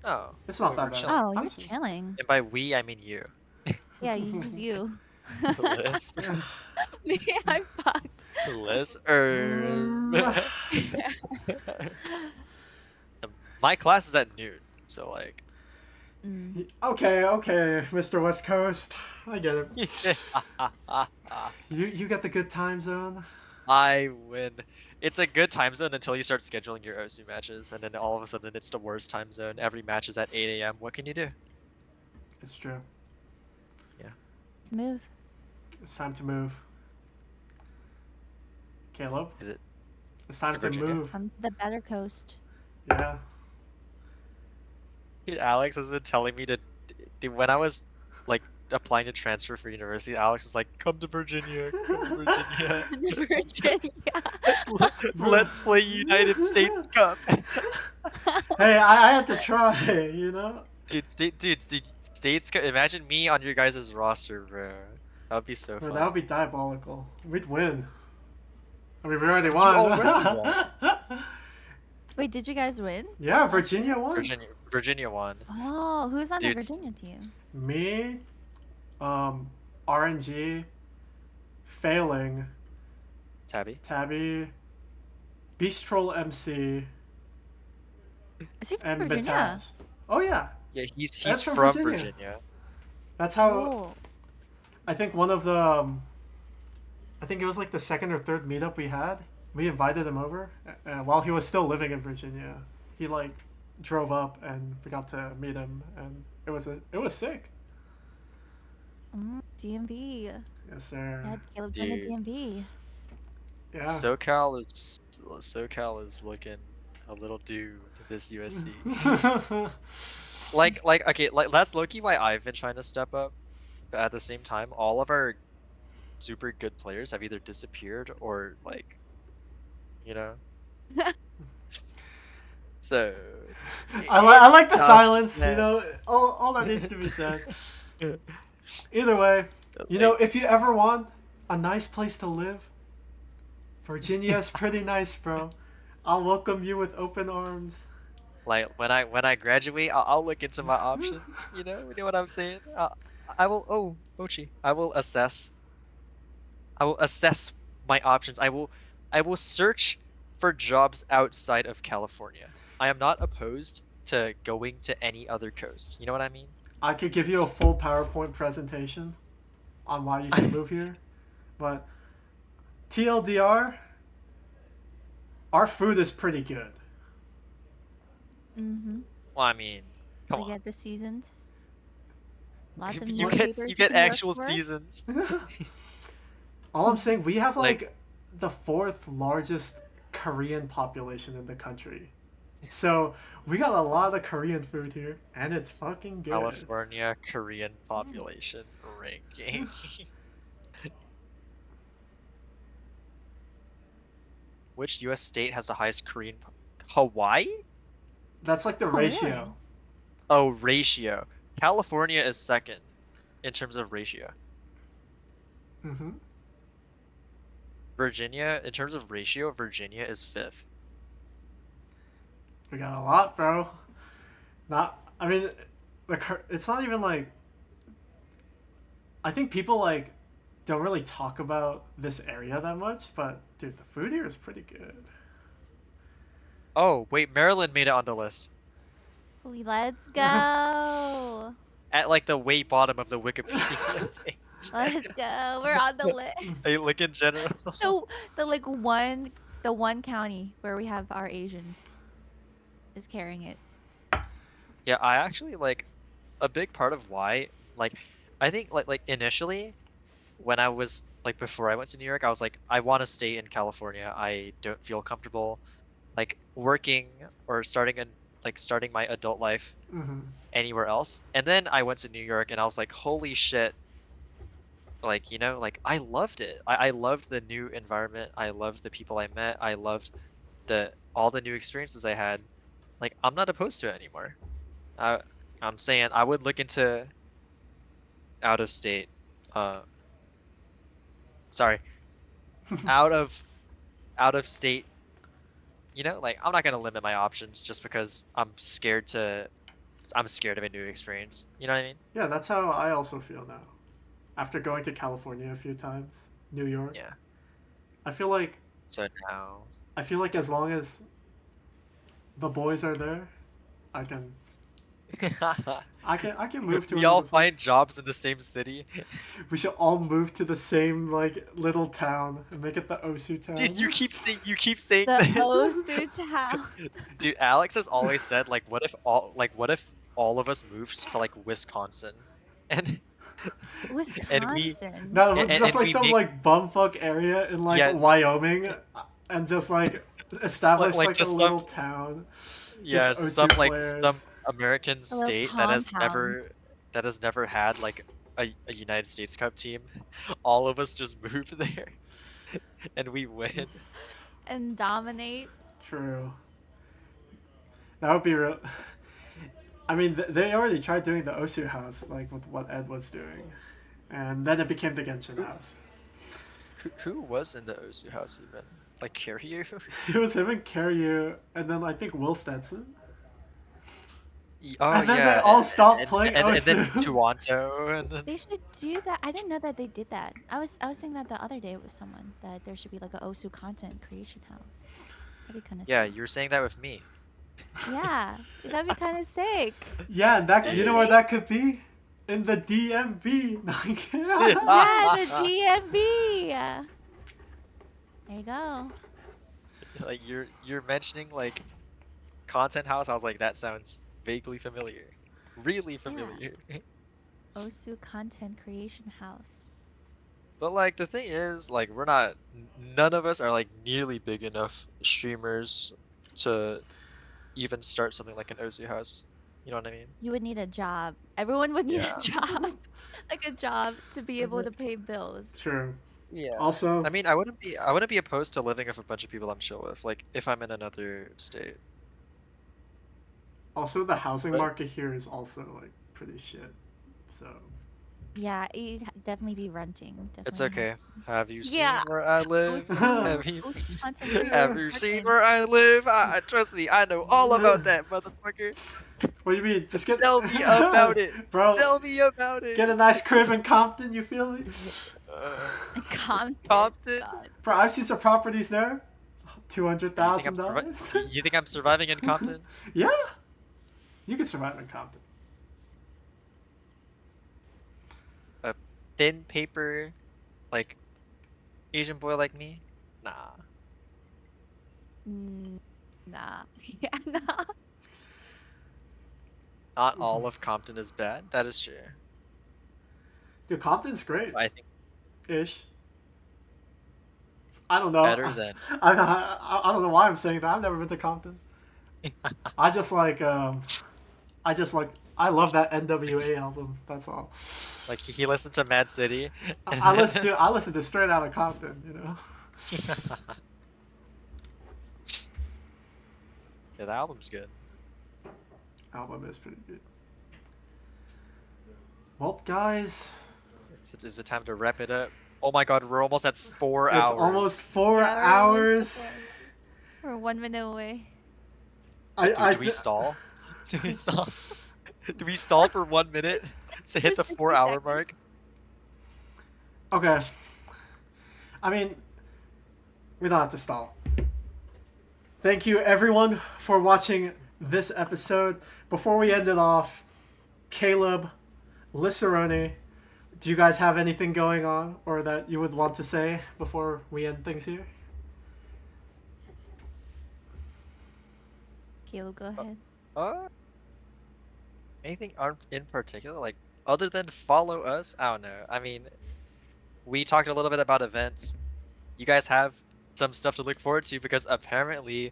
Oh. It's not we're that bad. chilling. Oh, I'm you're chill. chilling. And by we, I mean you. Yeah, just you. Liz. Me, I'm fucked. Liz. Mm. My class is at noon, so like. Okay, Mr. West Coast. I get it. You get the good time zone. I win. It's a good time zone until you start scheduling your OSU matches, and then all of a sudden it's the worst time zone. Every match is at 8 a.m. What can you do? It's true. Yeah. Let's move. It's time to move. Caleb? Is it? It's time to Virginia? move. Come to the better coast. Yeah. Dude, Alex has been telling me to. Dude, when I was like applying to transfer for university, Alex is like, "Come to Virginia, come to Virginia." Virginia. Let's play United States Cup. Hey, I had to try, you know? Dude, States Cup. Imagine me on your guys' roster, bro. That would be so Bro, fun. that would be diabolical. We'd win. I mean, we already You won. already Wait, did you guys win? Yeah, Virginia won. Virginia won. Oh, who's on Dude, the Virginia team? Me, RNG, Failing, Tabby, Beast Troll MC, Is he from and Virginia? Bataz. Oh yeah, Yeah, he's That's from from Virginia. that's how. Oh. I think one of the. I think it was like the second or third meetup we had. We invited him over while he was still living in Virginia. He like drove up and we got to meet him, and it was sick. DMV. Yes, sir. Yeah, Caleb joined the Dude. DMV. Yeah. SoCal is looking a little doomed this USC. like okay, like that's low-key why I've been trying to step up. But at the same time, all of our super good players have either disappeared or like, you know. So I like the it's tough, silence. man. You know, all that needs to be said. Either way, you know, if you ever want a nice place to live, Virginia's pretty nice, bro. I'll welcome you with open arms. Like when I graduate, I'll look into my options. You know what I'm saying? I will. Oh, Mochi. I will assess my options. I will search for jobs outside of California. I am not opposed to going to any other coast. You know what I mean? I could give you a full PowerPoint presentation on why you should move here, but TLDR, our food is pretty good. Mm-hmm. Well, I mean, come We on. get the seasons. Lots of You newspapers get can work actual for. seasons. All I'm saying, we have Like- like the fourth largest Korean population in the country. So we got a lot of Korean food here, and it's fucking good. California Korean population ranking. Which U.S. state has the highest Korean? Hawaii? That's like the really? ratio. Oh, ratio. California is second. in terms of ratio. Mm-hmm. Virginia, in terms of ratio, Virginia is 5th. We got a lot, bro. I mean, it's not even like. I think people like don't really talk about this area that much, but dude, the food here is pretty good. Oh, wait, Maryland made it on the list. Let's go. At like the way bottom of the Wikipedia page. Let's go. We're on the list. Like in general. So the one county where we have our Asians is carrying it. Yeah, I actually like a big part of why like I think like initially when I was like before I went to New York, I was like I want to stay in California. I don't feel comfortable like working or starting my adult life Mm-hmm. anywhere else. And then I went to New York and I was like, holy shit. Like, you know, like I loved it. I loved the new environment. I loved the people I met. I loved all the new experiences I had. Like, I'm not opposed to it anymore. I'm saying I would look into out of state. Uh, sorry, out of state. You know, like I'm not gonna limit my options just because I'm scared of a new experience. You know what I mean? Yeah, that's how I also feel now. After going to California a few times, New York, Yeah. I feel like So now, as long as the boys are there, I can I can move to we all another place. find jobs in the same city. We should all move to the same like little town and make it the Osu town. Dude, you keep saying The this. Osu town. Dude, Alex has always said like what if all of us moved to like Wisconsin and and we Wisconsin. No, and, just and like we some make like bumfuck area in like yeah Wyoming, and just like establish like like a just little town. yeah Just some O2 like players. some American A little state compound. that has never had like a United States Cup team. All of us just move there and we win. And dominate. True. That would be real. I mean, they already tried doing the Osu house, like with what Ed was doing, and then it became the Genshin house. Who was in the Ozu house even? Like Kiryu? It was him and Karyu, and then I think Will Stetson. Oh And then they yeah, all stopped playing and then Osu. Tuanto and then They should do that. I didn't know that they did that. I was saying that the other day with someone that there should be like a Osu content creation house. That'd be kind of yeah, sick. you were saying that with me. Yeah, that'd be kind of sick. Yeah, and that Don't you you know where think? that could be? In the DMV. Yeah, the DMV. There you go. Like you're mentioning like content house. I was like, that sounds vaguely familiar, really familiar. Osu content creation house. But like the thing is, like we're not. None of us are like nearly big enough streamers to even start something like an Ozu house. You know what I mean? You would need a job. Everyone would need Yeah. a job, like a job to be able to pay bills. True. Yeah. Also, I mean, I wouldn't be opposed to living with a bunch of people I'm chill with, like if I'm in another state. the housing But market here is also like pretty shit. So Yeah, you'd definitely be renting. it's Definitely okay. Have you seen Yeah. where I live? Have you Osu content creation. have you seen where I live? Trust me, I know all about that, motherfucker. what do you mean? Just get Tell me about it, bro. Tell me about it. Get a nice crib in Compton. You feel me? Compton. Compton? God. Bro, I've seen some properties there. $200,000. You think I'm surviving in Compton? Yeah, you can survive in Compton. A thin paper, like Asian boy like me? Nah. Nah. Yeah, nah. Not all of Compton is bad. That is true. Dude, Compton's great. I think Ish. I don't know. better than. I don't know why I'm saying that. I've never been to Compton. I just like I love that NWA album. That's all. Like he listened to Mad City. I listen to Straight Outta Compton. You know. Yeah, the album's good. Album is pretty good. Well, guys, Is it time to wrap it up? Oh my god, we're almost at 4 it's hours. almost 4 Yeah, hours. We're 1 minute away. Do we stall? Do we stall? Do we stall for 1 minute to hit For the 60 4-hour seconds. mark? Okay. I mean, we don't have to stall. Thank you, everyone, for watching this episode. Before we end it off, Caleb, Lisseroni, do you guys have anything going on or that you would want to say before we end things here? Caleb, go ahead. Anything in particular? Like, other than follow us? I don't know. I mean, we talked a little bit about events. You guys have some stuff to look forward to because apparently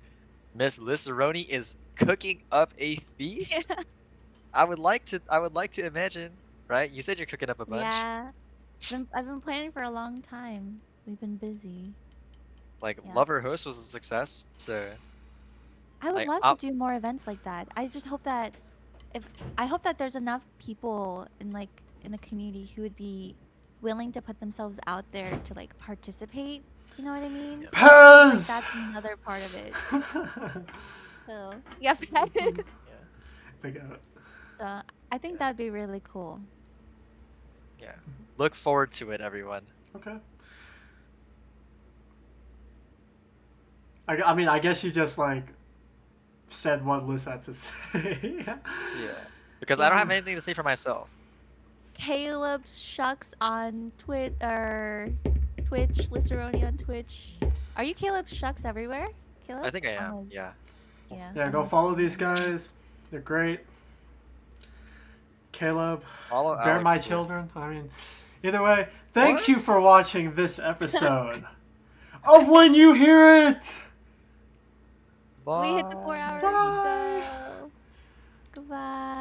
Miss Lisseroni is cooking up a feast. I would like to imagine, right? You said you're cooking up a bunch. Yeah. I've been planning for a long time. We've been busy. Like Yeah. Lover Host was a success, so I would like, love I'll- to do more events like that. I just hope that I hope that there's enough people in the community who would be willing to put themselves out there to like participate. You know what I mean? Like, Pez! that's another part of it. So yeah, Pez. yeah, Think of it. So I think that'd be really cool. yeah. Look forward to it, everyone. Okay. I mean, I guess you just like said what Liz had to say. Yeah, because I don't have anything to say for myself. Caleb Shucks on Twitch, Lisseroni on Twitch. Are you Caleb Shucks everywhere? Caleb? I think I am. Oh, Yeah. yeah. Yeah, on go follow Instagram. these guys. They're great. Caleb, Follow bear Alex my too. children. I mean, either way, thank What? you for watching this episode of When You Hear It. We hit the 4 hours. Bye. Let's go. Goodbye.